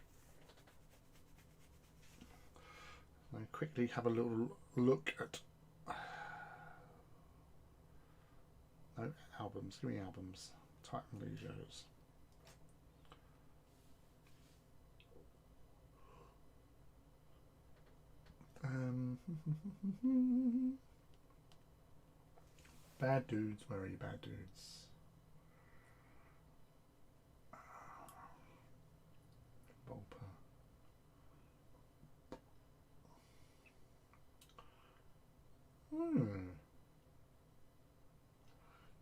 I'll quickly have a little look at no albums. Give me albums. Titan Legios. Bad dudes. Where are you, bad dudes? Volper.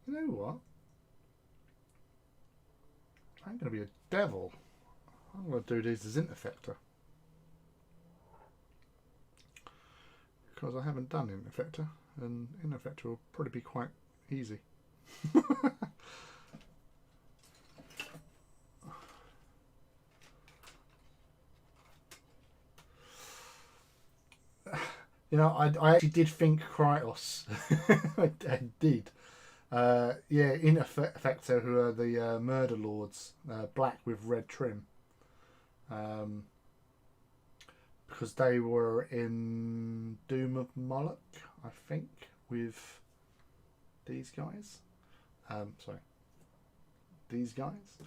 You know what? I'm going to be a devil. I'm going to do these as Interfector. Because I haven't done Interfector, and Interfector will probably be quite easy. You know, I actually did think Kratos. I did. Yeah, Interfector, who are the Murder Lords, black with red trim. Because they were in Doom of Moloch, I think, with these guys. Sorry. These guys.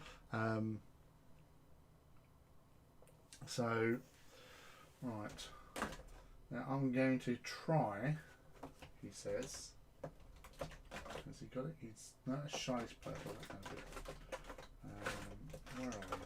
So, right. Now I'm going to try, he says. Has he got it? He's not a shy's purple. That's going to do it. Where are we?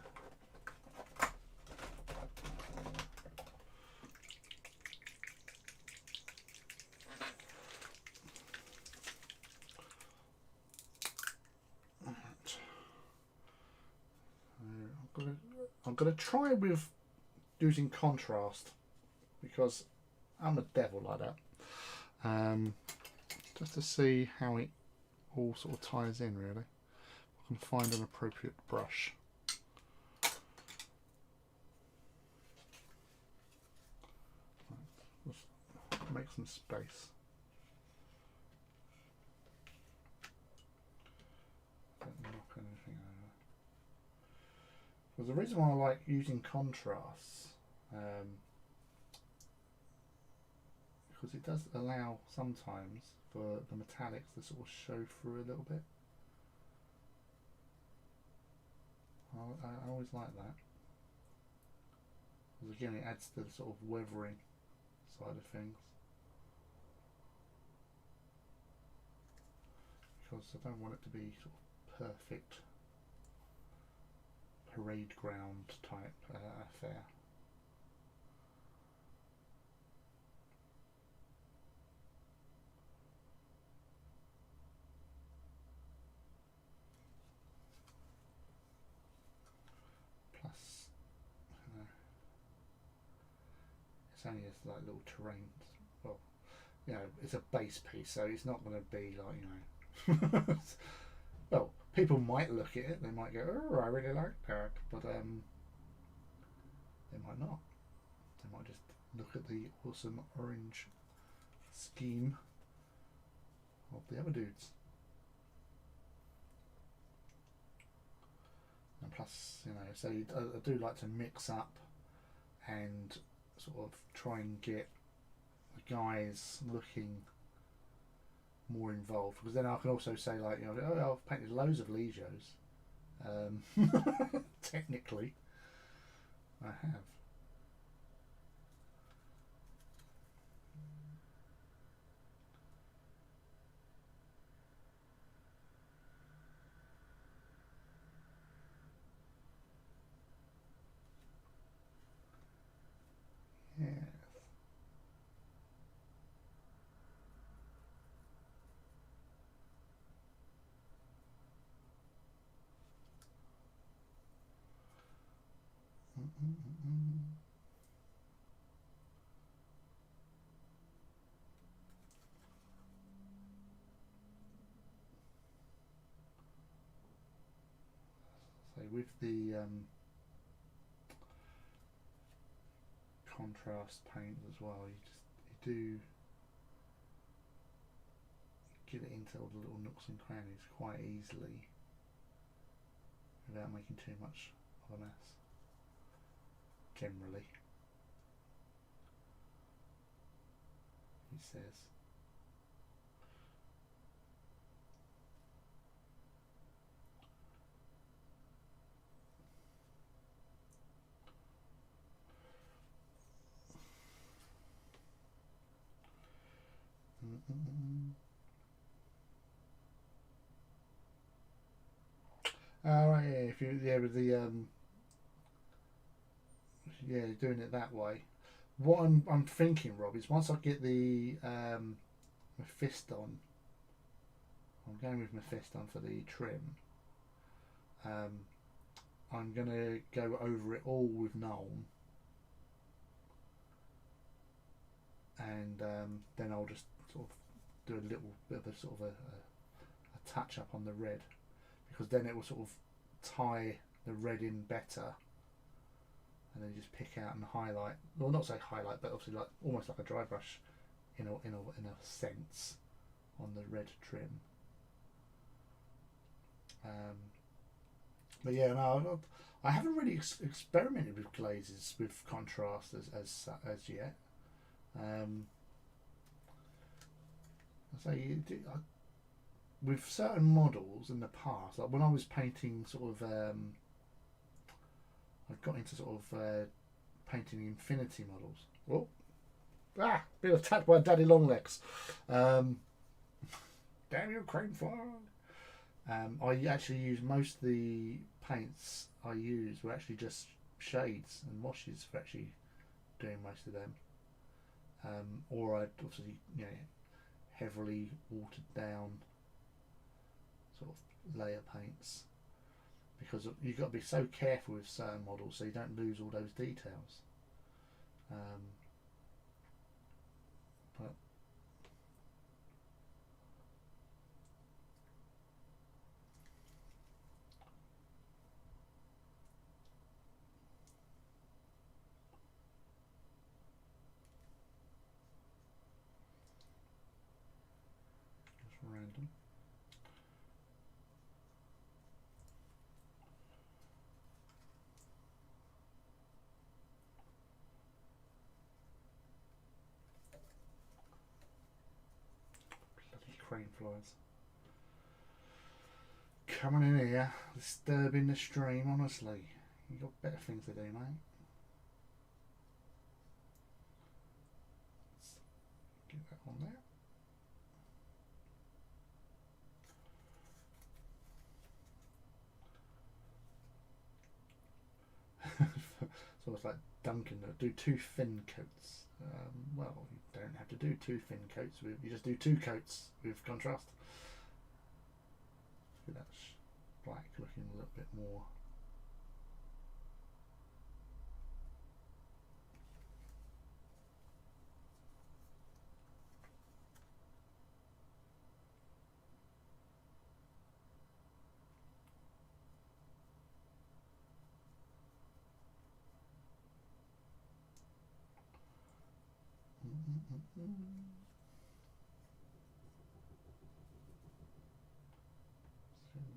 I'm gonna try with using contrast, because I'm a devil like that. Just to see how it all sort of ties in, really. I can find an appropriate brush. Let's make some space. Don't knock anything over. Because the reason why I like using contrasts, because it does allow sometimes for the metallics to sort of show through a little bit. I always like that. Because again, it adds to the sort of weathering side of things. Because I don't want it to be sort of perfect parade ground type affair. Plus, it's only as like little terrain well, you know, it's a base piece, so it's not going to be like, you know. Well, people might look at it, they might go, oh, I really like that, but they might not. They might just look at the awesome orange scheme of the other dudes. And plus, you know, so I do like to mix up and sort of try and get the guys looking more involved, because then I can also say, like, you know, oh, I've painted loads of Legios. Technically, I have. Yeah. So with the contrast paint as well, you do get it into all the little nooks and crannies quite easily without making too much of a mess. Generally, he says. Right, yeah, if you with the doing it that way. What I'm thinking, Rob, is once I get the Mephiston, I'm going with Mephiston for the trim. I'm gonna go over it all with Nuln, and then I'll just sort of do a little bit of a sort of a touch up on the red, because then it will sort of tie the red in better, and then just pick out and highlight, well, not say highlight, but obviously like almost like a dry brush in a sense on the red trim. But yeah, no, I haven't really experimented with glazes with contrast as yet. With certain models in the past, like when I was painting sort of, I got into sort of painting infinity models. Oh, been attacked by Daddy Longlegs. Damn you, crane fly. I actually use most of the paints I use were actually just shades and washes for actually doing most of them. Or I'd obviously, you know, heavily watered down sort of layer paints, because you've got to be so careful with certain models so you don't lose all those details. But just random. Bloody crane flies. Coming in here, disturbing the stream, honestly. You've got better things to do, mate. Let's get that on there. So it's like Duncan, do 2 thin coats. Well, you don't have to do 2 thin coats. You just do 2 coats with contrast. That's black looking a little bit more.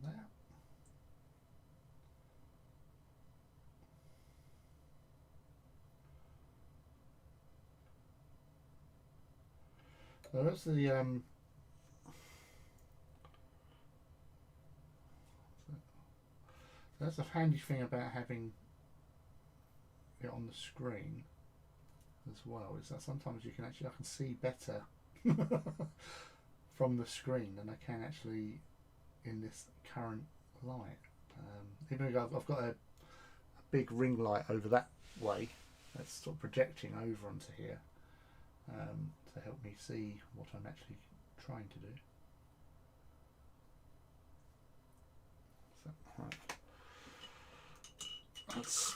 That. So that's the that's the handy thing about having it on the screen as well, is that sometimes you can actually, I can see better from the screen than I can actually in this current light. Even though I've got a big ring light over that way that's sort of projecting over onto here to help me see what I'm actually trying to do. So, right. That's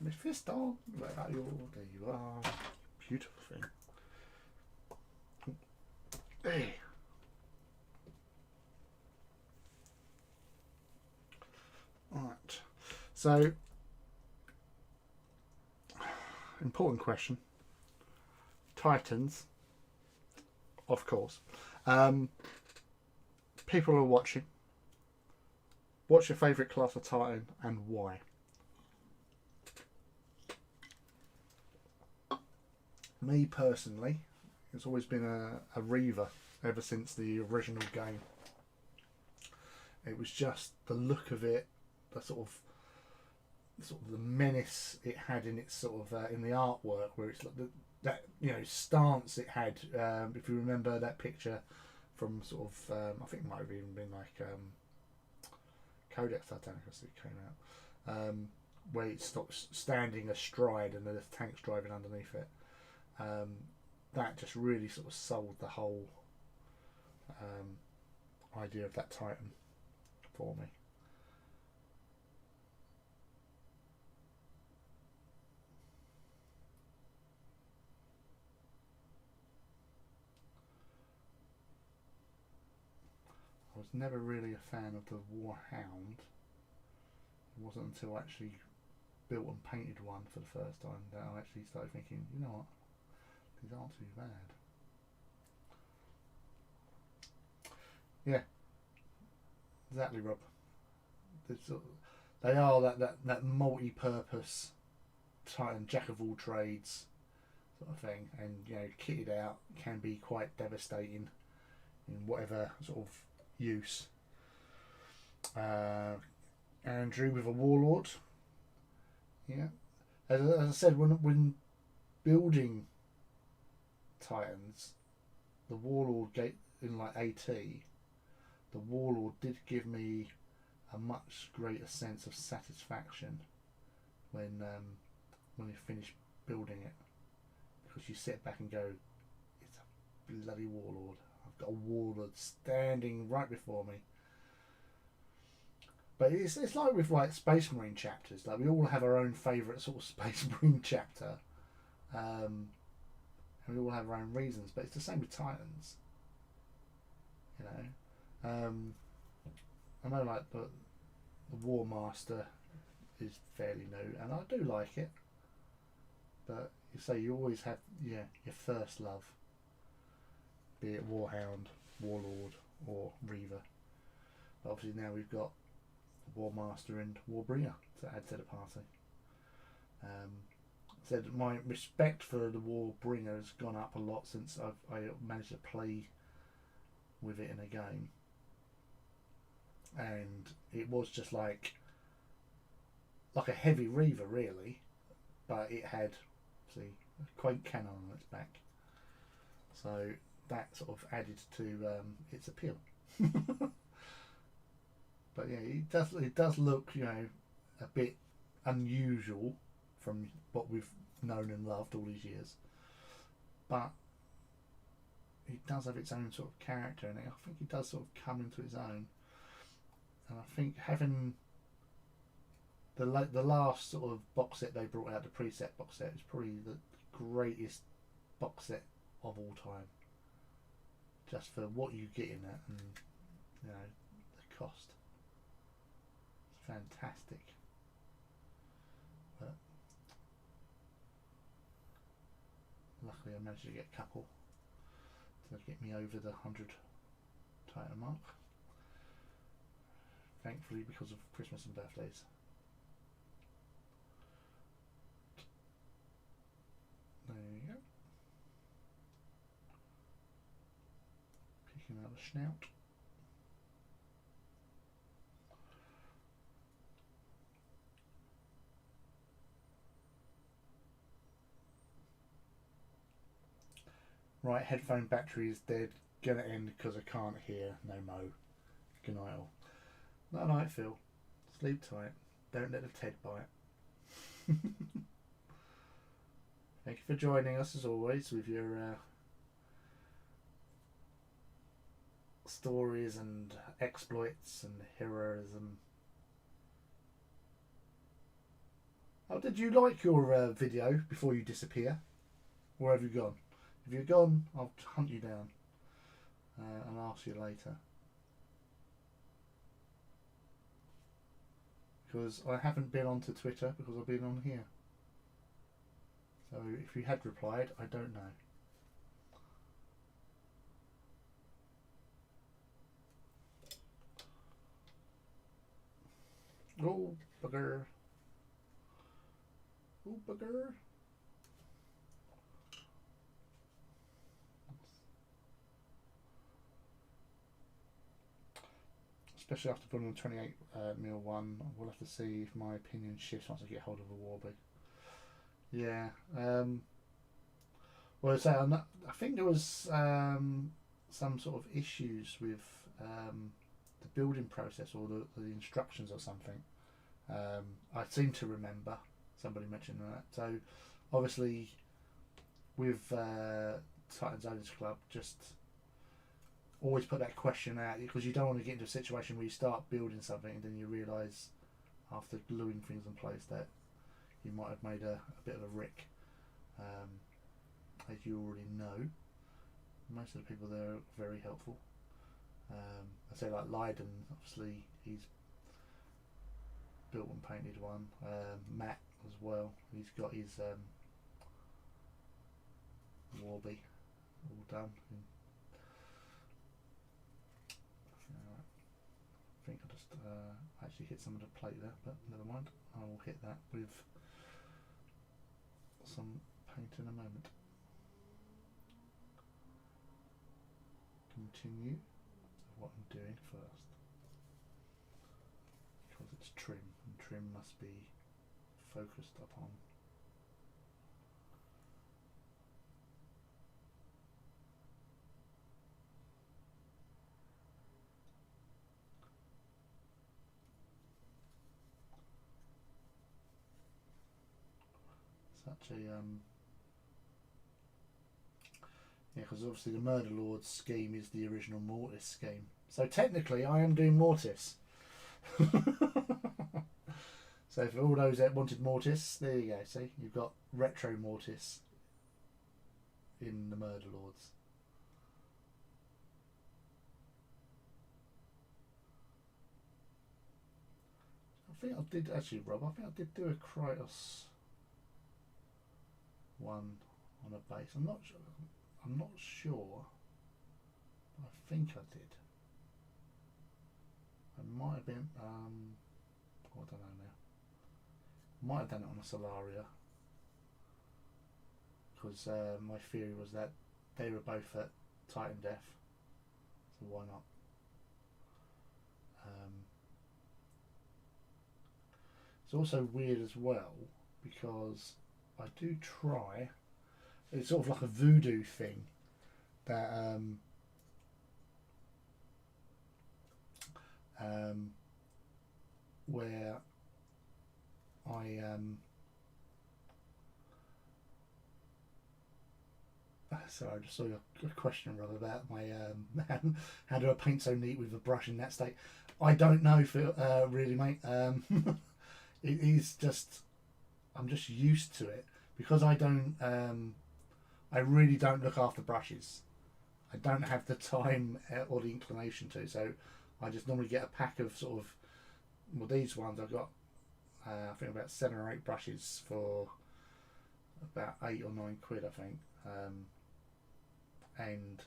Mephisto. Where are you? There you are. Beautiful thing. Hey. Right. So, important question. Titans, of course. People are watching. What's your favourite class of Titan and why? Me personally, it's always been a Reaver ever since the original game. It was just the look of it, the sort of the menace it had in its sort of in the artwork, where it's like that stance it had. If you remember that picture from sort of I think it might have even been like Codex Titanicus that came out, where it stops standing astride and there's tanks driving underneath it. That just really sort of sold the whole idea of that Titan for me. I was never really a fan of the Warhound. It wasn't until I actually built and painted one for the first time that I actually started thinking, you know what, these aren't too bad. Yeah, exactly, Rob. They are that multi-purpose Titan, jack of all trades sort of thing, and kitted out can be quite devastating in whatever sort of use. Andrew with a Warlord. Yeah, as I said, when building Titans, the Warlord gate in like AT, the Warlord did give me a much greater sense of satisfaction when you finish building it, because you sit back and go, it's a bloody Warlord. I've got a Warlord standing right before me. But it's like with like Space Marine chapters. Like we all have our own favourite sort of Space Marine chapter, and we all have our own reasons. But it's the same with Titans. I know like the War Master is fairly new, and I do like it. But you say you always have your first love, be it Warhound, Warlord, or Reaver. But obviously now we've got War Master and Warbringer to add to the party. Said my respect for the Warbringer has gone up a lot since I managed to play with it in a game, and it was just like a heavy Reaver really, but it had a quaint cannon on its back, so that sort of added to its appeal. But yeah, it does look a bit unusual from what we've known and loved all these years, but it does have its own sort of character, and I think it does sort of come into its own. And I think having the last sort of box set they brought out, the preset box set, is probably the greatest box set of all time, just for what you get in it and the cost. It's fantastic. But luckily I managed to get a couple to get me over the 100 Titan mark. Thankfully, because of Christmas and birthdays. There you go. Picking out the snout. Right, headphone battery is dead. Gonna end because I can't hear. No mo. Good night all. Night night, Phil. Sleep tight. Don't let the Ted bite. Thank you for joining us as always with your stories and exploits and heroism. Oh, did you like your video before you disappear? Where have you gone? If you're gone, I'll hunt you down and ask you later. Because I haven't been onto Twitter because I've been on here. So if you had replied, I don't know. Oh, bugger. Oh, bugger. Especially after putting on 28 mil one, we'll have to see if my opinion shifts once I get hold of a Warby. Yeah. Well, I think there was some sort of issues with the building process or the instructions or something. I seem to remember somebody mentioning that. So, obviously, with Titans Owners Club, just always put that question out because you don't want to get into a situation where you start building something and then you realise after gluing things in place that you might have made a bit of a rick. As you already know, most of the people there are very helpful. I say like Leiden, obviously he's built and painted one. Matt as well, he's got his Warby all done. I think I just actually hit some of the plate there, but never mind. I will hit that with some paint in a moment. Continue what I'm doing first because it's trim and trim must be focused upon. Such a yeah, because obviously the Murder Lord's scheme is the original Mortis scheme. So technically I am doing Mortis. So for all those that wanted Mortis, there you go, see? You've got retro Mortis in the Murder Lords. I think I did actually, Rob, I think I did do a Kratos one on a base. I'm not sure. I think I did. I might have been I don't know now. Might have done it on a Solaria. Because my theory was that they were both at Titan Death. So why not? It's also weird as well because I do try. It's sort of like a voodoo thing that where I sorry, I just saw a question rather about my how do I paint so neat with a brush in that state. I don't know, Phil, really, mate. It is just I'm just used to it because I don't. I really don't look after brushes. I don't have the time or the inclination to, so I just normally get a pack of sort of. Well, these ones I've got. I think about 7 or 8 brushes for about £8 or £9, I think. And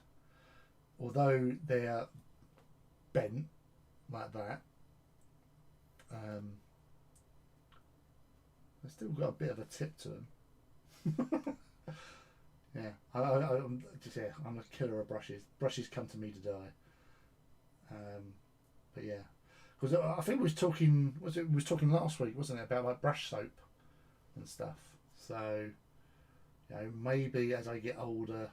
although they're bent like that, they've still got a bit of a tip to them. Yeah, I'm a killer of brushes. Brushes come to me to die. But yeah, because I think we was talking. We was talking last week, wasn't it, about like brush soap and stuff. So, you know, maybe as I get older,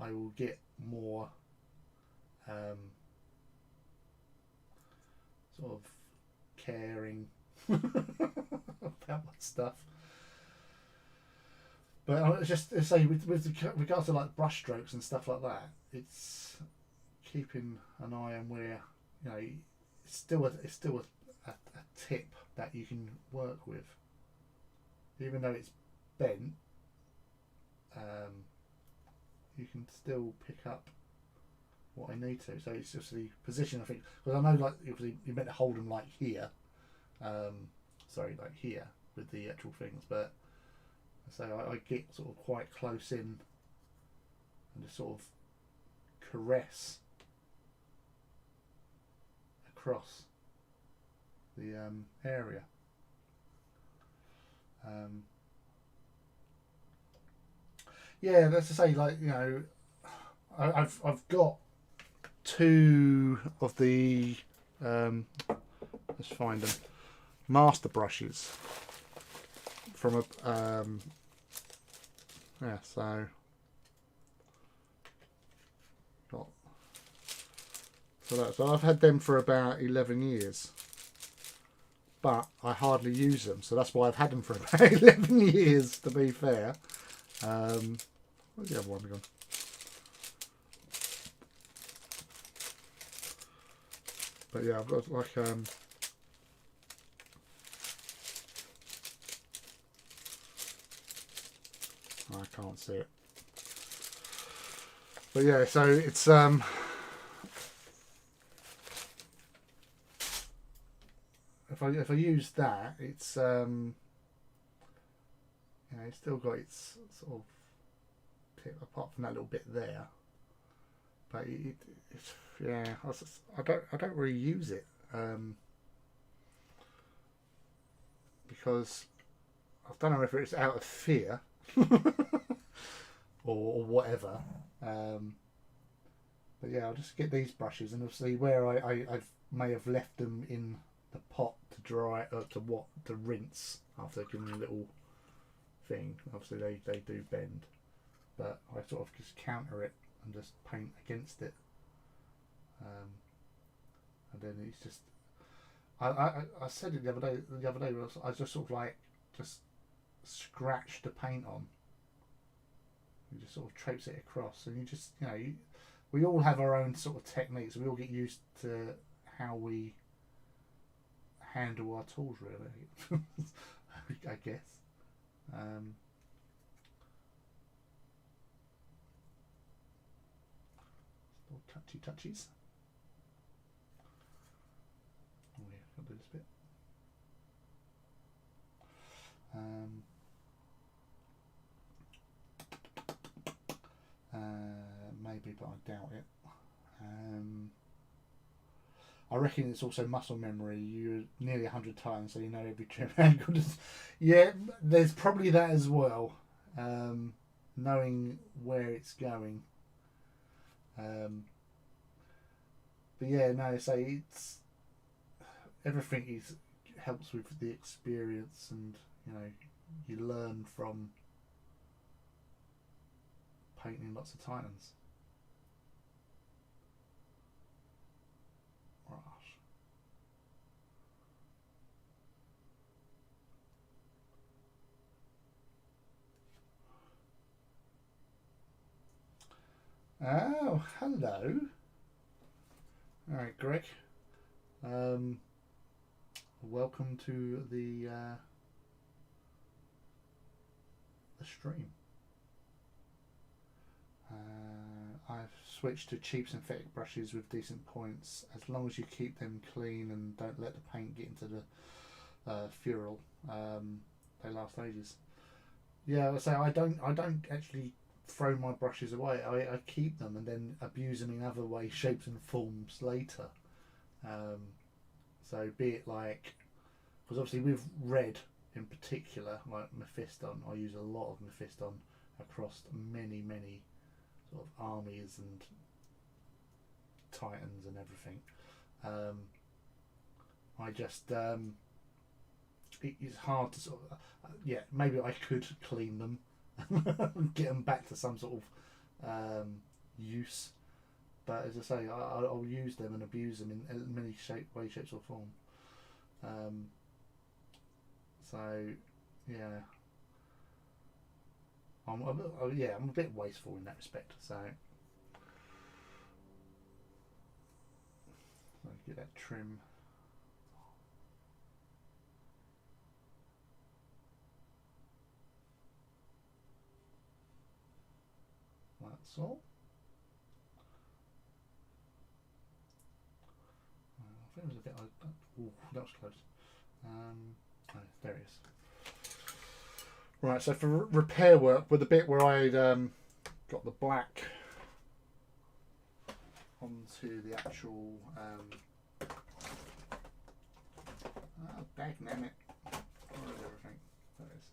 I will get more sort of caring about my stuff. But I just to say with regards to like brush strokes and stuff like that, it's keeping an eye on where, you know, it's still a tip that you can work with, even though it's bent. You can still pick up what I need to. So it's just the position, I think, because I know like you're meant to hold them like here, like here with the actual things, but so I get sort of quite close in and just sort of caress across the area. Yeah, that's to say, like, you know, I've got two of the let's find them, master brushes from a yeah, so got so I've had them for about 11 years, but I hardly use them, so that's why I've had them for about 11 years, to be fair. Where's the other one gone? But yeah, I've got like I can't see it. But yeah, so it's if I use that, it's you know, it's still got its sort of tip apart from that little bit there. But it's yeah, I don't really use it because I don't know if it's out of fear or whatever. But yeah, I'll just get these brushes, and obviously where I may have left them in the pot to dry to rinse after giving them a little thing. Obviously they do bend, but I sort of just counter it and just paint against it. And then it's just I said it the other day I just sort of like just scratch the paint on. You just sort of traipse it across, and you just, you know, we all have our own sort of techniques. We all get used to how we handle our tools, really. I guess. Little touchies. Oh yeah, I'll do this bit. Maybe, but I doubt it. I reckon it's also muscle memory. You're nearly 100 times, so you know every trim angle. Yeah, there's probably that as well. Knowing where it's going. But yeah, no. So it's everything helps with the experience, and you know, you learn from painting lots of Titans. Oh, hello. Alright, Greg. Welcome to the stream. I've switched to cheap synthetic brushes with decent points, as long as you keep them clean and don't let the paint get into the ferrule. They last ages. Yeah, I say I don't actually throw my brushes away. I keep them and then abuse them in other ways, shapes and forms later. Um, so be it like, because obviously with red in particular, like Mephiston, I use a lot of Mephiston across many sort of armies and titans and everything. I just it's hard to sort of yeah, maybe I could clean them and get them back to some sort of use, but as I say, I'll use them and abuse them in many ways, shapes or form. So yeah, I'm a bit wasteful in that respect. So get that trim. That's all. I think it was a bit. Oh, that was close. Oh, there it is. Right, so for repair work, with the bit where I'd got the black onto the actual dagnammit. Where is everything? There it is.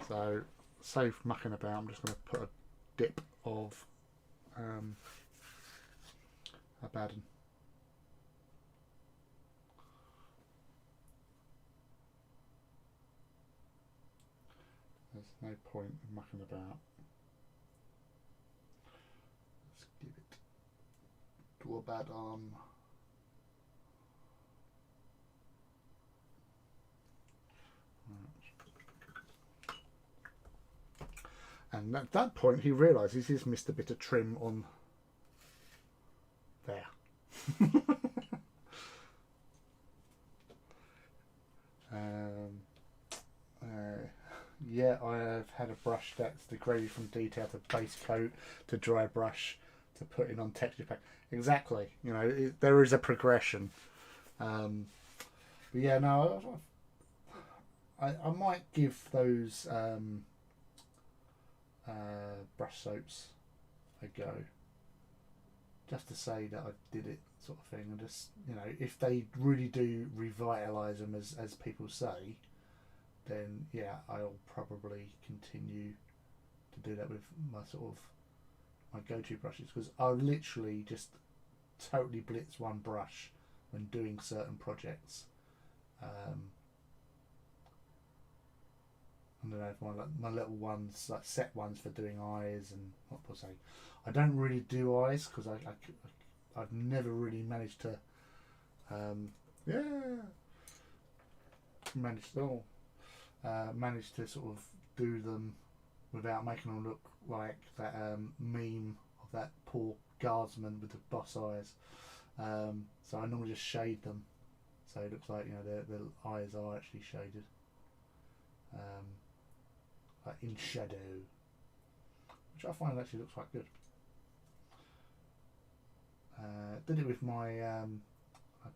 So, save mucking about, I'm just going to put a dip of Abaddon. There's no point in mucking about. Let's give it to Abaddon. And at that point, he realises he's missed a bit of trim on there. Yeah, I have had a brush that's degraded from detail to base coat to dry brush to putting on texture pack. Exactly, you know, there is a progression. But yeah, no, I might give those brush soaps a go, just to say that I did it, sort of thing, and just, you know, if they really do revitalise them as people say, then yeah, I'll probably continue to do that with my sort of my go-to brushes, because I literally just totally blitz one brush when doing certain projects. I don't know if my little ones, like set ones for doing eyes and what was I don't really do eyes because I've never really managed to managed to sort of do them without making them look like that meme of that poor guardsman with the boss eyes. So I normally just shade them, so it looks like, you know, their eyes are actually shaded, like in shadow, which I find actually looks quite good. Did it with my I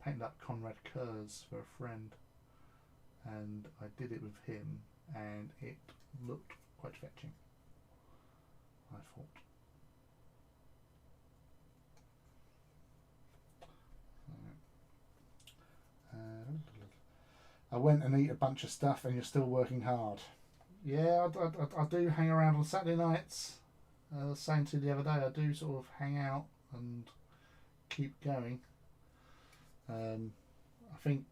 painted up Conrad Kurz for a friend, and I did it with him, and it looked quite fetching, I thought. I went and eat a bunch of stuff, and you're still working hard. Yeah, I do hang around on Saturday nights. I was saying to you the other day, I do sort of hang out and keep going. I think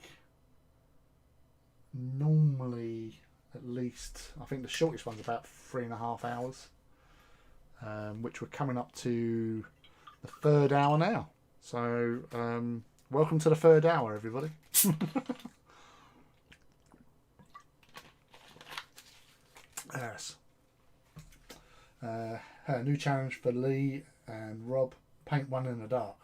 normally, at least, I think the shortest one's about 3.5 hours, which we're coming up to the third hour now. So welcome to the third hour, everybody. Yes. A new challenge for Lee and Rob: paint one in the dark.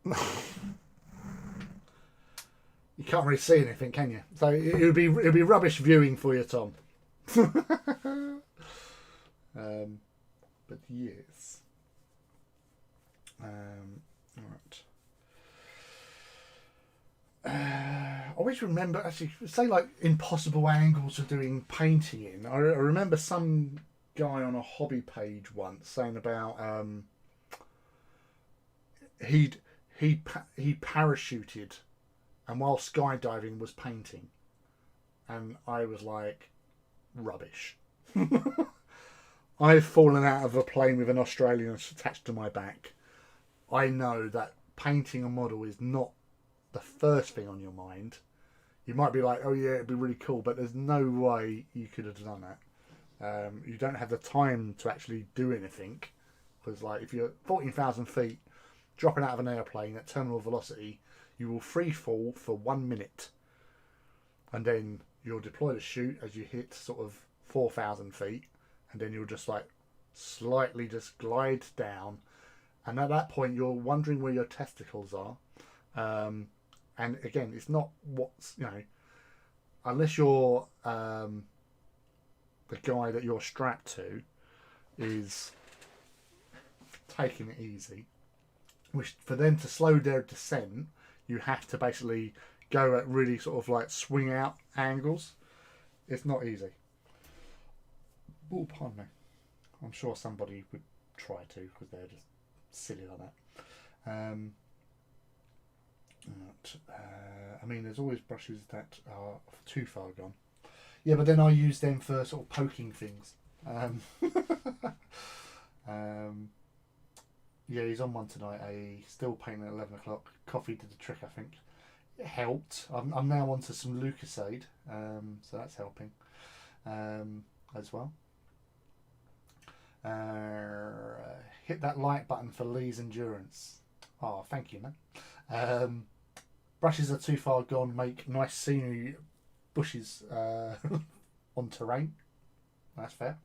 You can't really see anything, can you? So it'll be rubbish viewing for you, Tom. But yes. Right. I always remember, actually, say like impossible angles of doing painting in. I remember some guy on a hobby page once saying about he parachuted, and while skydiving was painting, and I was like, rubbish. I've fallen out of a plane with an Australian attached to my back. I know that painting a model is not the first thing on your mind. You might be like, oh yeah, it'd be really cool, but there's no way you could have done that. You don't have the time to actually do anything, because like if you're 14,000 feet dropping out of an airplane at terminal velocity, you will free fall for 1 minute, and then you'll deploy the chute as you hit sort of 4,000 feet, and then you'll just like slightly just glide down, and at that point you're wondering where your testicles are. And again, it's not what's, unless you're the guy that you're strapped to is taking it easy, which for them to slow their descent, you have to basically go at really sort of like swing out angles. It's not easy. Oh, pardon me. I'm sure somebody would try to, because they're just silly like that. I mean, there's always brushes that are too far gone. Yeah, but then I use them for sort of poking things. Yeah, he's on one tonight. Still painting at 11 o'clock. Coffee did the trick, I think. It helped. I'm now onto some Lucasade, so that's helping as well. Hit that like button for Lee's endurance. Oh, thank you, man. Brushes are too far gone. Make nice scenery bushes on terrain. That's fair.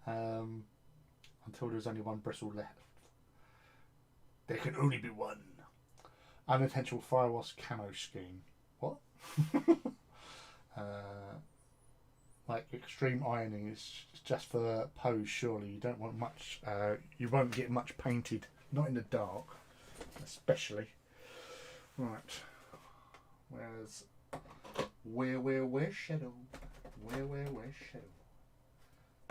Until there's only one bristle left. There can only be one. Unintentional fire wasp camo scheme. What? Like extreme ironing is just for pose. Surely you don't want much. You won't get much painted. Not in the dark, especially. Right. Where's where's shadow? Where's shadow?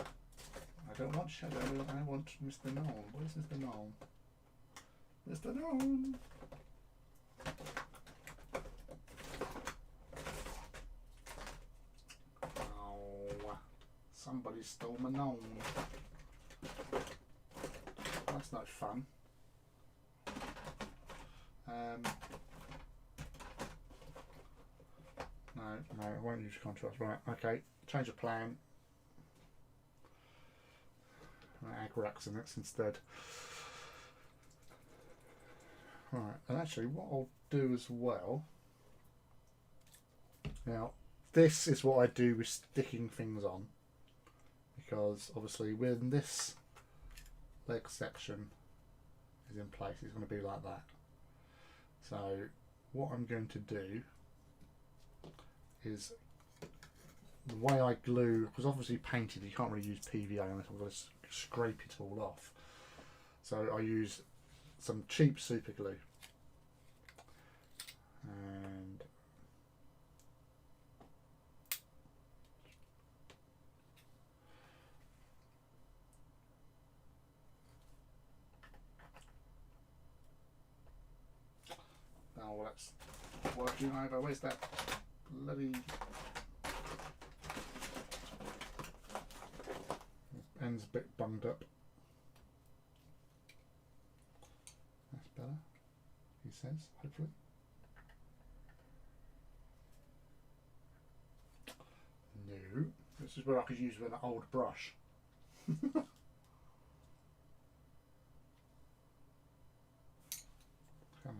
I don't want shadow. I want Mr. Gnome. Where's Mr. Gnome? Mr. Gnome. Oh, somebody stole my gnome. That's no fun. No, I won't use contrast. Right, okay. Change of plan. Add Raxinax instead. Right, and actually what I'll do as well. Now, this is what I do with sticking things on. Because obviously when this leg section is in place, it's going to be like that. So what I'm going to do is the way I glue, because obviously painted you can't really use PVA unless I'm going to scrape it all off. So I use some cheap super glue and oh, that's working over. Where's that bloody end's a bit bunged up. That's better, he says, hopefully. No, this is where I could use with an old brush. Come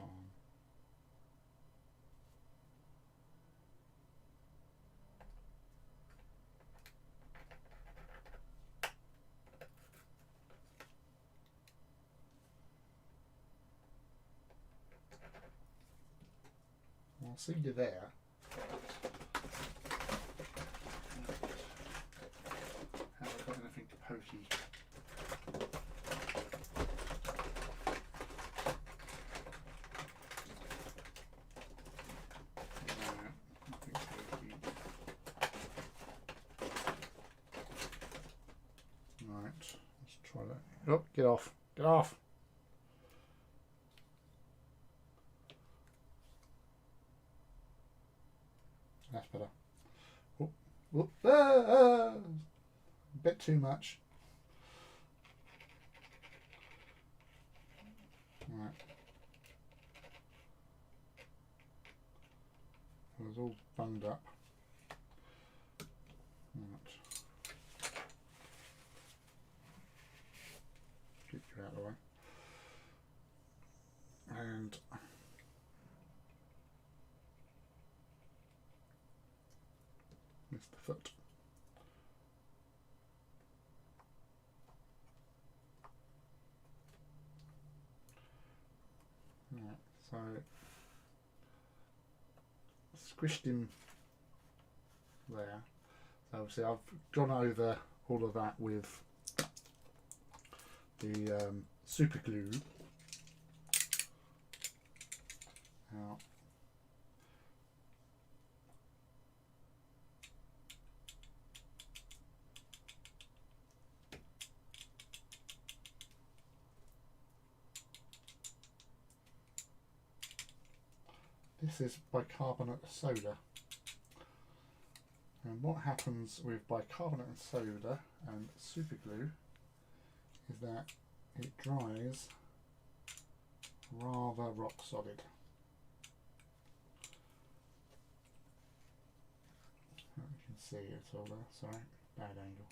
on. I'll see you there. Have I got anything pokey? Oh, get off. Get off. That's better. Oh, oh, a bit too much. Right. It was all bunged up. Right. Get you out of the way. And missed the foot. Right, so squished him there. So obviously I've gone over all of that with the super glue. Now, this is bicarbonate of soda. And what happens with bicarbonate of soda and super glue is that it dries rather rock solid. You can see it's all there, sorry, bad angle.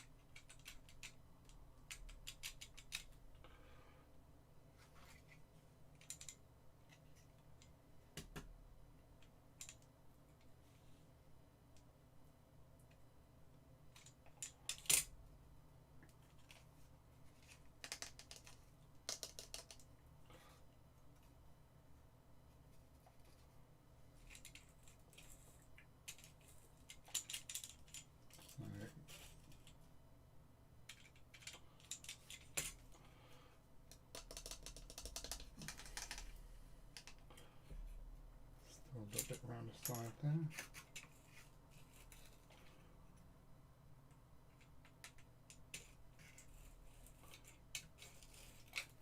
Still a little bit around the side there.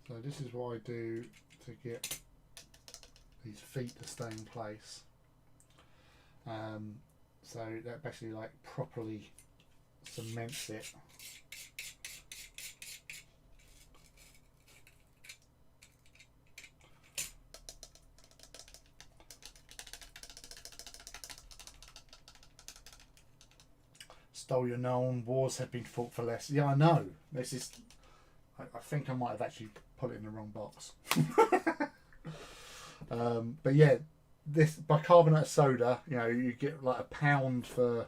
So this is what I do to get these feet to stay in place. So that basically like properly cements it. Stole your known, wars have been fought for less. Yeah, I know. This is. I think I might have actually put it in the wrong box. But yeah, this bicarbonate of soda, you know, you get like £1 for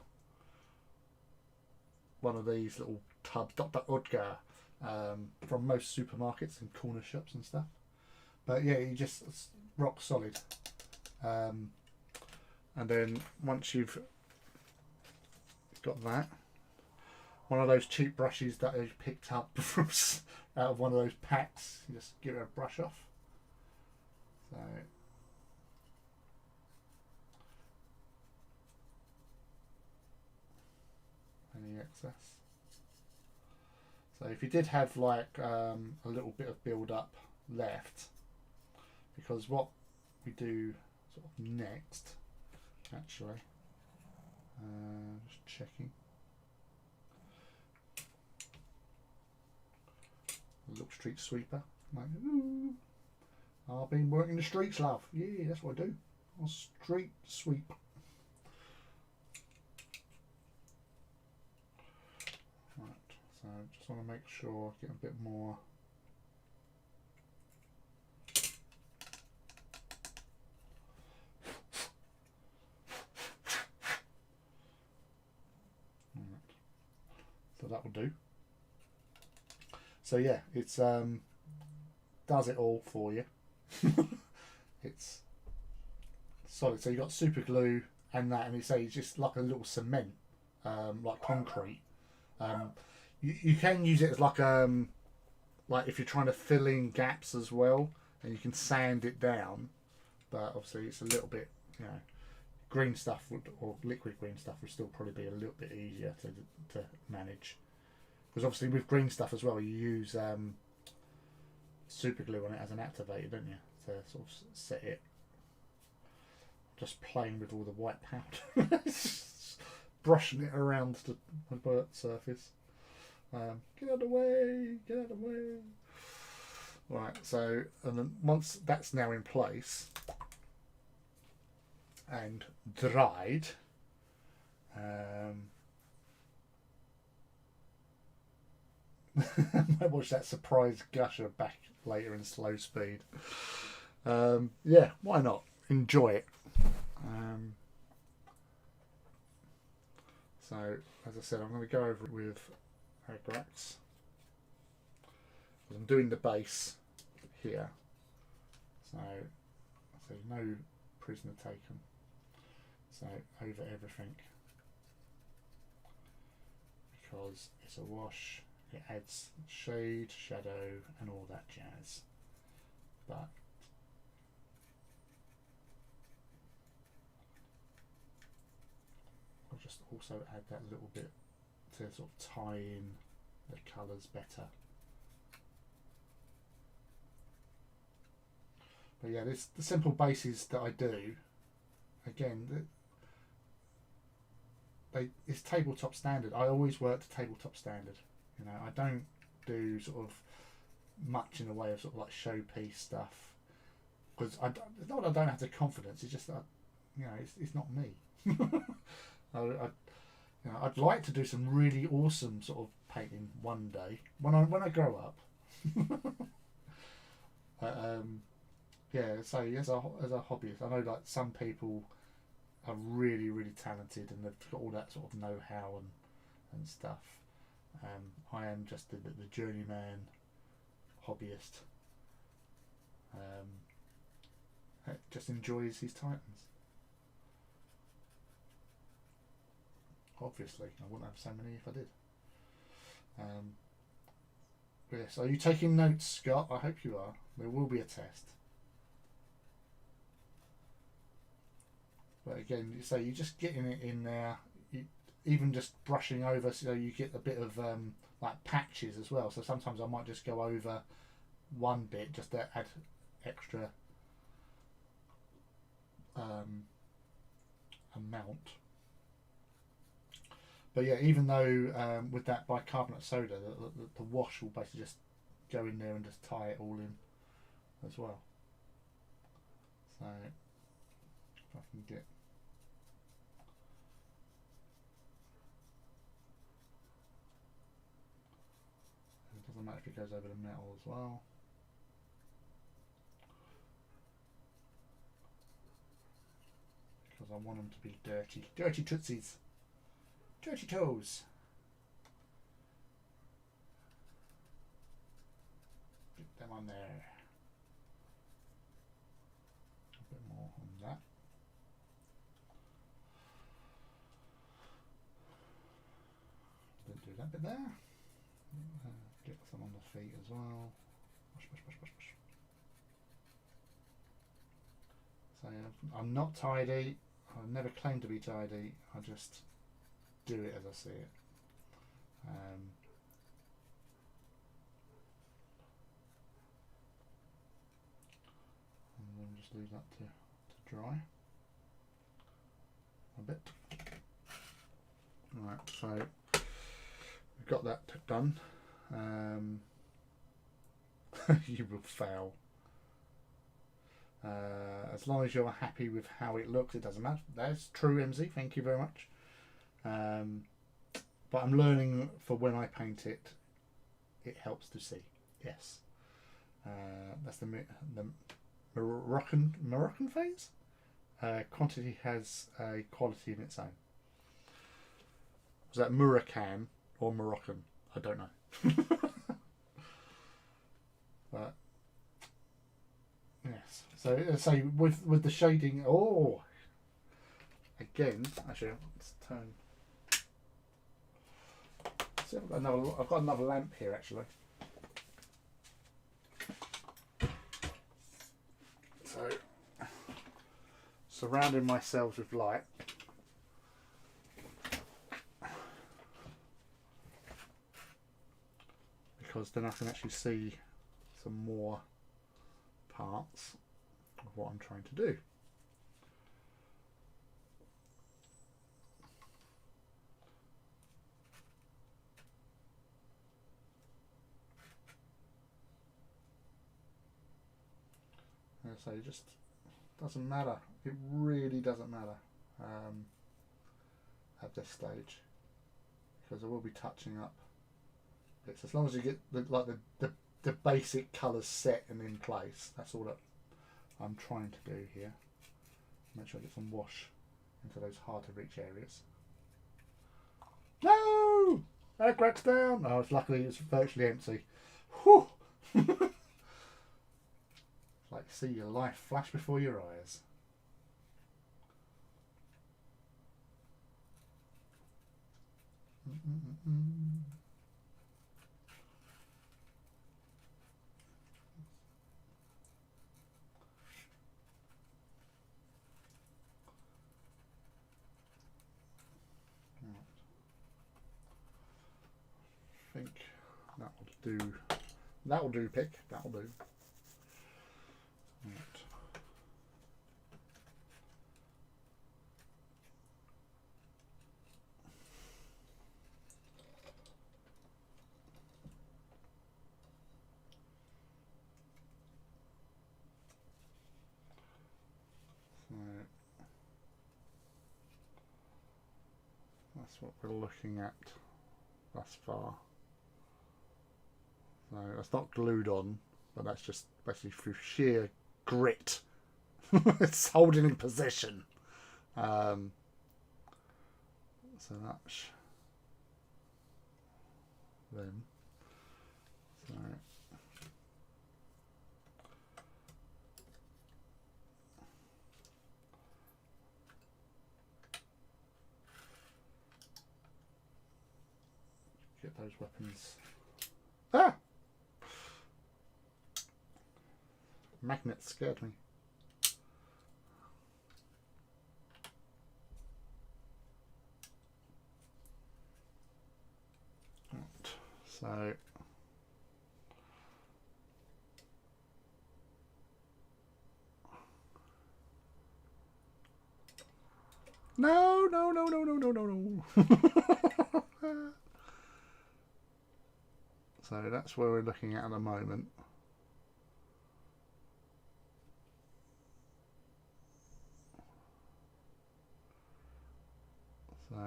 one of these little tubs, Dr. Udgar, from most supermarkets and corner shops and stuff. But yeah, you just, it's rock solid. And then once you've got that, one of those cheap brushes that I picked up from out of one of those packs, you just give it a brush off. So any excess. So if you did have like a little bit of build up left, because what we do sort of next, actually, just checking. A little street sweeper. Like, ooh, I've been working the streets, love. Yeah, that's what I do. I'll street sweep. Right, so just want to make sure I get a bit more. Right. So that will do. So yeah, it's does it all for you. It's solid. So you got super glue and that, and it's just like a little cement, like concrete. You can use it as like if you're trying to fill in gaps as well, and you can sand it down. But obviously it's a little bit, you know, green stuff or liquid green stuff would still probably be a little bit easier to manage. Because obviously with green stuff as well, you use super glue on it as an activator, don't you? To sort of set it. Just playing with all the white powder. Brushing it around the burnt surface. Get out of the way, get out of the way. Right, so, and then once that's now in place and dried, might watch that surprise gusher back later in slow speed. Yeah, why not? Enjoy it. So, as I said, I'm going to go over it with Agrax. I'm doing the base here. So no prisoner taken. So over everything. Because it's a wash, it adds shade, shadow and all that jazz. But I'll just also add that little bit to sort of tie in the colours better. But yeah, the simple bases that I do, again, it's tabletop standard. I always work to tabletop standard. You know, I don't do sort of much in the way of sort of like showpiece stuff, because it's not that I don't have the confidence. It's just that it's not me. I'd like to do some really awesome sort of painting one day when I grow up. Yeah, so as a hobbyist, I know like some people are really, really talented and they've got all that sort of know-how and stuff. I am just the journeyman hobbyist. Just enjoys his Titans. Obviously, I wouldn't have so many if I did. Yes, are you taking notes, Scott? I hope you are. There will be a test. But again, so you're just getting it in there, even just brushing over, so you get a bit of like patches as well. So sometimes I might just go over one bit just to add extra amount. But yeah, even though with that bicarbonate soda, the wash will basically just go in there and just tie it all in as well. So if I can get it doesn't matter if it goes over the metal as well. Because I want them to be dirty. Dirty tootsies. Dirty toes. Put them on there. A bit more on that. Didn't do that bit there. Get some on the feet as well. Push, push, push, push, push. So I'm not tidy. I never claim to be tidy. I just do it as I see it. And then just leave that to dry a bit. Right, so we've got that done. You will fail. As long as you're happy with how it looks, it doesn't matter. That's true, MZ. Thank you very much. But I'm learning for when I paint it, it helps to see. Yes. That's the Moroccan phase. Quantity has a quality in its own. Was that Muracan or Moroccan? I don't know. But yes. So with the shading. Oh, again. Actually, let's turn. See, I've got another lamp here actually. So, surrounding myself with light. Because then I can actually see some more parts of what I'm trying to do. So it just doesn't matter. It really doesn't matter at this stage, because I will be touching up bits. As long as you get the basic colours set and in place, that's all that I'm trying to do here. Make sure I get some wash into those hard to reach areas. No! That cracks down. Oh, it's luckily it's virtually empty. Whew! Like see your life flash before your eyes. I think that will do. That will do, pick. That will do. Right. So that's what we're looking at thus far. So that's not glued on, but that's just basically through sheer grit. It's holding in position. So that's them. So get those weapons. Ah! Magnets scared me. Right. So no. So that's where we're looking at the moment. So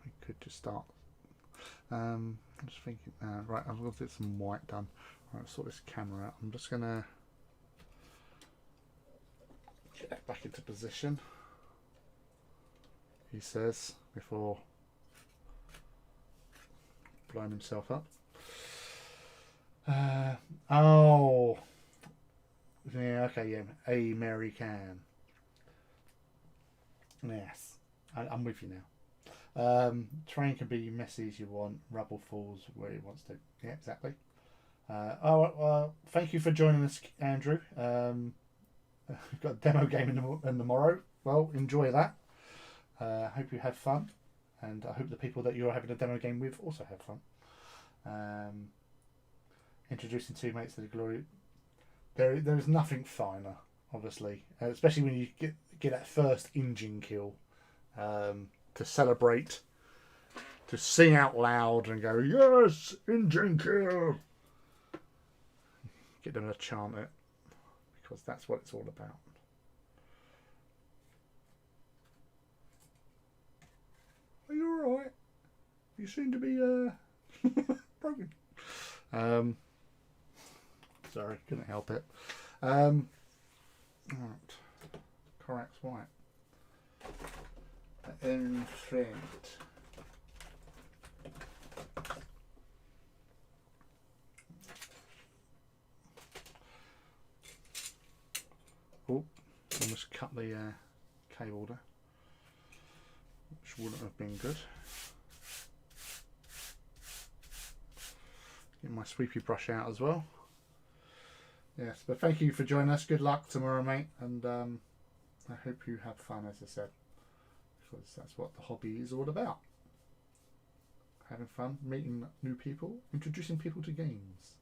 we could just start. I'm just thinking. Right, I've got to get some white done. Right, sort this camera out. I'm just gonna get that back into position. He says before blowing himself up. Oh, yeah. Okay, yeah. American. Yes, I'm with you now. Terrain can be messy as you want. Rubble falls where it wants to. Yeah, exactly. Thank you for joining us, Andrew. We've got a demo game in the morrow. Well, enjoy that. Hope you have fun, and I hope the people that you're having a demo game with also have fun. Introducing two mates to the glory. There is nothing finer, obviously, especially when you get that first engine kill, to celebrate, to sing out loud and go, yes, engine kill. Get them to chant it, because that's what it's all about. Are you alright? You seem to be broken. Sorry, couldn't help it. Right. Corax white. In front. Oh, almost cut the cable there, which wouldn't have been good. Get my sweepy brush out as well. Yes, but thank you for joining us. Good luck tomorrow, mate, and I hope you have fun, as I said, because that's what the hobby is all about. having fun, meeting new people, introducing people to games.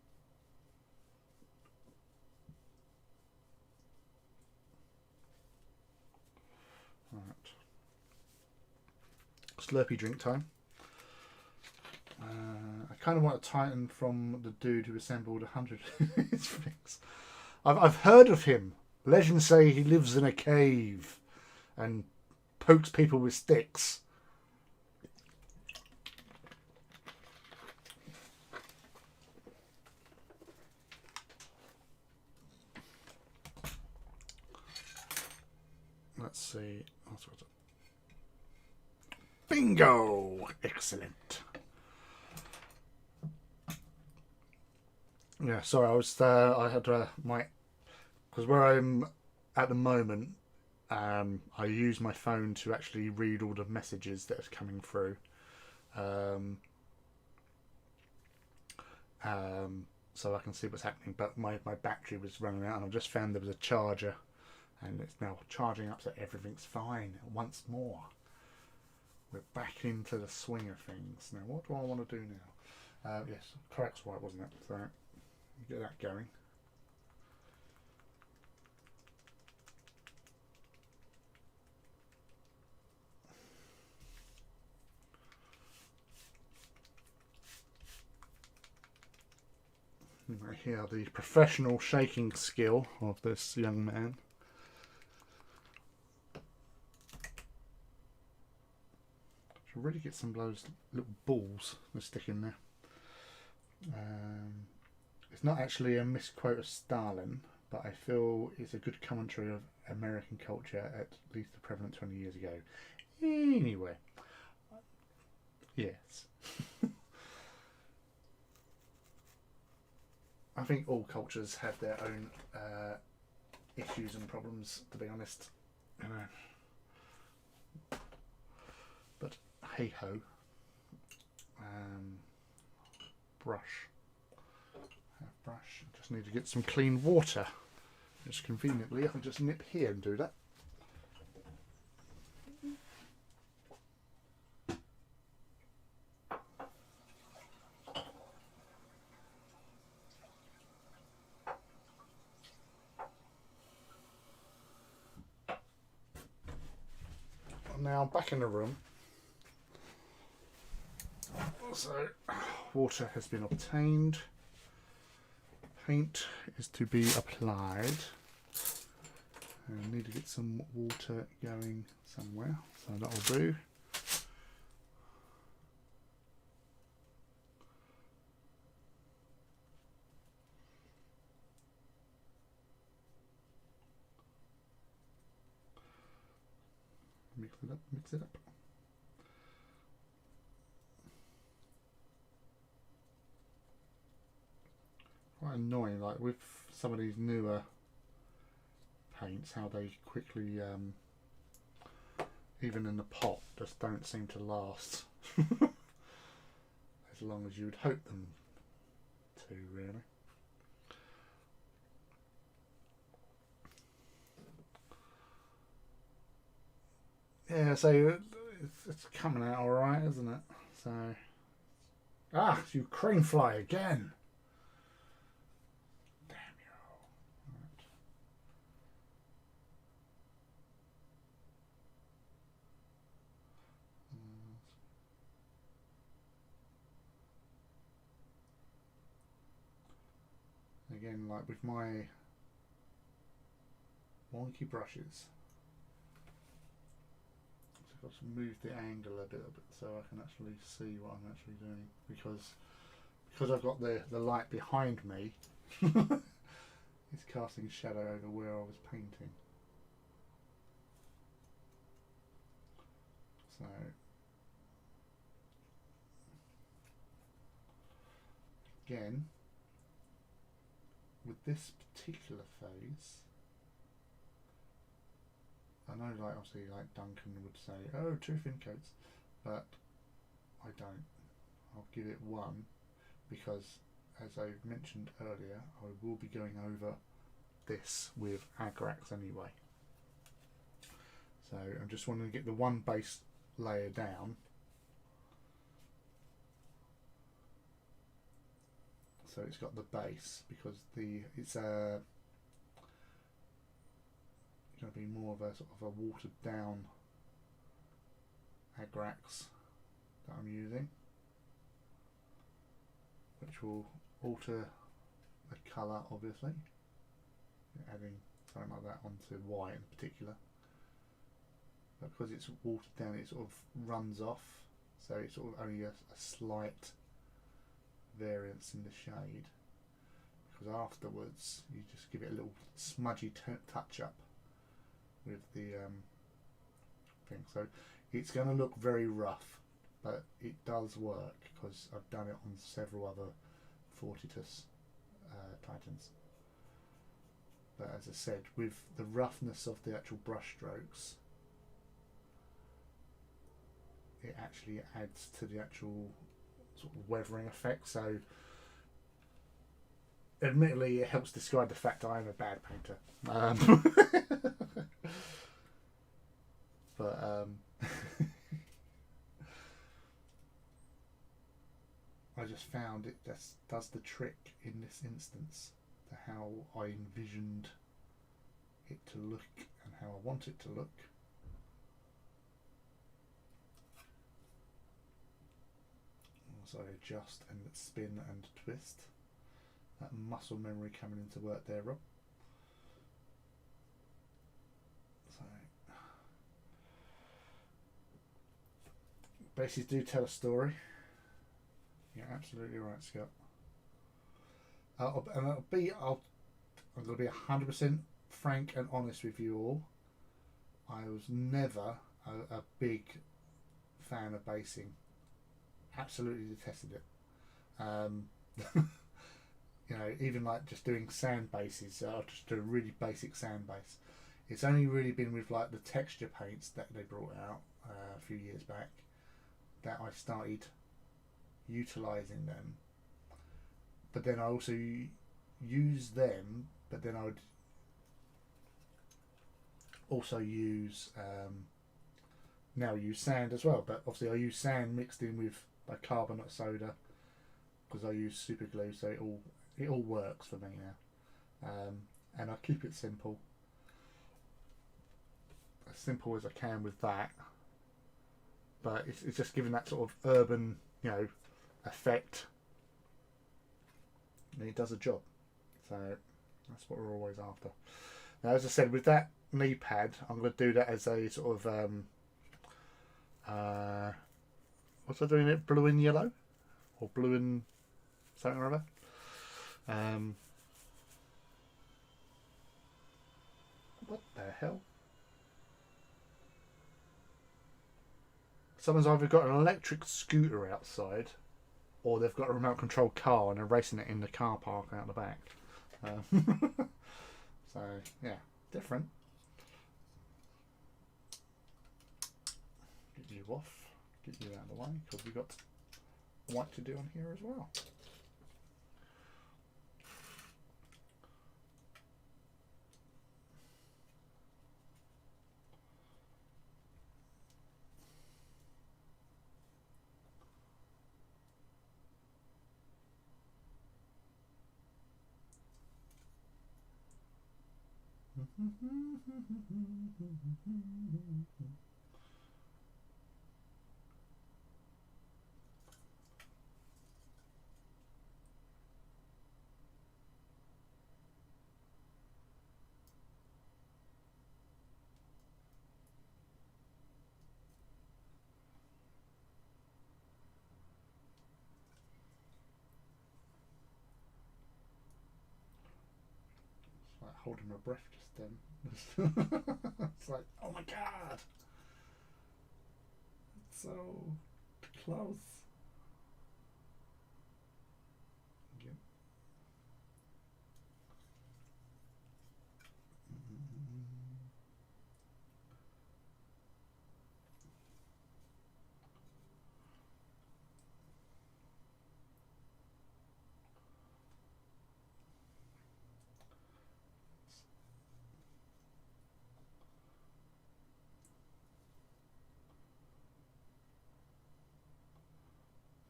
Right. Slurpee drink time. I kind of want a Titan from the dude who assembled 100 of his things. I've heard of him. Legends say he lives in a cave and pokes people with sticks. Let's see. Bingo! Excellent. Yeah, sorry, I had my, because where I'm at the moment, I use my phone to actually read all the messages that are coming through. So I can see what's happening, but my battery was running out, and I just found there was a charger, and it's now charging up, so everything's fine once more. We're back into the swing of things. Now, what do I want to do now? Yes, correct's right, wasn't it? So, get that going. You might hear the professional shaking skill of this young man. Should really get some of those little balls that stick in there. It's not actually a misquote of Stalin, but I feel it's a good commentary of American culture, at least the prevalent 20 years ago. Anyway, yes. I think all cultures have their own issues and problems, to be honest. You know. But hey ho. Brush. Brush. Just need to get some clean water. Just conveniently, I can just nip here and do that. Now back in the room. So water has been obtained. Paint is to be applied. I need to get some water going somewhere, so that will do. Mix it up, mix it up. Quite annoying, like with some of these newer paints, how they quickly, even in the pot, just don't seem to last as long as you would hope them to, really. Yeah, so it's coming out alright, isn't it? So, you crane fly again. Damn you all. Right. Again, like with my wonky brushes, I've got to move the angle a bit so I can actually see what I'm actually doing, because I've got the light behind me. It's casting shadow over where I was painting. So again, with this particular phase, I know, like, obviously, like Duncan would say, oh, 2 thin coats, but I don't. I'll give it 1, because, as I mentioned earlier, I will be going over this with Agrax anyway. So I'm just wanting to get the one base layer down, so it's got the base, because it's going to be more of a sort of a watered down Agrax that I'm using, which will alter the colour obviously, adding something like that onto white in particular, but because it's watered down it sort of runs off, so it's sort of only a slight variance in the shade, because afterwards you just give it a little smudgy touch up with the thing. So it's going to look very rough, but it does work because I've done it on several other Fortidus Titans. But as I said, with the roughness of the actual brush strokes, it actually adds to the actual sort of weathering effect. So admittedly it helps describe the fact I am a bad painter, but I just found it just does the trick in this instance to how I envisioned it to look and how I want it to look. So I adjust and spin and twist. That muscle memory coming into work there, Rob. So bases do tell a story. You're absolutely right, Scott. I'm going to be 100% frank and honest with you all. I was never a big fan of basing. Absolutely detested it. You know, even like just doing sand bases, I'll just do a really basic sand base. It's only really been with like the texture paints that they brought out a few years back that I started utilising them. But then I also use them, but then I would also use now use sand as well, but obviously I use sand mixed in with bicarbonate soda because I use super glue, so it all works for me now, and I keep it simple as I can with that, but it's just giving that sort of urban, you know, effect, and it does a job, so that's what we're always after. Now, as I said, with that knee pad, I'm going to do that as a sort of what's I doing it? Blue and yellow, or blue and something or other. What the hell? Someone's either got an electric scooter outside, or they've got a remote control car and they're racing it in the car park out the back. So yeah, different. Get you off, get you out of the way, because we've got white to do on here as well. Like holding my breath just then. It's like, oh my god, it's so close. Yep.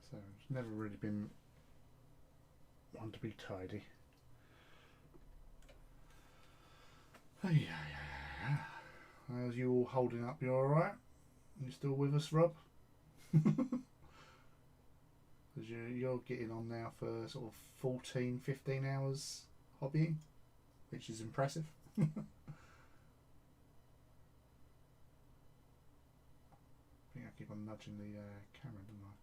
So it's never really been one to be tidy. Hey, how's you all holding up? You alright? You still with us, Rob? Because you're getting on now for sort of 14, 15 hours hobbying, which is impressive. I think I keep on nudging the camera, don't I?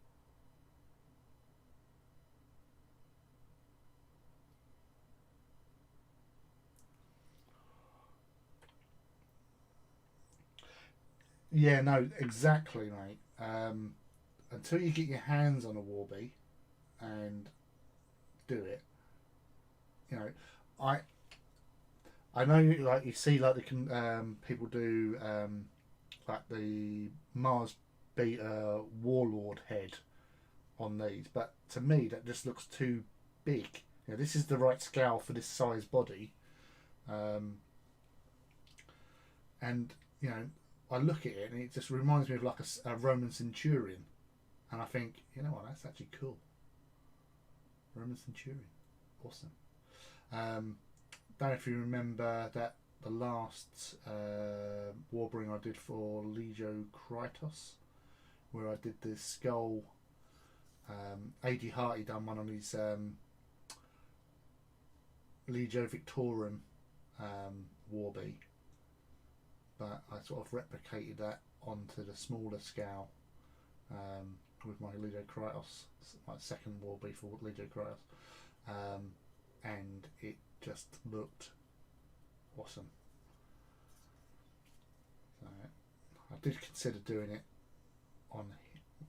Yeah, no, exactly, mate. Until you get your hands on a Warby and do it, you know, I I know, like you see, like people do, like the Mars Beta Warlord head on these, but to me that just looks too big. You know, this is the right scale for this size body, um, and you know, I look at it and it just reminds me of like a Roman centurion, and I think, you know what, that's actually cool. Roman centurion, awesome. Don't know if you remember that the last Warbringer I did for Legio Fortidus, where I did the skull. AD Harty done one on his Legio Victorum Warby, but I sort of replicated that onto the smaller scale with my Legio Fortidus, my second Warby for Legio Fortidus, and it just looked awesome. So I did consider doing it on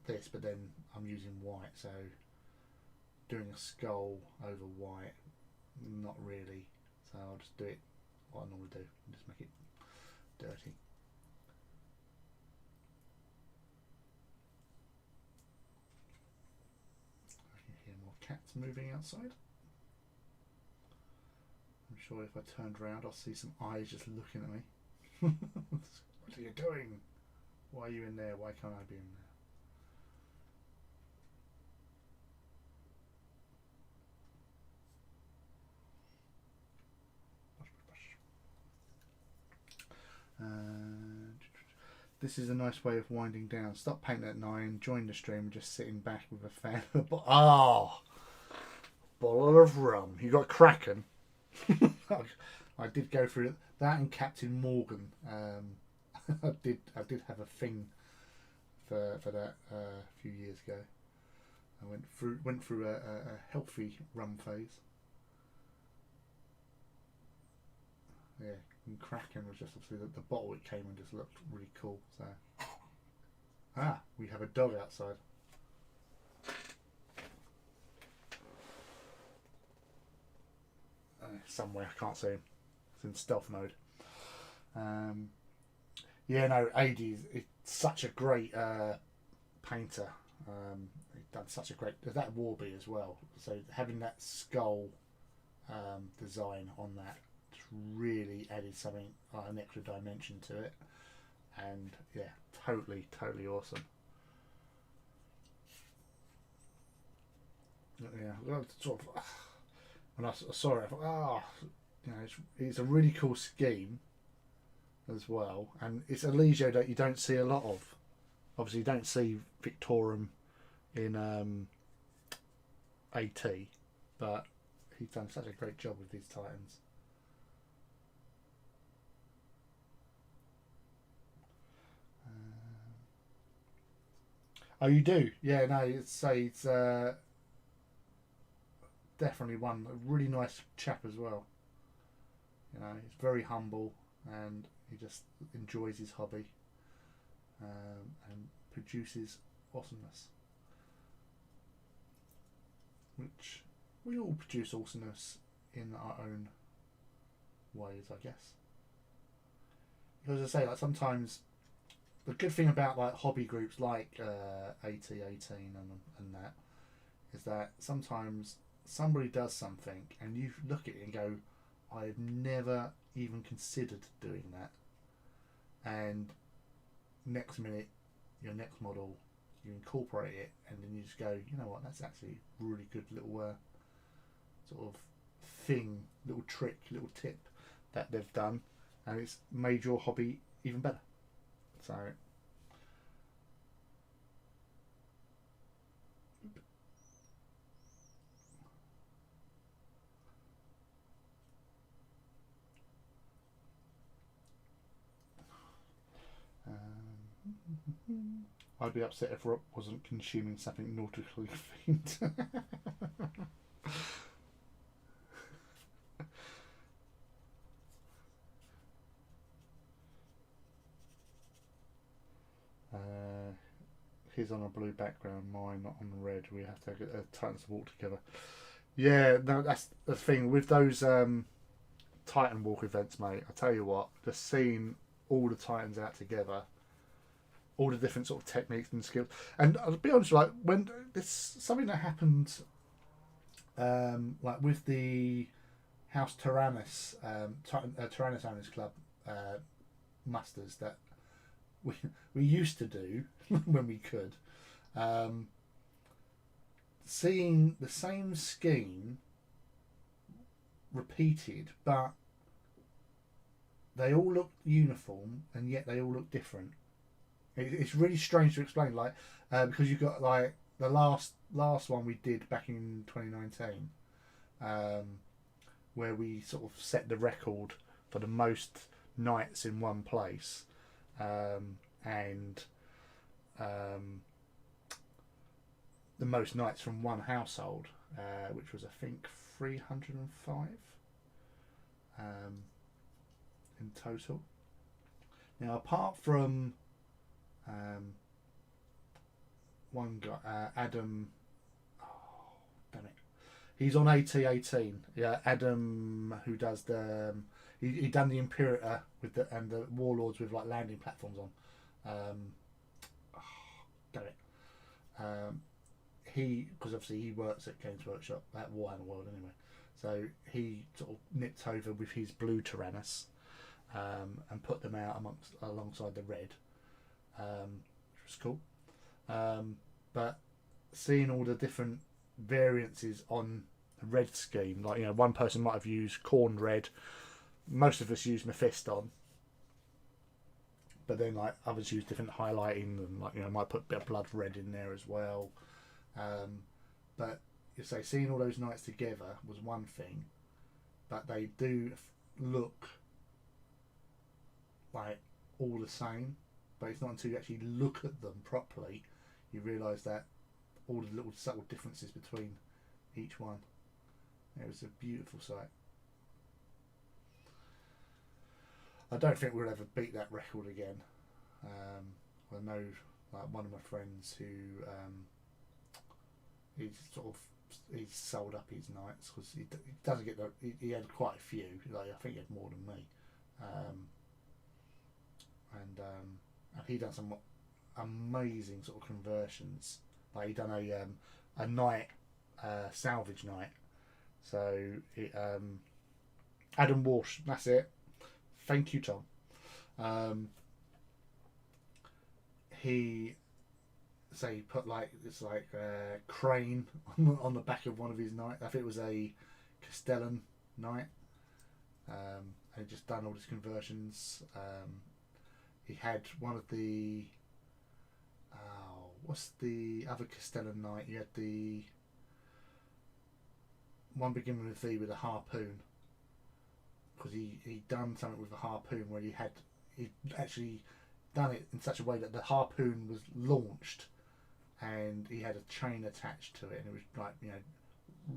this, but then I'm using white, so doing a skull over white, not really. So I'll just do it what I normally do and just make it dirty. I can hear more cats moving outside. I'm sure if I turned around I'll see some eyes just looking at me. What are you doing? Why are you in there? Why can't I be in there? This is a nice way of winding down. Stop painting at 9, join the stream, just sitting back with a fan. Oh, bottle of rum. You got Kraken. I did go through that and Captain Morgan. I did have a thing for that a few years ago. I went through a healthy rum phase. Yeah, and Kraken was just obviously the bottle it came in just looked really cool. So we have a dog outside. Somewhere, I can't see him. It's in stealth mode. Yeah, no, AD is such a great painter. He's done such a great that Warby as well. So having that skull design on that really added something, an extra dimension to it, and yeah, totally awesome. Yeah, sort of. When I saw it, I thought, you know, it's a really cool scheme as well, and it's a Legio that you don't see a lot of. Obviously, you don't see Victorum in AT, but he's done such a great job with these Titans. Oh, you do? Yeah, no, it's definitely one. A really nice chap as well. You know, he's very humble and he just enjoys his hobby and produces awesomeness. Which we all produce awesomeness in our own ways, I guess. Because as I say, like sometimes the good thing about like hobby groups like AT18 and that is that sometimes somebody does something and you look at it and go, I've never even considered doing that, and next minute your next model you incorporate it and then you just go, you know what, that's actually really good little sort of thing, little trick, little tip that they've done, and it's made your hobby even better. So I'd be upset if Rob wasn't consuming something nautically themed. His on a blue background, mine not on red. We have to get Titans to walk together. Yeah, no, that's the thing with those Titan walk events, mate. I tell you what, just seeing all the Titans out together, all the different sort of techniques and skills, and I'll be honest, like when this something that happened, like with the House Tyrannus, Tyrannosaurus Club musters that we used to do when we could. Seeing the same scheme repeated, but they all look uniform and yet they all look different. It's really strange to explain, like because you've got like the last one we did back in 2019, where we sort of set the record for the most nights in one place. And the most nights from one household, which was I think 305 in total. Now, apart from one guy, Adam, oh, damn it, he's on AT18. Yeah, Adam, who does the he done the Imperator with the Warlords with like landing platforms on. Damn it. He, because obviously he works at Games Workshop at Warhammer World anyway, so he sort of nipped over with his blue Tyrannus and put them out alongside the red, which was cool. But seeing all the different variances on the red scheme, like, you know, one person might have used corn red, most of us use Mephiston, but then like others use different highlighting, and like, you know, might put a bit of blood red in there as well. But you say seeing all those knights together was one thing, but they do look like all the same. But it's not until you actually look at them properly you realise that all the little subtle differences between each one. It was a beautiful sight. I don't think we'll ever beat that record again. I know like one of my friends who he's sold up his nights because he doesn't get he had quite a few. Like, I think he had more than me, and he done some amazing sort of conversions. Like, he done a night salvage night. So it, Adam Walsh, that's it. Thank you, Tom. He put like it's like a crane on the back of one of his knights. I think it was a Castellan knight, and he just done all his conversions. He had one of the what's the other Castellan knight? You had the one beginning with V with a harpoon, because he done something with a harpoon where he actually done it in such a way that the harpoon was launched and he had a chain attached to it, and it was like, you know,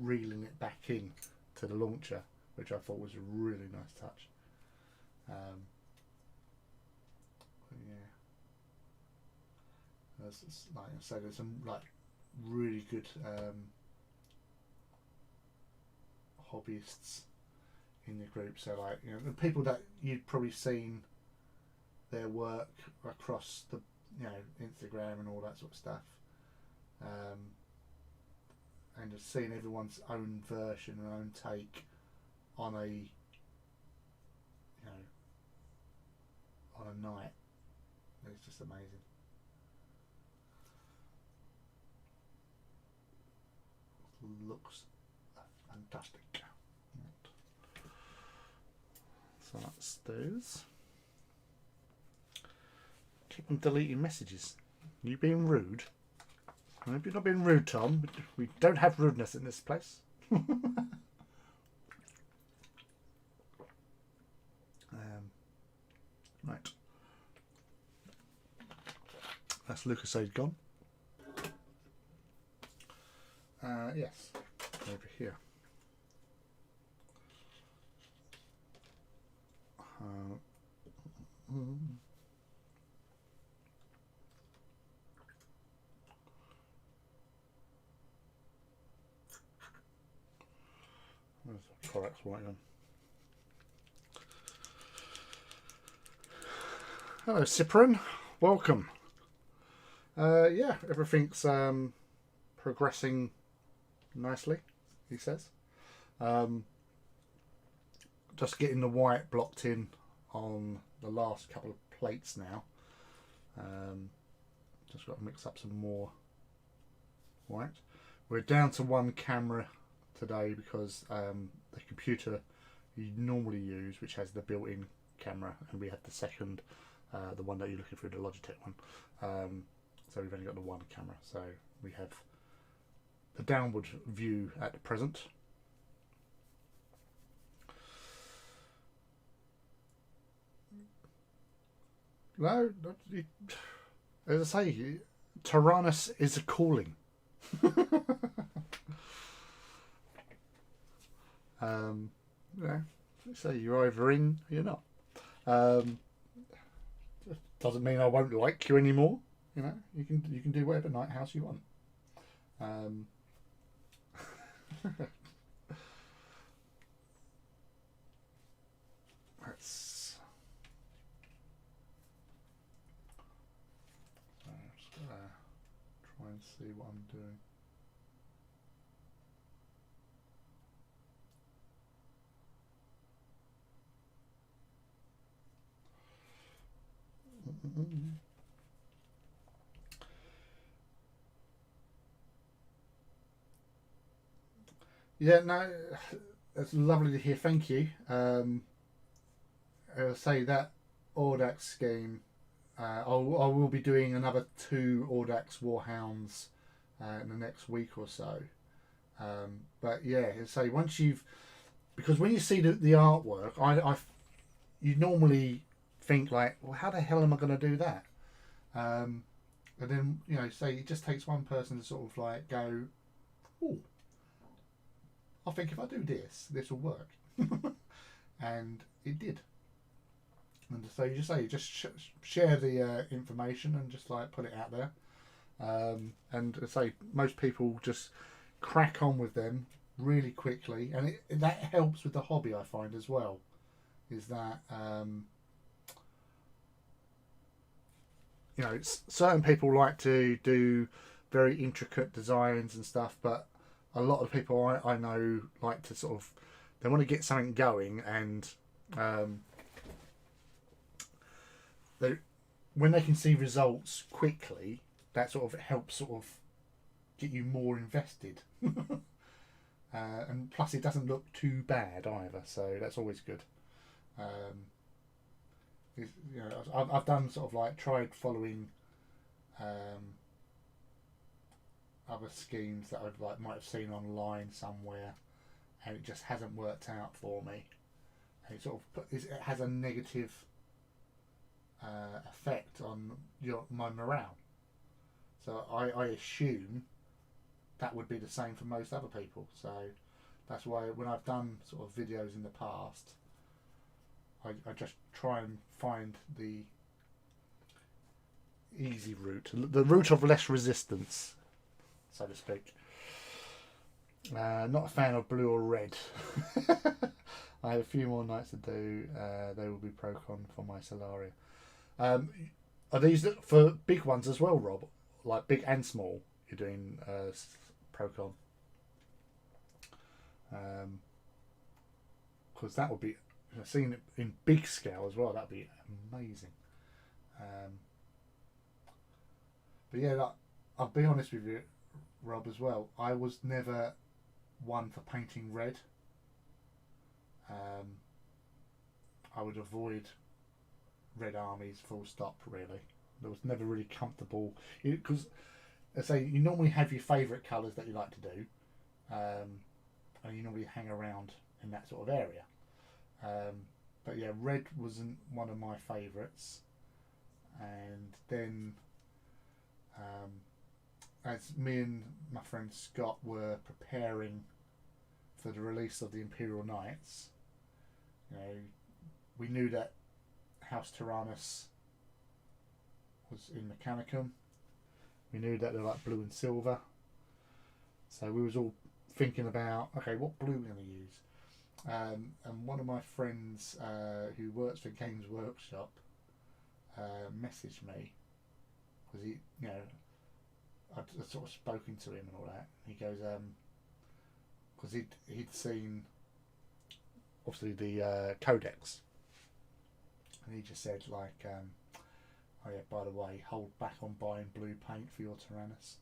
reeling it back in to the launcher, which I thought was a really nice touch. Yeah, like I said, there's some like really good hobbyists in the group. So, like, you know, the people that you've probably seen their work across the, you know, Instagram and all that sort of stuff, and just seeing everyone's own version and own take on a, you know, on a night, it's just amazing. Looks Fantastic. Right. So that's those. Keep on deleting messages. You being rude? I hope you're not being rude, Tom. We don't have rudeness in this place. Right. That's Lucasade gone. Yes, over here. Where's the products right on? Hello, Cyprian. Welcome. Yeah, everything's progressing nicely, he says. Just getting the white blocked in on the last couple of plates now. Just got to mix up some more white. We're down to one camera today because the computer you normally use, which has the built-in camera, and we have the second, the one that you're looking through, the Logitech one. So we've only got the one camera. So we have the downward view at the present. No, as I say, Tyrannus is a calling. Yeah, so you're either in or you're not. Doesn't mean I won't like you anymore. You know, you can do whatever night house you want. Let's. I'm just gonna try and see what I'm doing. Yeah, no, that's lovely to hear. Thank you. I'll say that Audax scheme. I will be doing another 2 Audax Warhounds in the next week or so. But yeah, say once you've, because when you see the artwork, you normally think like, well, how the hell am I going to do that? And then say it just takes one person to sort of like go, oh, I think if I do this, this will work, and it did. And so you just share the information and just like put it out there, and say most people just crack on with them really quickly, and that helps with the hobby. I find as well is that certain people like to do very intricate designs and stuff, but a lot of people I know like to sort of, they want to get something going, and when they can see results quickly, that sort of helps sort of get you more invested. And plus it doesn't look too bad either, so that's always good. I've done sort of like tried following other schemes that I've like might have seen online somewhere, and it just hasn't worked out for me. And it sort of it has a negative effect on my morale. So I assume that would be the same for most other people. So that's why when I've done sort of videos in the past, I just try and find the easy route, the route of less resistance, so to speak. Not a fan of blue or red. I have a few more nights to do. They will be Procon for my Solaria. Are these for big ones as well, Rob? Like big and small? You're doing Procon? Because that would be, seeing it in big scale as well, that'd be amazing. But yeah, I'll be honest with you, Rob, as well. I was never one for painting red. I would avoid red armies full stop, really. It was never really comfortable, because I say you normally have your favourite colours that you like to do, and you normally hang around in that sort of area. But yeah, red wasn't one of my favourites. And then as me and my friend Scott were preparing for the release of the Imperial Knights, you know, we knew that House Tyrannus was in Mechanicum. We knew that they were like blue and silver. So we was all thinking about, okay, what blue we're going to use. And one of my friends who works for Games Workshop messaged me, because he, you know, I'd sort of spoken to him and all that. He goes, because he'd seen obviously the Codex, and he just said like, oh yeah, by the way, hold back on buying blue paint for your Tyrannus.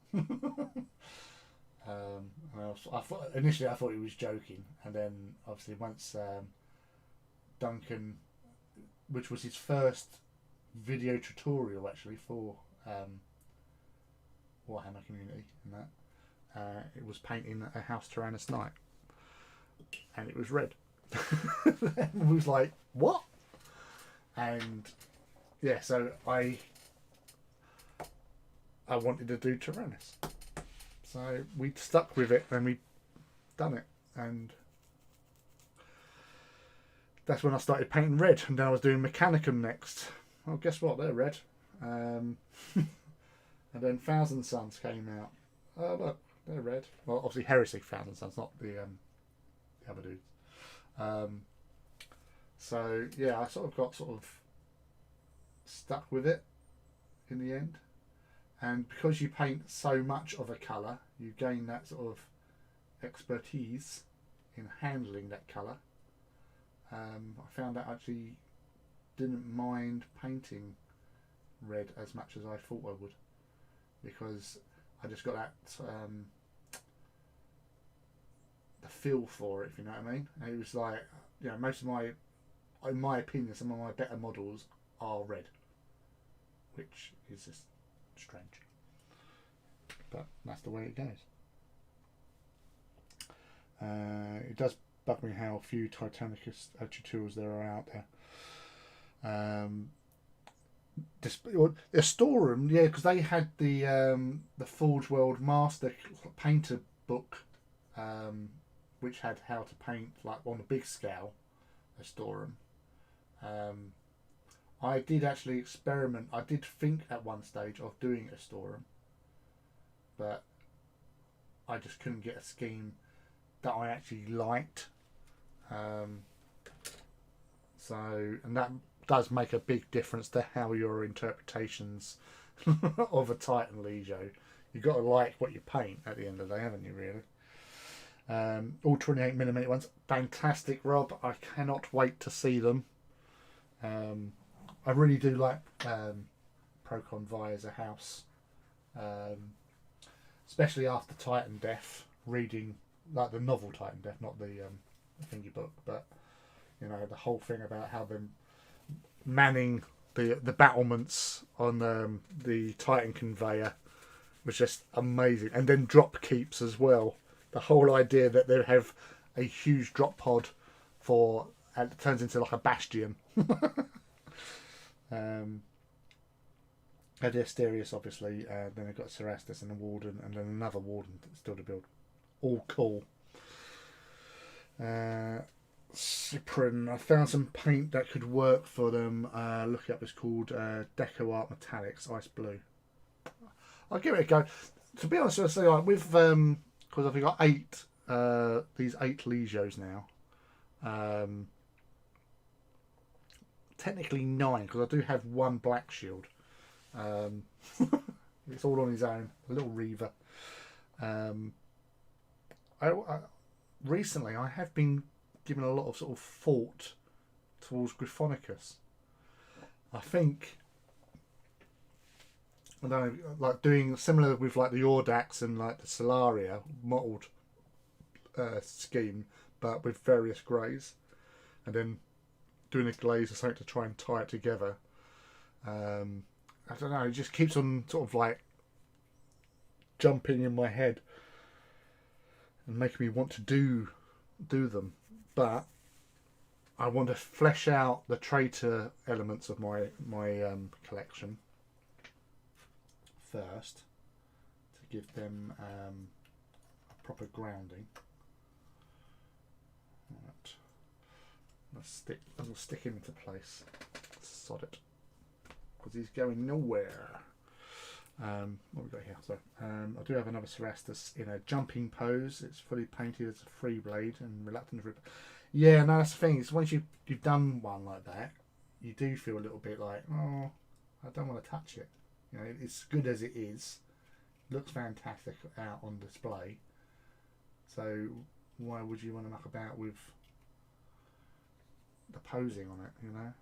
I thought initially he was joking, and then obviously once Duncan, which was his first video tutorial actually for Warhammer Community, and that it was painting a House Tyrannus Knight, and it was red. It was like, what? And yeah, so I wanted to do Tyrannus, so we stuck with it and we done it, and that's when I started painting red. And then I was doing Mechanicum next. Well, guess what? They're red. And then Thousand Suns came out. Oh look, they're red. Well, obviously Heresy Thousand Suns, not the other dudes. So yeah, I sort of stuck with it in the end. And because you paint so much of a colour, you gain that sort of expertise in handling that colour. I found that I actually didn't mind painting red as much as I thought I would, because I just got that the feel for it, if you know what I mean. And it was like, you know, most of my, in my opinion, some of my better models are red, which is just strange, but that's the way it goes. It does bug me how few Titanicus tutorials there are out there. The storeroom, yeah, because they had the Forge World Master Painter book, which had how to paint like on a big scale, a storeroom. I did actually experiment. I did think at one stage of doing a storeroom, but I just couldn't get a scheme that I actually liked. And that does make a big difference to how your interpretations of a Titan Legio. You've got to like what you paint at the end of the day, haven't you, really? All 28mm ones, fantastic, Rob. I cannot wait to see them. I really do like Procon Vi as a house, especially after Titan Death, reading like the novel Titan Death, not the thingy book, but you know, the whole thing about how them manning the battlements on the Titan conveyor was just amazing, and then drop keeps as well. The whole idea that they have a huge drop pod for, and it turns into like a bastion. Had the Asterius, obviously, then they've got Cerastus and a Warden, and then another Warden still to build. All cool. Cyprin, I found some paint that could work for them. Look it up, it's called Deco Art Metallics Ice Blue. I'll give it a go. To be honest, I'll say like with because I've got these 8 Legios now. Technically 9, because I do have one Black Shield. It's all on his own, a little Reaver. Recently I have been given a lot of sort of thought towards Gryphonicus. I think, I don't know, like doing similar with like the Audax and like the Solaria modelled scheme, but with various greys, and then doing a glaze or something to try and tie it together. I don't know, it just keeps on sort of like jumping in my head and making me want to do them, but I want to flesh out the traitor elements of my collection first to give them a proper grounding. Right. I'll stick him into place. Sod it, because he's going nowhere. What have we got here? So I do have another Cerastus in a jumping pose. It's fully painted. It's a free blade and reluctant to rip. Yeah, no, that's the thing. It's once you've done one like that, you do feel a little bit like, oh, I don't want to touch it. You know, it's good as it is. Looks fantastic out on display. So why would you want to muck about with the posing on it? You know,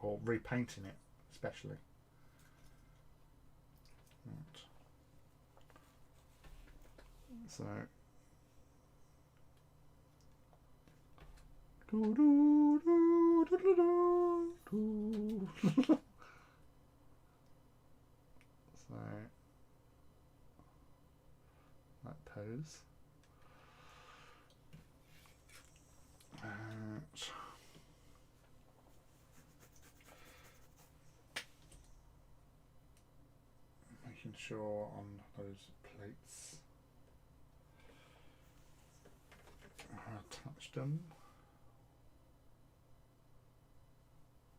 or repainting it, especially. Right. So so that pose. Making sure on those plates I touched them.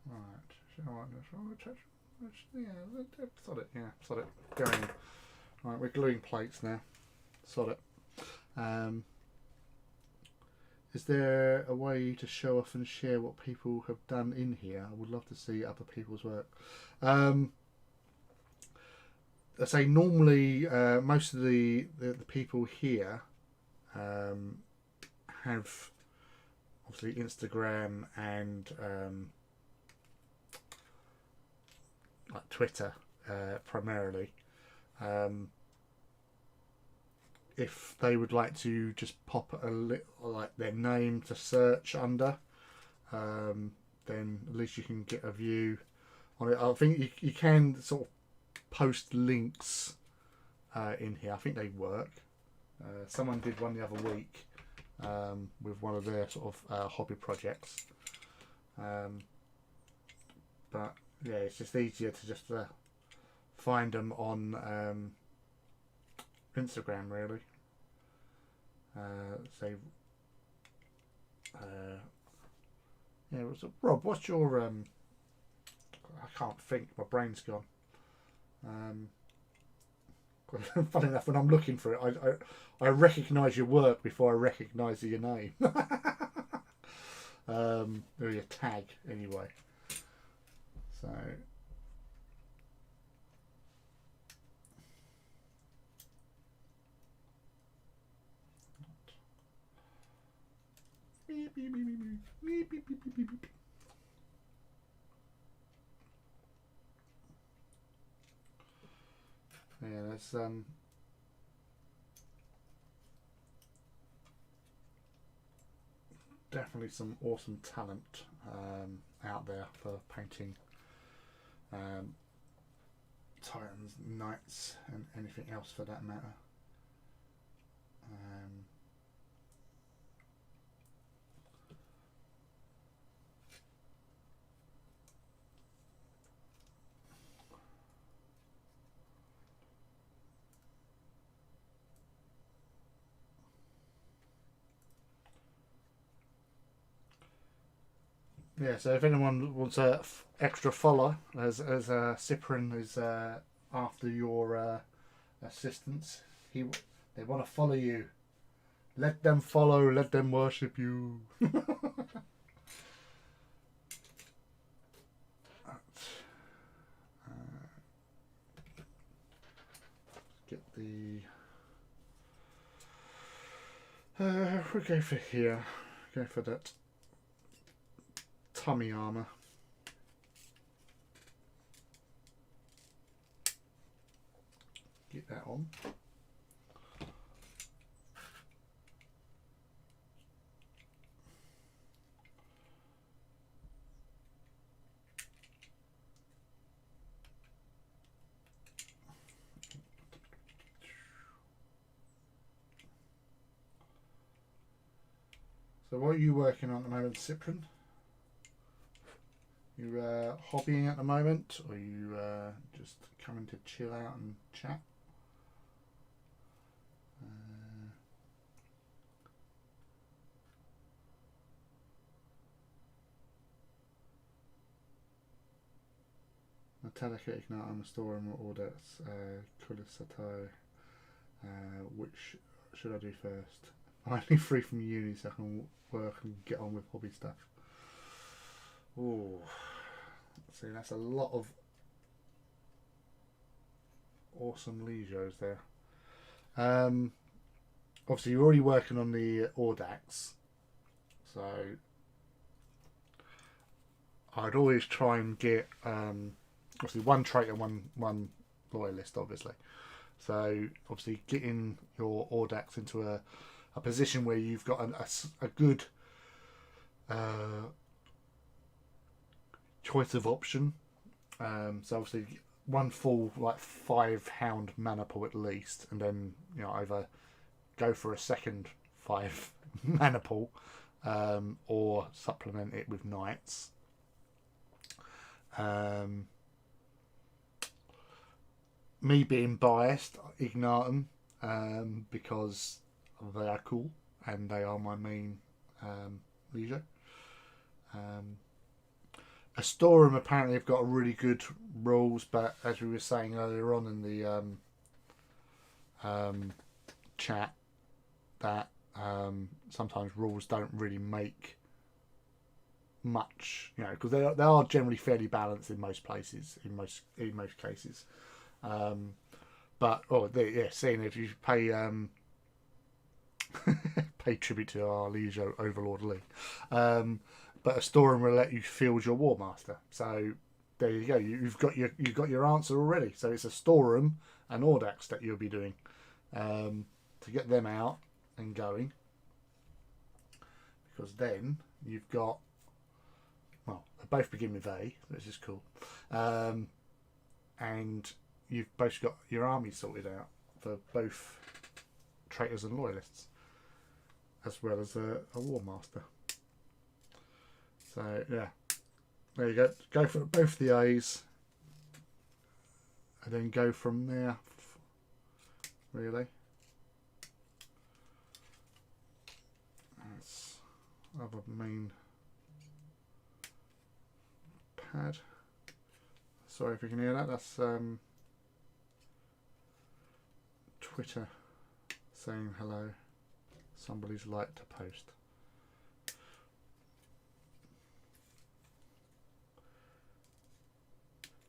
Right, yeah, sod it, going. Right, we're gluing plates now. Sod it. Is there a way to show off and share what people have done in here? I would love to see other people's work. I say normally most of the people here have obviously Instagram and like Twitter primarily. If they would like to just pop a little like their name to search under, then at least you can get a view on it. I think you can sort of post links in here. I think they work. Someone did one the other week with one of their sort of hobby projects, but yeah, it's just easier to just find them on Instagram, really. Yeah, Rob, what's your I can't think, my brain's gone. Funny enough, when I'm looking for it, I recognise your work before I recognise your name. Or your tag, anyway. So yeah, there's definitely some awesome talent out there for painting Titans, Knights, and anything else for that matter. Yeah, so if anyone wants a extra follow, as Cyprian is after your assistance, they want to follow you. Let them follow, let them worship you. Get the we go for here. Go for that tummy armour. Get that on. So what are you working on at the moment, Cyprian? You hobbying at the moment, or you just coming to chill out and chat? Metallica Ignite on the storeroom orders, Kulisato. Which should I do first? I'm only free from uni, so I can work and get on with hobby stuff. Oh, see, that's a lot of awesome Legios there. Obviously, you're already working on the Audax, so I'd always try and get obviously one traitor, one loyalist, obviously. So obviously getting your Audax into a position where you've got a good choice of option. So obviously one full like 5 hound mana pool at least, and then either go for a second 5 mana pool, or supplement it with knights. Me being biased, ignite them because they are cool and they are my main Legio. Astorum apparently have got really good rules, but as we were saying earlier on in the chat, that sometimes rules don't really make much, because they are generally fairly balanced in most places, in most cases. But seeing if you pay pay tribute to our Legio Overlord Lee, but a Storeroom will let you field your War Master. So there you go. You've got your answer already. So it's a Storeroom and Audax that you'll be doing to get them out and going, because then you've got, well, they both begin with A, which is cool, and you've both got your army sorted out for both traitors and loyalists, as well as a War Master. So yeah, there you go. Go for both the A's, and then go from there. Really, that's other main pad. Sorry if you can hear that. That's Twitter saying hello. Somebody's liked a post.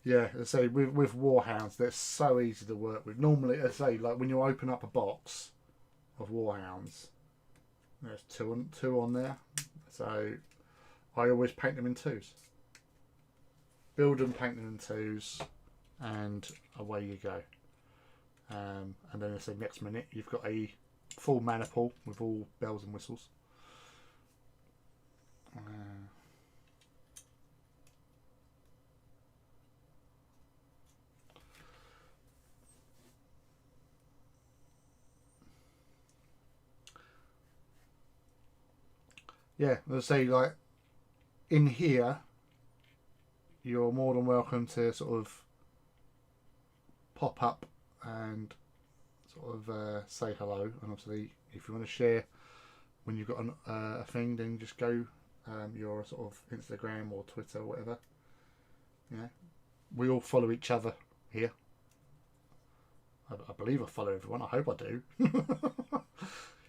Yeah, as I say, with Warhounds, they're so easy to work with. Normally, as I say, like when you open up a box of Warhounds, there's two on there. So I always paint them in 2s. Build them, paint them in 2s, and away you go. And then as I say, next minute you've got a full mana pool with all bells and whistles. Yeah, let's say like in here, you're more than welcome to sort of pop up and sort of say hello. And obviously, if you want to share when you've got a thing, then just go your sort of Instagram or Twitter or whatever. Yeah, we all follow each other here. I believe I follow everyone. I hope I do.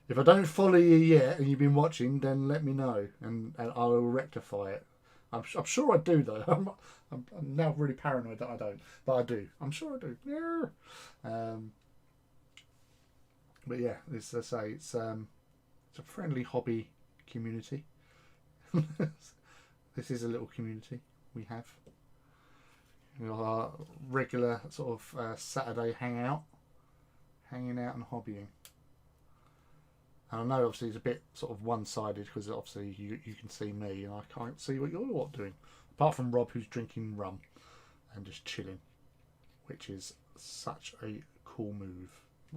If I don't follow you yet and you've been watching, then let me know and I'll rectify it. I'm sure I do though. I'm now really paranoid that I don't, but I do. I'm sure I do. Yeah. But yeah, as I say, it's a friendly hobby community. This is a little community we have. We got our regular sort of Saturday hangout, hanging out and hobbying. And I know obviously it's a bit sort of one-sided because obviously you can see me and I can't see what you're doing. Apart from Rob, who's drinking rum and just chilling, which is such a cool move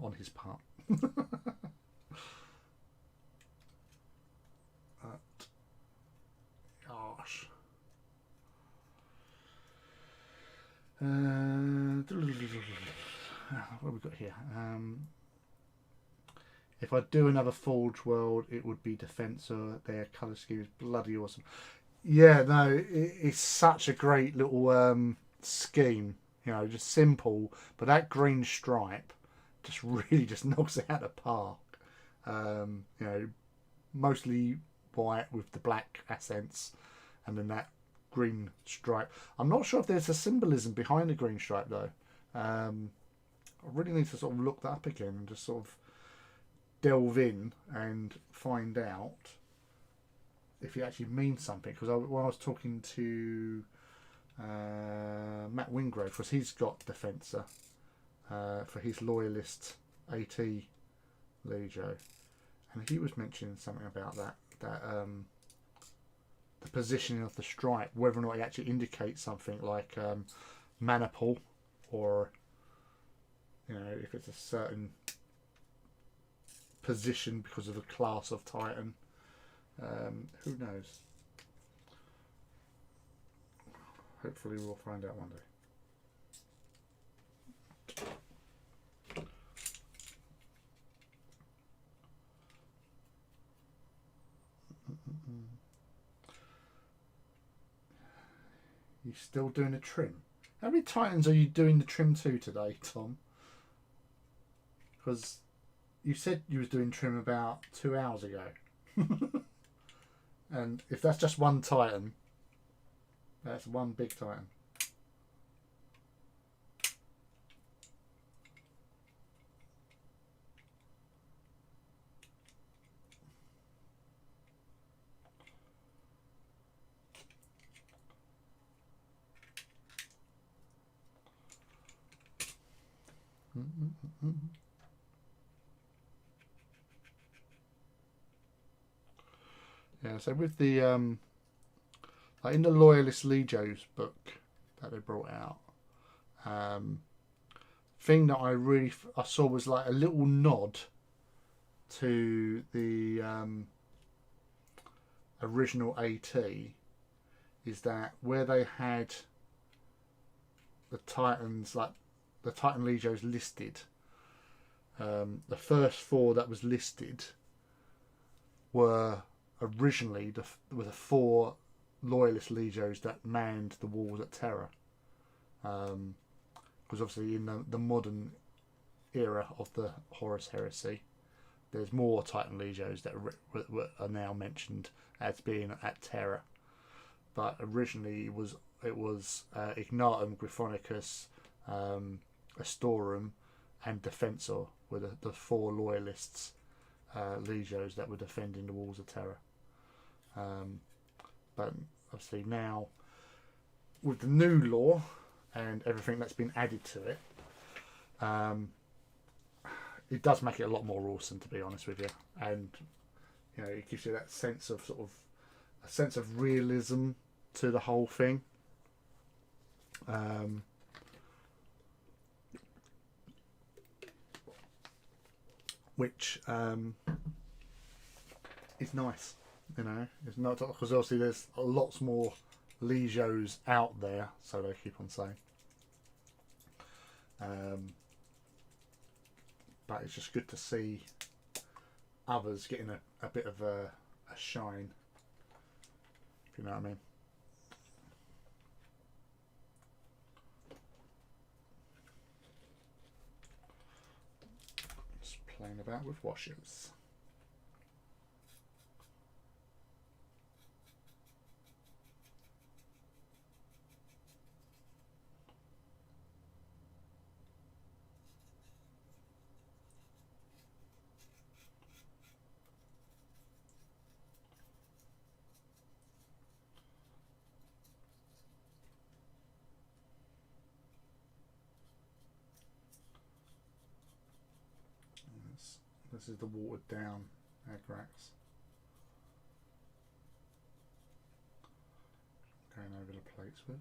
on his part. What have we got here? If I do another Forge World, it would be Defensor. Their colour scheme is bloody awesome. Yeah, no, it's such a great little scheme. You know, just simple, but that green stripe just really just knocks it out of the park. You know, mostly white with the black accents, and then that green stripe. I'm not sure if there's a symbolism behind the green stripe though. I really need to sort of look that up again and just sort of delve in and find out if it actually means something. Because when I was talking to Matt Wingrove, because he's got Defensor for his Loyalist AT Legio, and he was mentioning something about that the positioning of the stripe, whether or not it actually indicates something like maniple, or you know, if it's a certain position because of the class of Titan. Who knows? Hopefully we'll find out one day. You still doing the trim? How many Titans are you doing the trim to today, Tom? Because you said you was doing trim about 2 hours ago. And if that's just one Titan, that's one big Titan. Yeah, so with the like in the Loyalist Legios book that they brought out, thing that I saw was like a little nod to the original AT, is that where they had the Titans, like the Titan Legios listed, the first 4 that was listed were originally the 4 Loyalist Legios that manned the walls at Terra. Because obviously in the modern era of the Horus Heresy, there's more Titan Legios that are now mentioned as being at Terra. But originally it was Ignatum, Gryphonicus, Astorum and Defensor were the 4 Loyalists Legios that were defending the walls of Terra. But obviously now, with the new law and everything that's been added to it, it does make it a lot more awesome, to be honest with you. And you know, it gives you that sense of a sense of realism to the whole thing. Which is nice, you know. It's not, because obviously there's lots more Legios out there, so they keep on saying. But it's just good to see others getting a bit of a shine, if you know what I mean. Just playing about with washers. This is the watered down Agrax. Going over the plates with.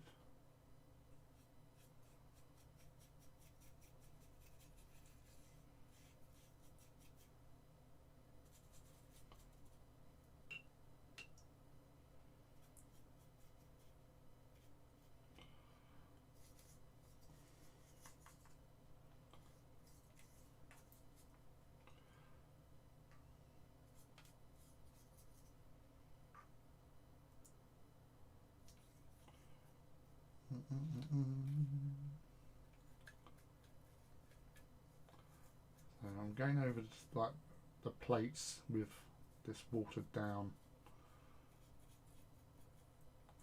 So I'm going over like the plates with this watered down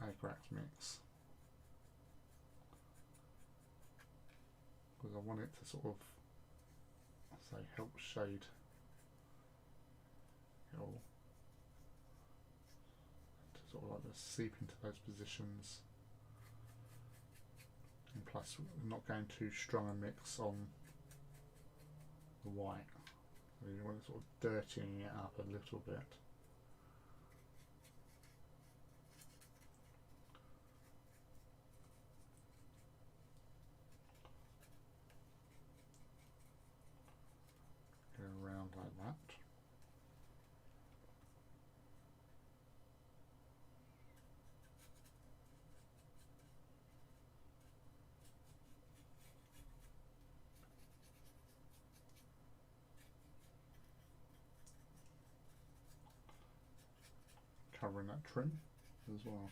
Agrax mix because I want it to sort of help shade it all, to sort of like just seep into those positions, and plus we're not going too strong a mix on the white, so you want to sort of dirtying it up a little bit. Around like that. Covering that trim as well.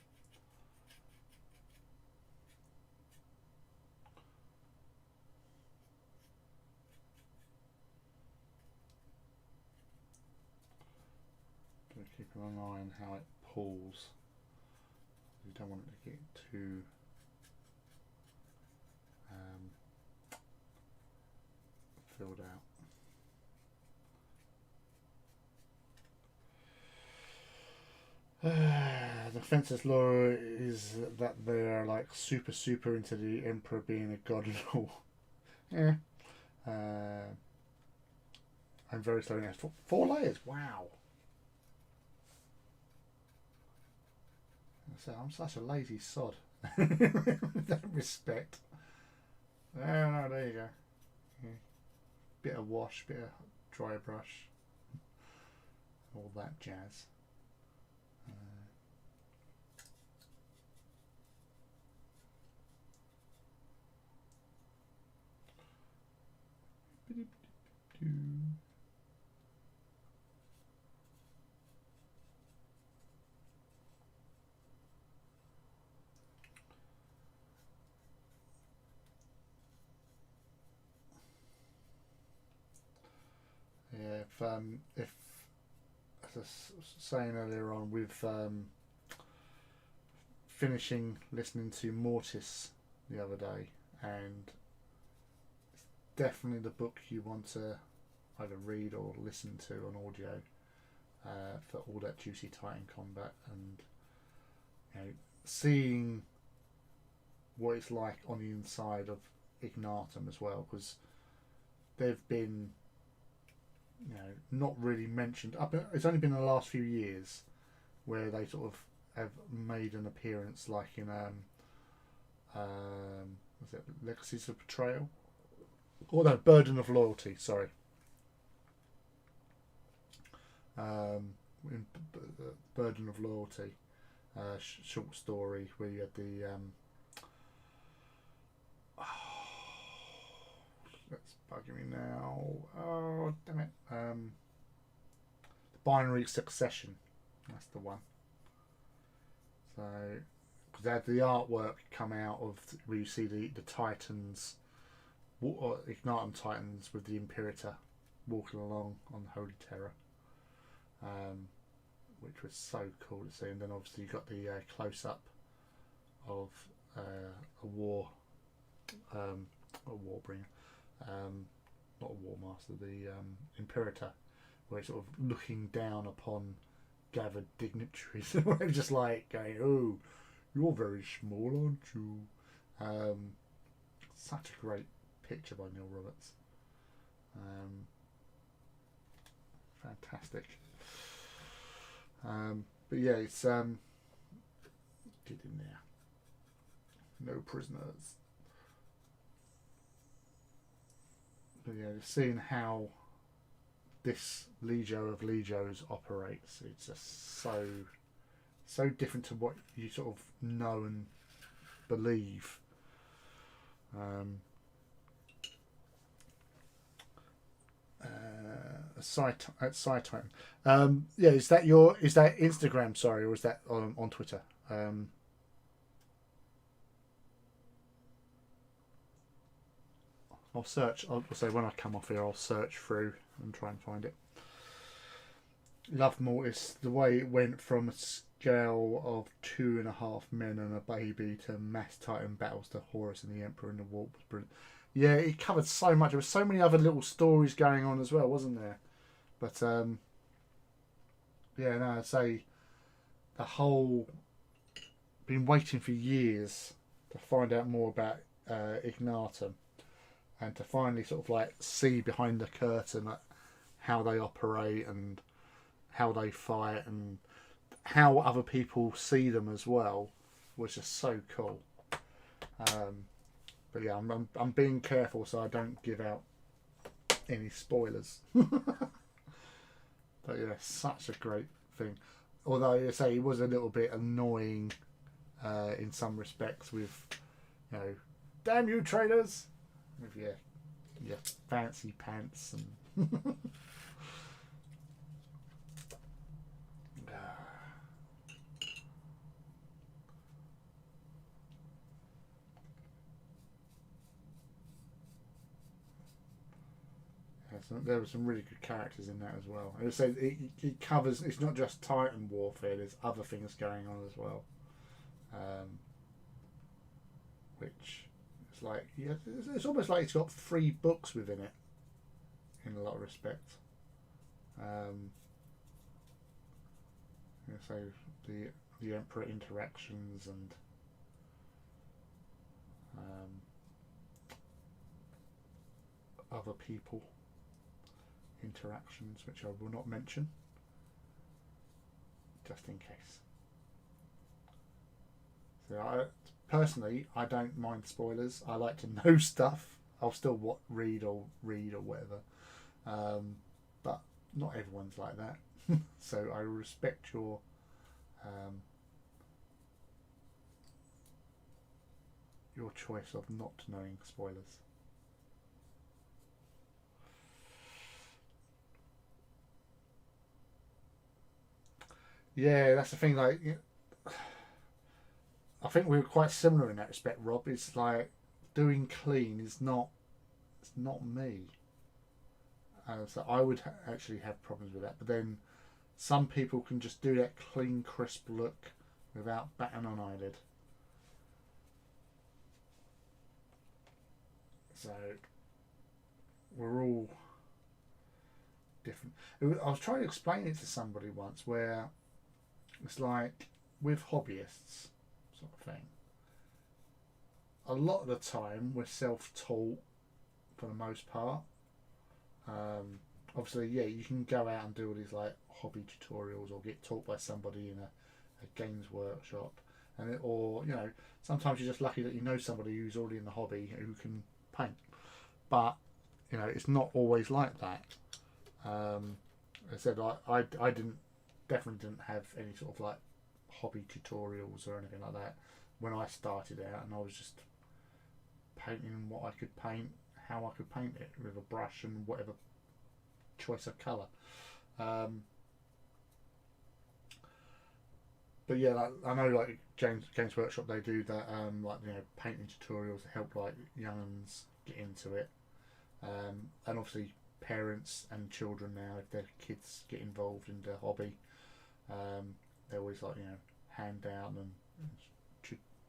Keeping an eye on how it pulls. You don't want it to get too filled out. The Fencer's law is that they're like super into the Emperor being a god and all. Yeah. I'm very slowly now. 4 layers. Wow. So I'm such a lazy sod. With that respect. Oh, no, there you go. Yeah. Bit of wash, bit of dry brush, all that jazz. Yeah, if as I was saying earlier on, with finishing listening to Mortis the other day, and it's definitely the book you want to either read or listen to on audio for all that juicy Titan combat, and seeing what it's like on the inside of Ignatum as well, because they've been not really mentioned up. It's only been in the last few years where they sort of have made an appearance, like in was it Legacies of Betrayal? Oh no, Burden of Loyalty. Sorry. In Burden of Loyalty, short story where you had the that's bugging me now. Oh damn it! The Binary Succession. That's the one. So, because they had the artwork come out of where you see the Titans, Ignitum Titans with the Imperator walking along on the Holy Terror, which was so cool to see. And then obviously you got the close up of a Warbringer, not a War Master, the Imperator, where it's sort of looking down upon gathered dignitaries. We're just like going, "Oh, you're very small, aren't you?" Such a great picture by Neil Roberts. Fantastic. But yeah, it's get in there. No prisoners. But yeah, just seeing how this Legio of Legios operates, it's just so different to what you sort of know and believe. Side Titan. Yeah, is that Instagram? Sorry, or is that on Twitter? I'll search. I'll say when I come off here, I'll search through and try and find it. Love Mortis. The way it went from a scale of 2.5 men and a baby to mass Titan battles to Horus and the Emperor and the Warp was brilliant. Yeah, it covered so much. There were so many other little stories going on as well, wasn't there? But yeah, no, I'd say the whole been waiting for years to find out more about Ignatum and to finally sort of like see behind the curtain like, how they operate and how they fight and how other people see them as well was just so cool. But yeah, I'm being careful so I don't give out any spoilers. But yeah, such a great thing. Although I say it was a little bit annoying in some respects with, you know, damn you traders, with your fancy pants and. There were some really good characters in that as well. And it covers. It's not just Titan warfare. There's other things going on as well, which is like it's almost like it's got 3 books within it, in a lot of respects. So the Emperor interactions and other people interactions, which I will not mention, just in case. So personally, I don't mind spoilers. I like to know stuff. I'll still read or whatever, but not everyone's like that. So I respect your choice of not knowing spoilers. Yeah, that's the thing. Like, I think we were quite similar in that respect, Rob. It's like doing clean is not. It's not me. So I would actually have problems with that. But then some people can just do that clean, crisp look without batting an eyelid. So we're all different. I was trying to explain it to somebody once where it's like with hobbyists sort of thing. A lot of the time we're self-taught for the most part. Obviously, yeah, you can go out and do all these like hobby tutorials or get taught by somebody in a games workshop, or you know, sometimes you're just lucky that you know somebody who's already in the hobby who can paint. But you know, it's not always like that. I said I definitely didn't have any sort of like hobby tutorials or anything like that when I started out, and I was just painting what I could paint, how I could paint it with a brush and whatever choice of colour. But yeah, like, I know like Games Workshop, they do that like, you know, painting tutorials to help like younguns get into it, and obviously parents and children now, if their kids get involved in the hobby, they always like, you know, hand down and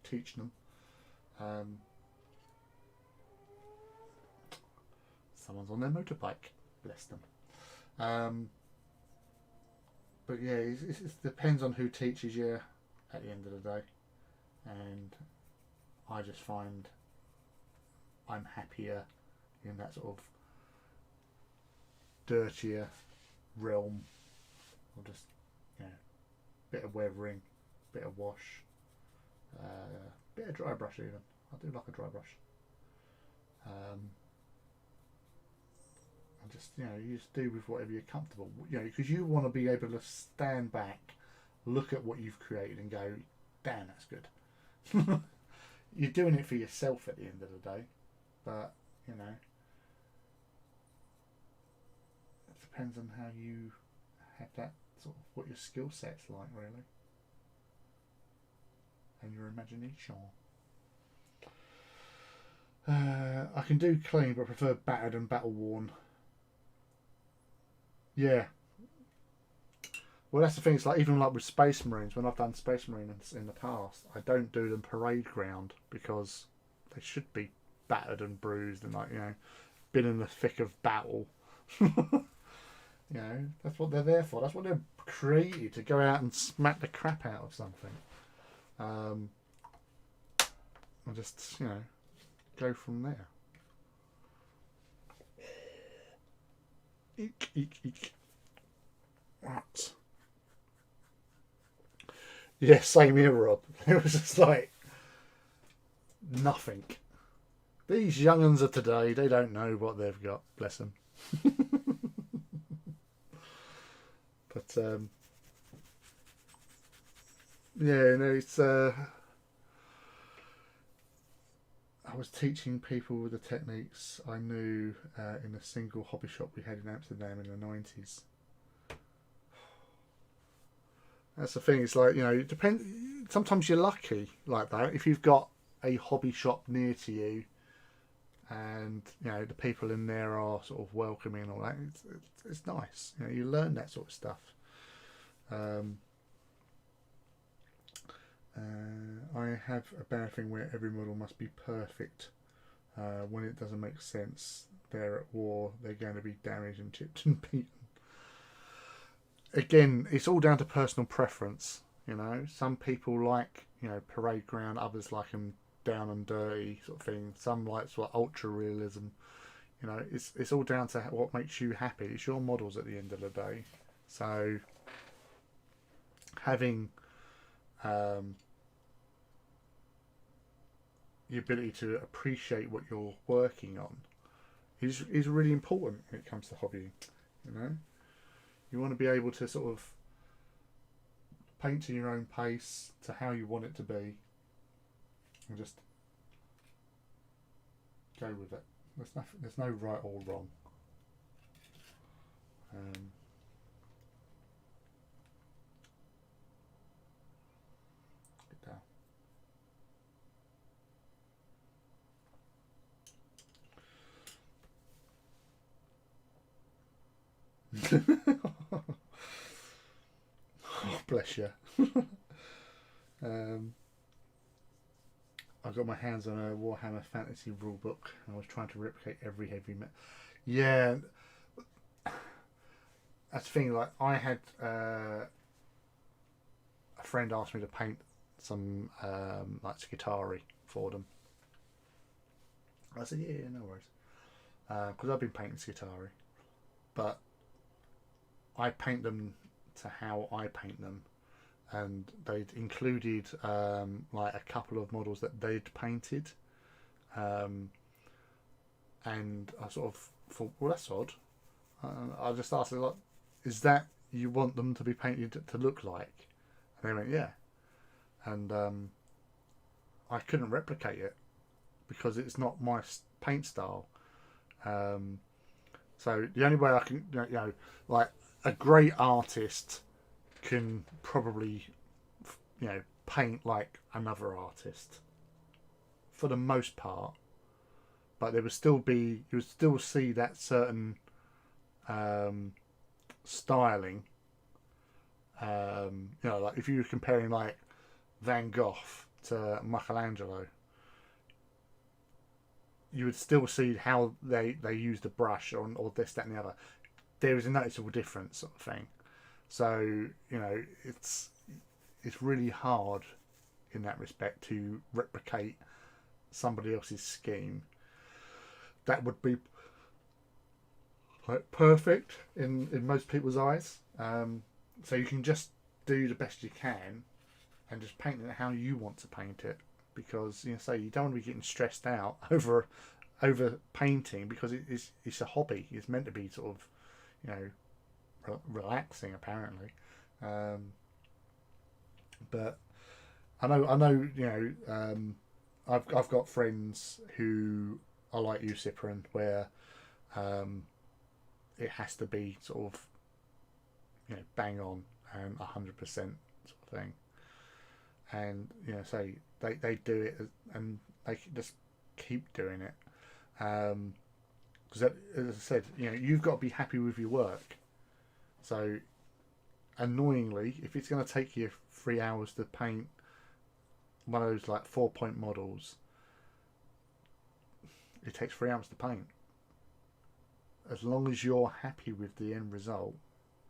teach them. Someone's on their motorbike, bless them. But yeah, it depends on who teaches you at the end of the day, and I just find I'm happier in that sort of dirtier realm, or just, you know, bit of weathering, bit of wash, bit of dry brush even. I do like a dry brush. And just, you know, you just do with whatever you're comfortable, you know, because you want to be able to stand back, look at what you've created and go, damn, that's good. You're doing it for yourself at the end of the day, but you know, it depends on how you have that sort of, what your skill set's like really, and your imagination. I can do clean, but I prefer battered and battle worn. Yeah. Well, that's the thing. It's like even like with Space Marines. When I've done Space Marines in the past, I don't do them parade ground because they should be battered and bruised and like been in the thick of battle. That's what they're there for. That's what they're created, to go out and smack the crap out of something. And just go from there. Eek, eek, eek. What? Yeah, same here, Rob. It was just like nothing. These young'uns of today, they don't know what they've got. Bless them. But yeah, it's. I was teaching people the techniques I knew in a single hobby shop we had in Amsterdam in the 90s. That's the thing. It's like it depends. Sometimes you're lucky like that if you've got a hobby shop near to you, and the people in there are sort of welcoming and all that. It's nice. You learn that sort of stuff. I have a bad thing where every model must be perfect. When it doesn't make sense, they're at war. They're going to be damaged and chipped and beaten. Again, it's all down to personal preference. Some people like parade ground, others like them down and dirty sort of thing. Some like sort of ultra realism. It's all down to what makes you happy. It's your models at the end of the day. So having the ability to appreciate what you're working on is really important when it comes to hobbying. You want to be able to sort of paint to your own pace, to how you want it to be, and just go with it. There's no right or wrong. Get down. Oh, bless you. I got my hands on a Warhammer Fantasy rulebook. I was trying to replicate every heavy metal. Yeah, that's the thing. Like I had a friend asked me to paint some like Skitarii for them. I said, yeah, no worries, because I've been painting Skitarii, but I paint them to how I paint them, and they'd included like a couple of models that they'd painted, and I sort of thought, well, that's odd. I just asked, like, is that you want them to be painted to look like? And they went, yeah. And I couldn't replicate it because it's not my paint style. So the only way I can, like a great artist can probably, paint like another artist for the most part, but there would still be, you would still see that certain styling. Like if you were comparing like Van Gogh to Michelangelo, you would still see how they use the brush or this, that, and the other. There is a noticeable difference, sort of thing. So it's really hard in that respect to replicate somebody else's scheme. That would be like perfect in most people's eyes. So you can just do the best you can and just paint it how you want to paint it, because you don't want to be getting stressed out over painting, because it's a hobby. It's meant to be sort of relaxing, apparently. But I know I've got friends who are like you, Cyprian, where it has to be sort of bang on and 100% sort of thing. And say they do it and they just keep doing it. Because as I said, you've got to be happy with your work. So annoyingly, if it's going to take you 3 hours to paint one of those like 4-point models, it takes 3 hours to paint. As long as you're happy with the end result,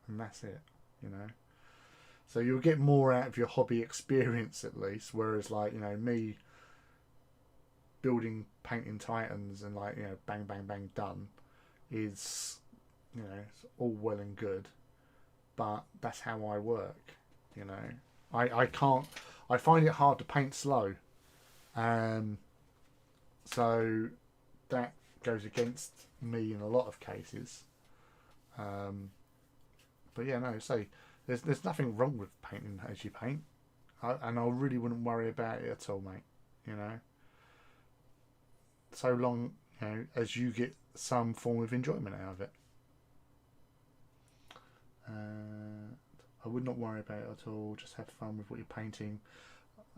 and that's it, So you'll get more out of your hobby experience at least. Whereas like, me building painting titans and like, bang, bang, bang, done is, it's all well and good. But that's how I work, I can't, I find it hard to paint slow. So that goes against me in a lot of cases. But yeah, no, say there's nothing wrong with painting as you paint. And I really wouldn't worry about it at all, mate. So long, as you get some form of enjoyment out of it. I would not worry about it at all. Just have fun with what you're painting.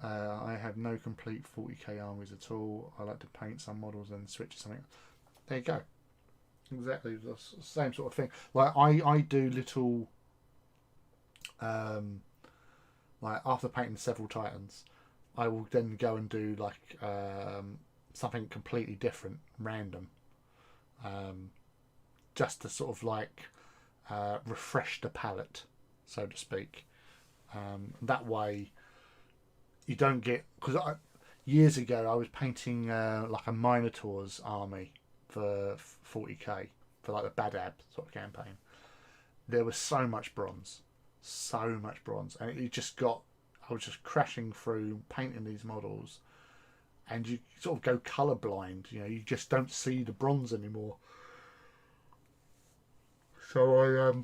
I have no complete 40k armies at all. I like to paint some models and switch to something. There you go. Exactly the same sort of thing. Like I do little, like after painting several titans, I will then go and do like something completely different, random, just to sort of like refresh the palette, so to speak. That way you don't get, because years ago I was painting like a Minotaur's army for 40k for like the Badab sort of campaign. There was so much bronze, and it just got, I was just crashing through painting these models, and you sort of go colourblind. You just don't see the bronze anymore. So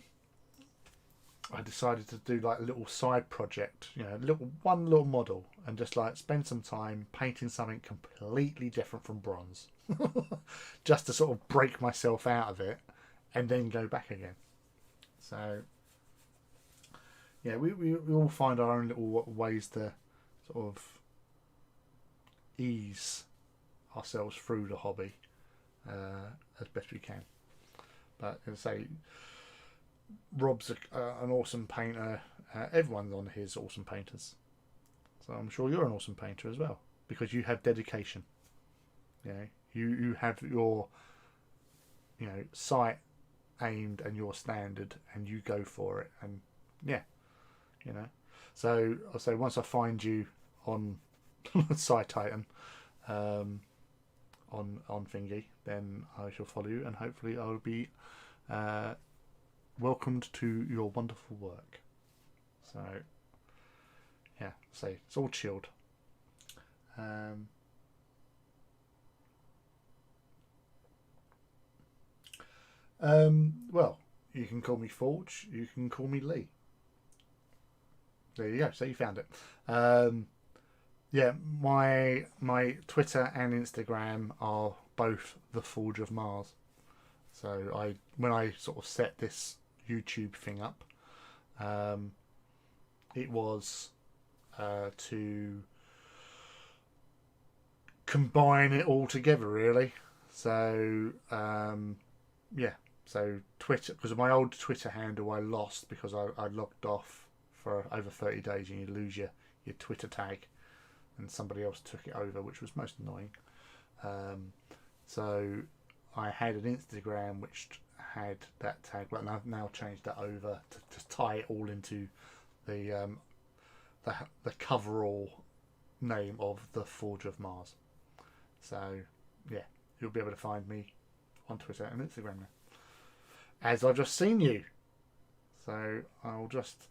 I decided to do like a little side project, one little model, and just like spend some time painting something completely different from bronze, just to sort of break myself out of it, and then go back again. So yeah, we all find our own little ways to sort of ease ourselves through the hobby as best we can. But as I say, Rob's an awesome painter. Everyone's on his awesome painters. So I'm sure you're an awesome painter as well, because you have dedication. You have your sight aimed and your standard, and you go for it. And yeah, So I'll say once I find you on Side Titan, on Thingy, then I shall follow you, and hopefully I'll be welcomed to your wonderful work. So yeah, say it's all chilled. Well, you can call me Forge, you can call me Lee. There you go. So you found it. Yeah, my Twitter and Instagram are both the Forge of Mars. So when I sort of set this YouTube thing up, it was to combine it all together, really. So yeah, so Twitter, because my old Twitter handle I lost because I logged off for over 30 days, and you lose your Twitter tag, and somebody else took it over, which was most annoying. So I had an Instagram which had that tag, but I've now changed that over to tie it all into the coverall name of the Forge of Mars. So yeah, you'll be able to find me on Twitter and Instagram now, as I've just seen you. So I'll just,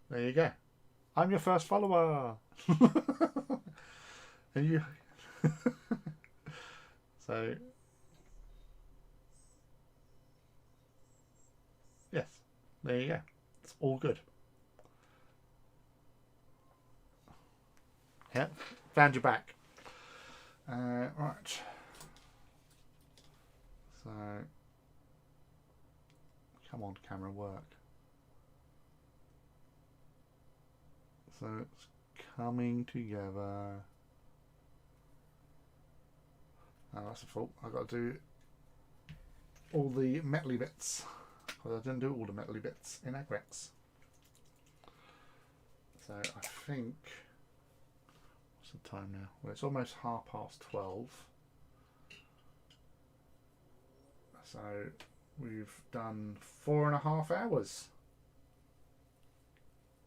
there you go. I'm your first follower. And you so yes, there you go. It's all good. Yeah, found you back. Right. So come on, camera, work. So it's coming together. Oh, that's a fault. I've got to do all the metally bits. Well, I didn't do all the metally bits in Agrex. So I think... What's the time now? Well, it's almost 12:30. So we've done 4.5 hours.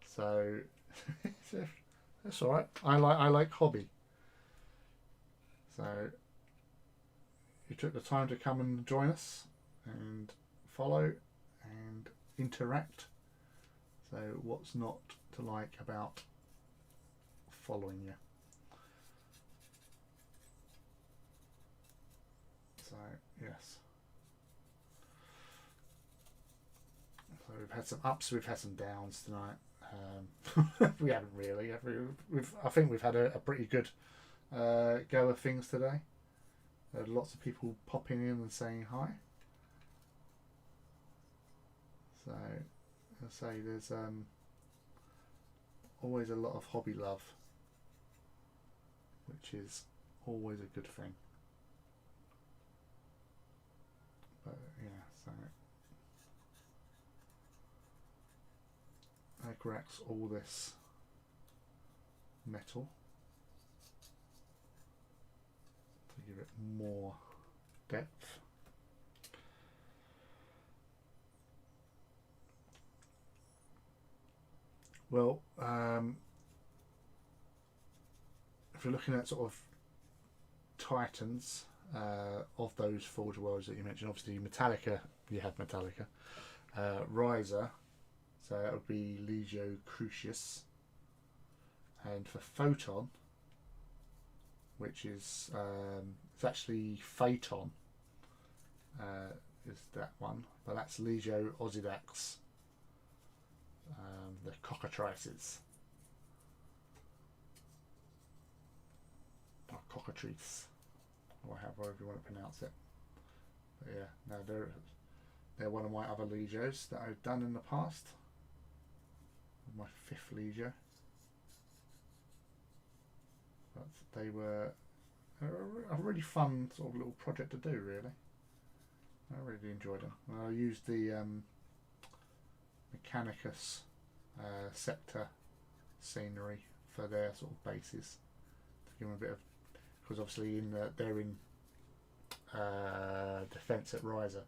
So that's all right. I like hobby. So you took the time to come and join us and follow and interact. So what's not to like about following you? So yes. So we've had some ups, we've had some downs tonight. We haven't really. I think we've had a pretty good go of things today. There are lots of people popping in and saying hi. So, I say there's always a lot of hobby love, which is always a good thing. But yeah, so I cracks all this metal to give it more depth. Well, if you're looking at sort of titans of those Forge Worlds that you mentioned, obviously Metallica, you have Metallica. Riser, so that would be Legio Crucius. And for Photon, which is it's actually Phaeton, is that one, but that's Legio Ozydax, the cockatrices, or cockatrice, or however you want to pronounce it. But yeah, no, they're one of my other Legios that I've done in the past. My 5th Legio. But they were a really fun sort of little project to do, really. I really enjoyed them. I used the Mechanicus Scepter scenery for their sort of bases to give them a bit of, because obviously they're in defence at Riser,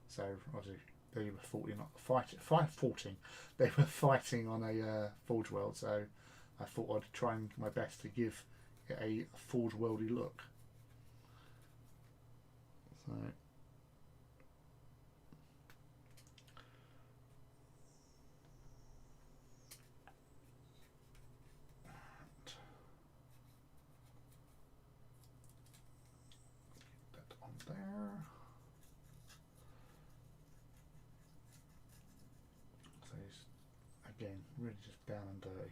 so obviously they were fighting. They were fighting on a Forge World, so I thought I'd try my best to give it a Forge Worldy look. So. There. So he's again really just down and dirty.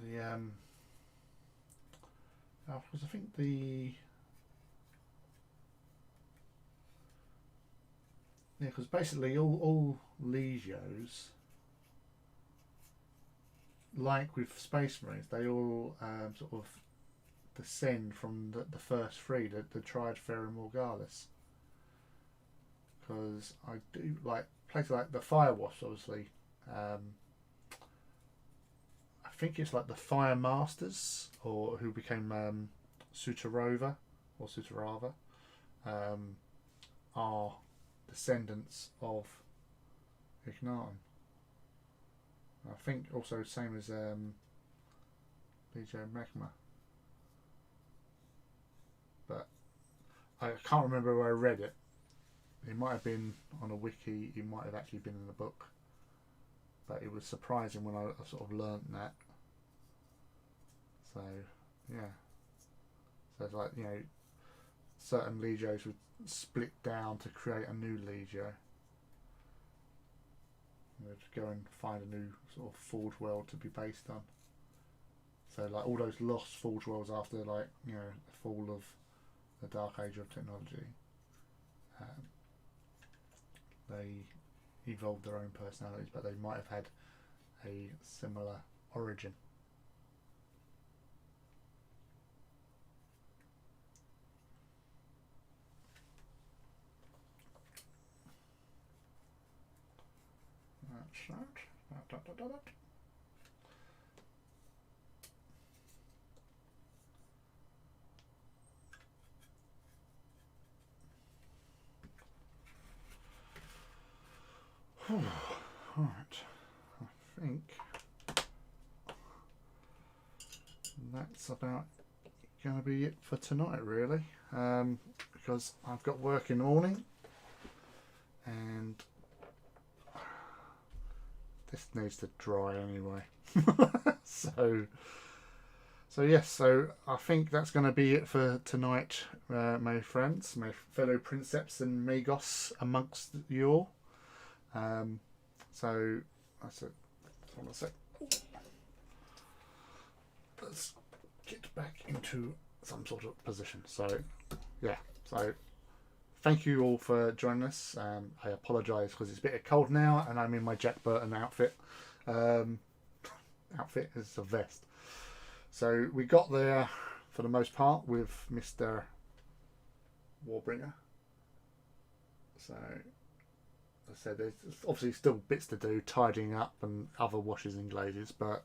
Yeah, because I think because basically all Legios, like with Space Marines, they all sort of descend from the first three, the Triad, Ferrum, Morgalis. Because I do like places like the Fire Wasp, obviously. I think it's like the Fire Masters, or who became Sutarova or Sutarava, are descendants of Ignatum. I think also same as Legio Magma, but I can't remember where I read it. It might have been on a wiki, it might have actually been in the book, but it was surprising when I sort of learnt that. So yeah, so it's like, you know, certain Legios would split down to create a new Legio. to go and find a new sort of Forge world to be based on. So like all those lost Forge worlds after like the fall of the Dark Age of technology, they evolved their own personalities, but they might have had a similar origin. That's that. Right, I think that's about going to be it for tonight, really, because I've got work in the morning, and this needs to dry anyway. so yes, so I think that's going to be it for tonight, my friends, my fellow princeps and magos amongst you all. So that's it. Hold on a sec. Let's get back into some sort of position. So yeah, so thank you all for joining us. I apologise because it's a bit cold now and I'm in my Jack Burton outfit. Outfit is a vest. So we got there for the most part with Mr. Warbringer. So as I said, there's obviously still bits to do, tidying up and other washes and glazes, but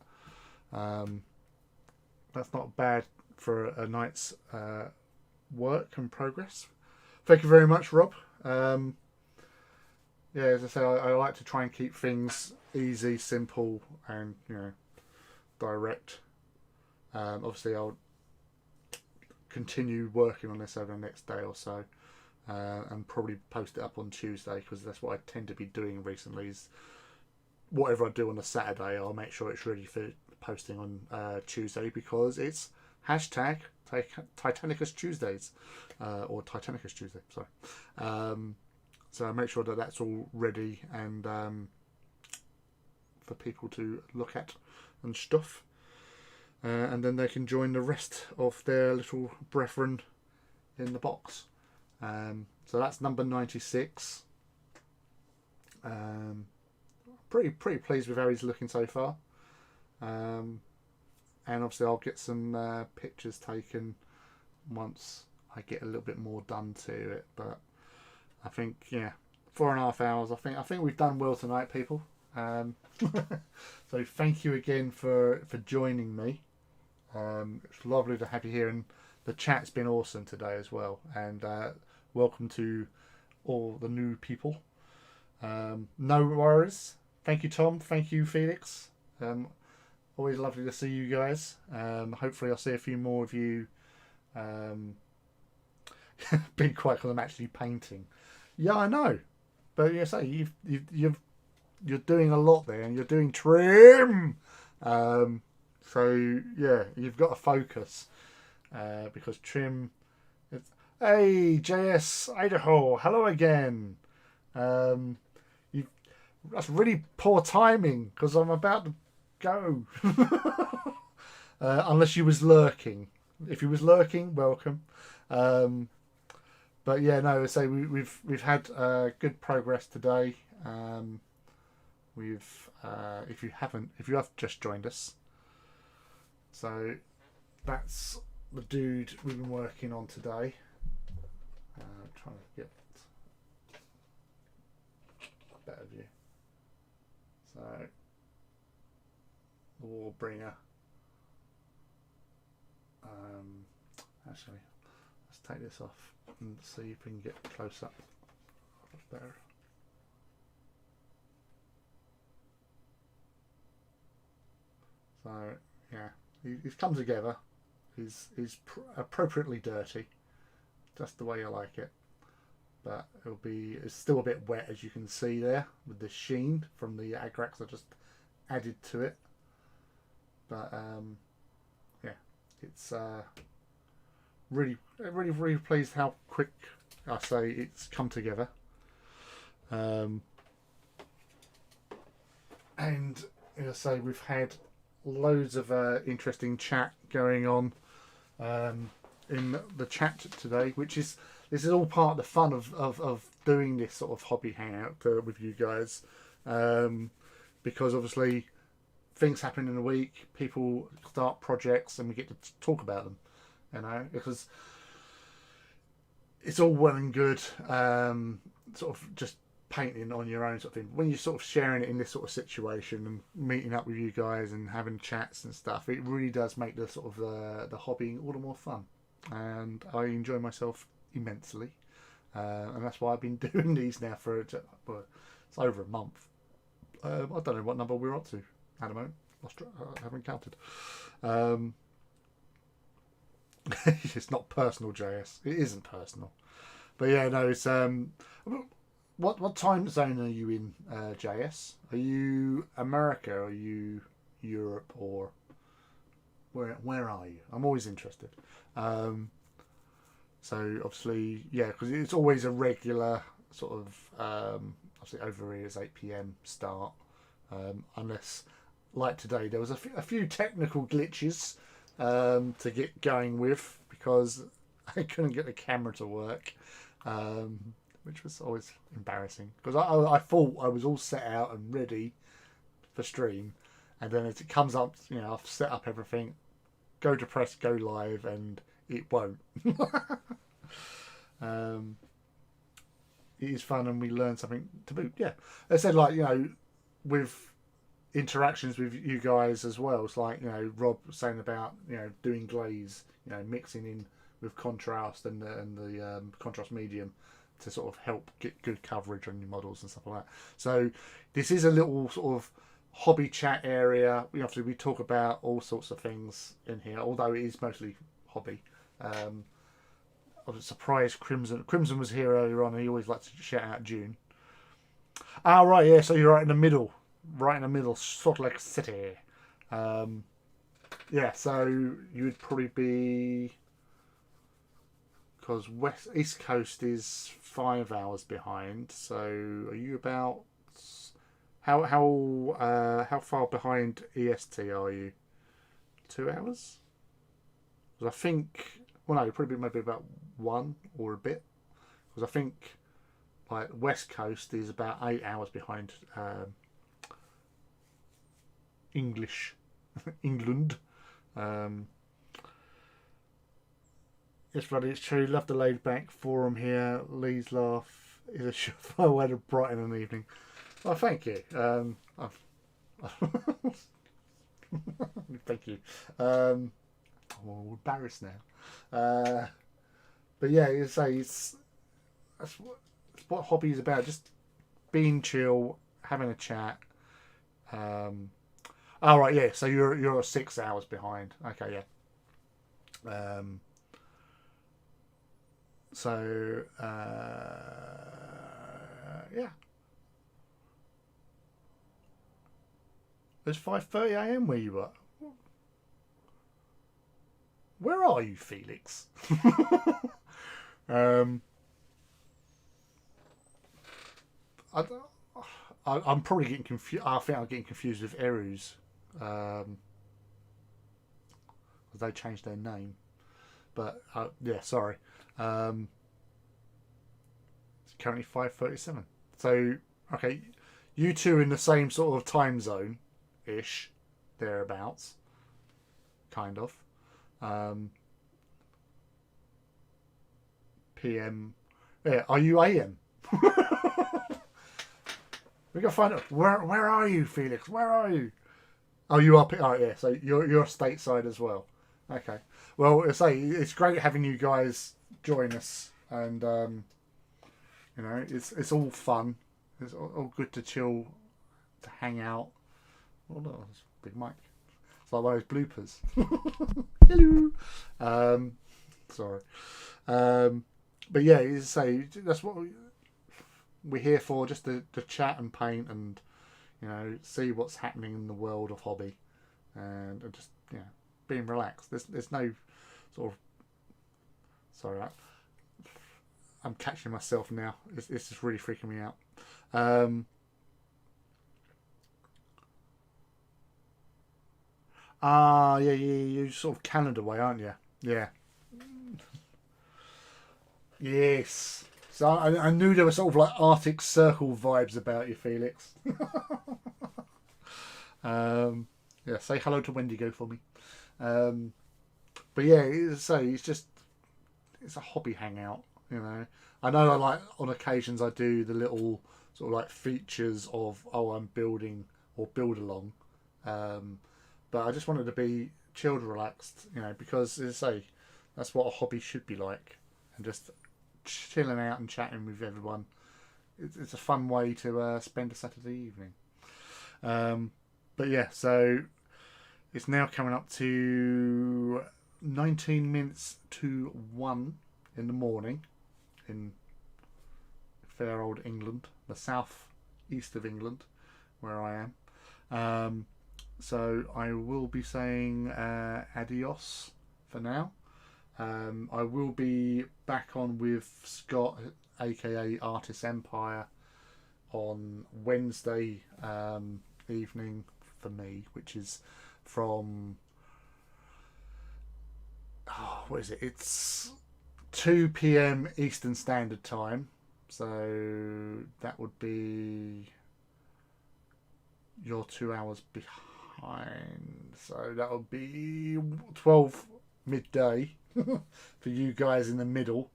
that's not bad for a night's work and progress. Thank you very much, Rob. Yeah, as I say, I like to try and keep things easy, simple, and direct. Obviously, I'll continue working on this over the next day or so. And probably post it up on Tuesday, because that's what I tend to be doing recently. Is whatever I do on a Saturday, I'll make sure it's ready for posting on Tuesday, because it's hashtag Titanicus Tuesdays, or Titanicus Tuesday. Sorry. So I make sure that that's all ready and for people to look at and stuff, and then they can join the rest of their little brethren in the box. So that's number 96. Pretty pleased with how he's looking so far. And obviously I'll get some pictures taken once I get a little bit more done to it. But I think 4.5 hours. I think we've done well tonight, people. So thank you again for joining me. It's lovely to have you here, and the chat's been awesome today as well. And welcome to all the new people. No worries. Thank you, Tom. Thank you, Felix. Always lovely to see you guys. Hopefully I'll see a few more of you. Being quiet because I'm actually painting. Yeah, I know. But you're doing a lot there, and you're doing trim. So yeah, you've got to focus, because trim. Hey, JS Idaho, hello again. That's really poor timing, because I'm about to go. Unless you was lurking. If you was lurking, welcome. But yeah, no. So we've had good progress today. If you have just joined us, so that's the dude we've been working on today. Trying to get a better view. So the Warbringer. Actually, let's take this off and see if we can get close up. That's better. So yeah, he's come together. He's appropriately dirty, just the way I like it. But it's still a bit wet, as you can see there, with the sheen from the agrax I just added to it. But yeah, it's really pleased how quick it's come together. and as I say, we've had loads of interesting chat going on in the chat today, which is this is all part of the fun of doing this sort of hobby hangout with you guys, because obviously things happen in a week, people start projects, and we get to talk about them. You know, because it's all well and good, sort of just painting on your own sort of thing. When you're sort of sharing it in this sort of situation and meeting up with you guys and having chats and stuff, it really does make the sort of the hobby all the more fun. And I enjoy myself immensely, and that's why I've been doing these now for well, it's over a month. I don't know what number we're up to at the moment. I haven't counted. It's not personal, JS. It isn't personal, but yeah, no. It's what time zone are you in, JS? Are you America? Are you Europe? Or where are you? I'm always interested. So obviously, yeah, because it's always a regular sort of obviously over here is 8 p.m. start, unless like today there was a few technical glitches to get going with, because I couldn't get the camera to work, which was always embarrassing, because I thought I was all set out and ready for stream, and then as it comes up, you know, I've set up everything, go to press go live, and it won't. It is fun, and we learn something to boot. Yeah, I said, like, you know, with interactions with you guys as well. It's like, you know, Rob was saying about, you know, doing glaze, you know, mixing in with contrast and the contrast medium to sort of help get good coverage on your models and stuff like that. So this is a little sort of hobby chat area. Obviously we talk about all sorts of things in here, although it is mostly hobby. I was surprised Crimson was here earlier on, and he always likes to shout out June. Ah, right, yeah, so you're right in the middle. Right in the middle, Salt Lake City. Yeah, so you would probably be, because East Coast is 5 hours behind. So are you about how far behind EST are you? 2 hours? Because I think, well, no, you're probably maybe about 1 or a bit. Because I think like West Coast is about 8 hours behind England. Yes, buddy, it's true. Love the laid back forum here. Lee's laugh is a surefire way to brighten an evening. Oh, thank you. Thank you. I'm embarrassed now. But yeah, you say that's what hobby is about. Just being chill, having a chat. Oh, right, yeah. So you're 6 hours behind. Okay, yeah. So yeah, it's 5:30 a.m. where you are. Where are you, Felix? I'm probably getting confused. I think I'm getting confused with Eru's. Because they changed their name. But yeah, sorry. It's currently 5:37. So okay, you two in the same sort of time zone, ish, thereabouts, kind of. PM. Yeah, are you AM? We gotta find out where are you, Felix? Where are you? Oh, you are. Oh, yeah. So you're stateside as well. Okay. Well, I say it's great having you guys join us, and you know, it's all fun. It's all good to chill, to hang out. Oh no, it's a big mic. It's like one of those bloopers. Hello. Sorry. But yeah, you say that's what we're here for, just to chat and paint and, you know, see what's happening in the world of hobby, and just, you know, being relaxed. There's no sort of, sorry, I'm catching myself now. It's just really freaking me out. Ah, yeah, you're sort of Canada way, aren't you? Yeah. Yes. So I knew there were sort of like Arctic Circle vibes about you, Felix. um, yeah, say hello to Wendigo for me. Um, but yeah, it's a hobby hangout. You know, I know I like on occasions I do the little sort of like features of I'm building or build along, um, but I just wanted to be chilled, relaxed. You know, because as I say, that's what a hobby should be like, and just chilling out and chatting with everyone. It's a fun way to spend a Saturday evening. Um, but yeah, so it's now coming up to 19 minutes to 1 in the morning in fair old England, the south east of England, where I am. So I will be saying adios for now. I will be back on with Scott, aka Artist Empire, on Wednesday evening for me, which is from what is it? It's 2 p.m. Eastern Standard Time, so that would be you're 2 hours behind. So that would be 12 midday for you guys in the middle,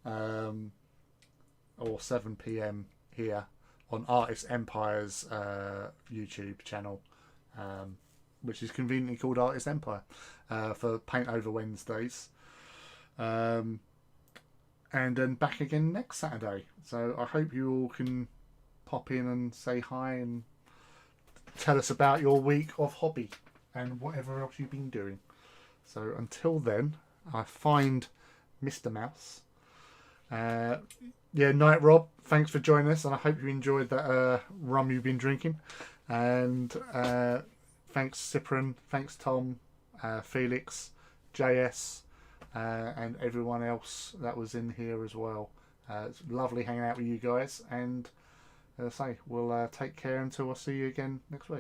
or 7 p.m. here on Artist Empire's YouTube channel, which is conveniently called Artist Empire, for Paint Over Wednesdays. And then back again next Saturday. So I hope you all can pop in and say hi and tell us about your week of hobby and whatever else you've been doing. So until then, I find Mr. Mouse. Yeah, Night Rob, thanks for joining us, and I hope you enjoyed that rum you've been drinking. And thanks Cyprian, thanks Tom, Felix, JS, and everyone else that was in here as well. It's lovely hanging out with you guys, and as I say, we'll take care until I see you again next week.